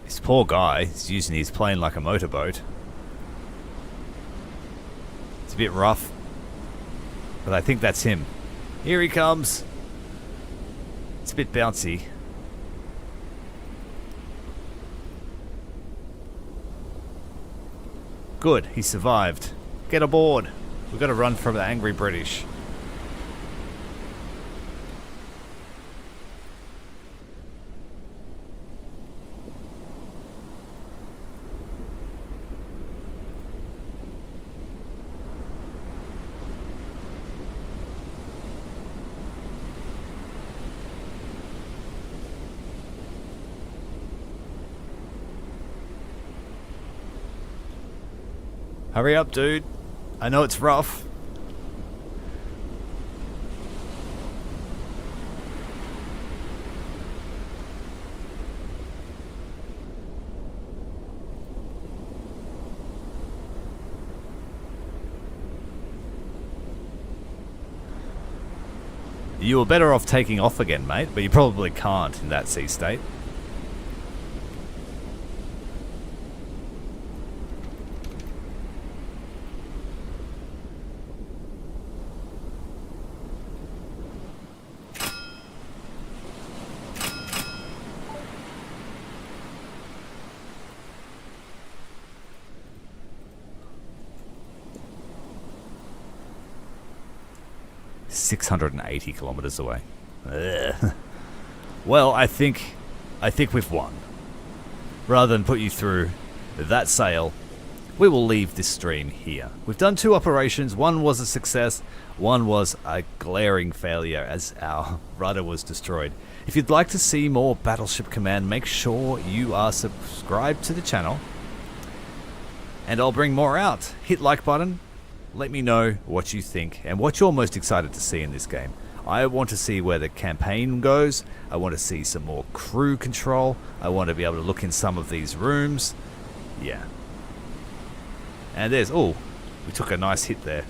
This poor guy is using his plane like a motorboat. It's a bit rough, but I think that's him. Here he comes. It's a bit bouncy. Good, he survived. Get aboard. We've got to run from the angry British. Hurry up, dude. I know it's rough. You were better off taking off again, mate, but you probably can't in that sea state. .680 kilometers away. Ugh. Well, I think we've won. Rather than put you through that sail, we will leave this stream here. We've done 2 operations. One was a success. One was a glaring failure as our rudder was destroyed. If you'd like to see more Battleship Command, make sure you are subscribed to the channel, and I'll bring more out. Hit like button. Let me know what you think and what you're most excited to see in this game. I want to see where the campaign goes. I want to see some more crew control. I want to be able to look in some of these rooms. Yeah. And there's... oh, we took a nice hit there.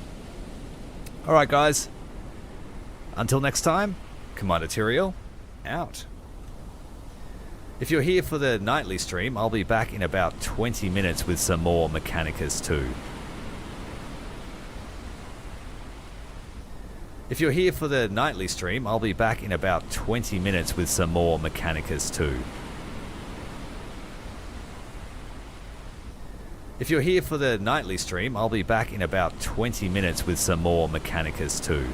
Alright guys. Until next time, Commander Tyrael, out. If you're here for the nightly stream, I'll be back in about 20 minutes with some more Mechanicus 2. If you're here for the nightly stream, I'll be back in about 20 minutes with some more Mechanicus 2. If you're here for the nightly stream, I'll be back in about 20 minutes with some more Mechanicus 2.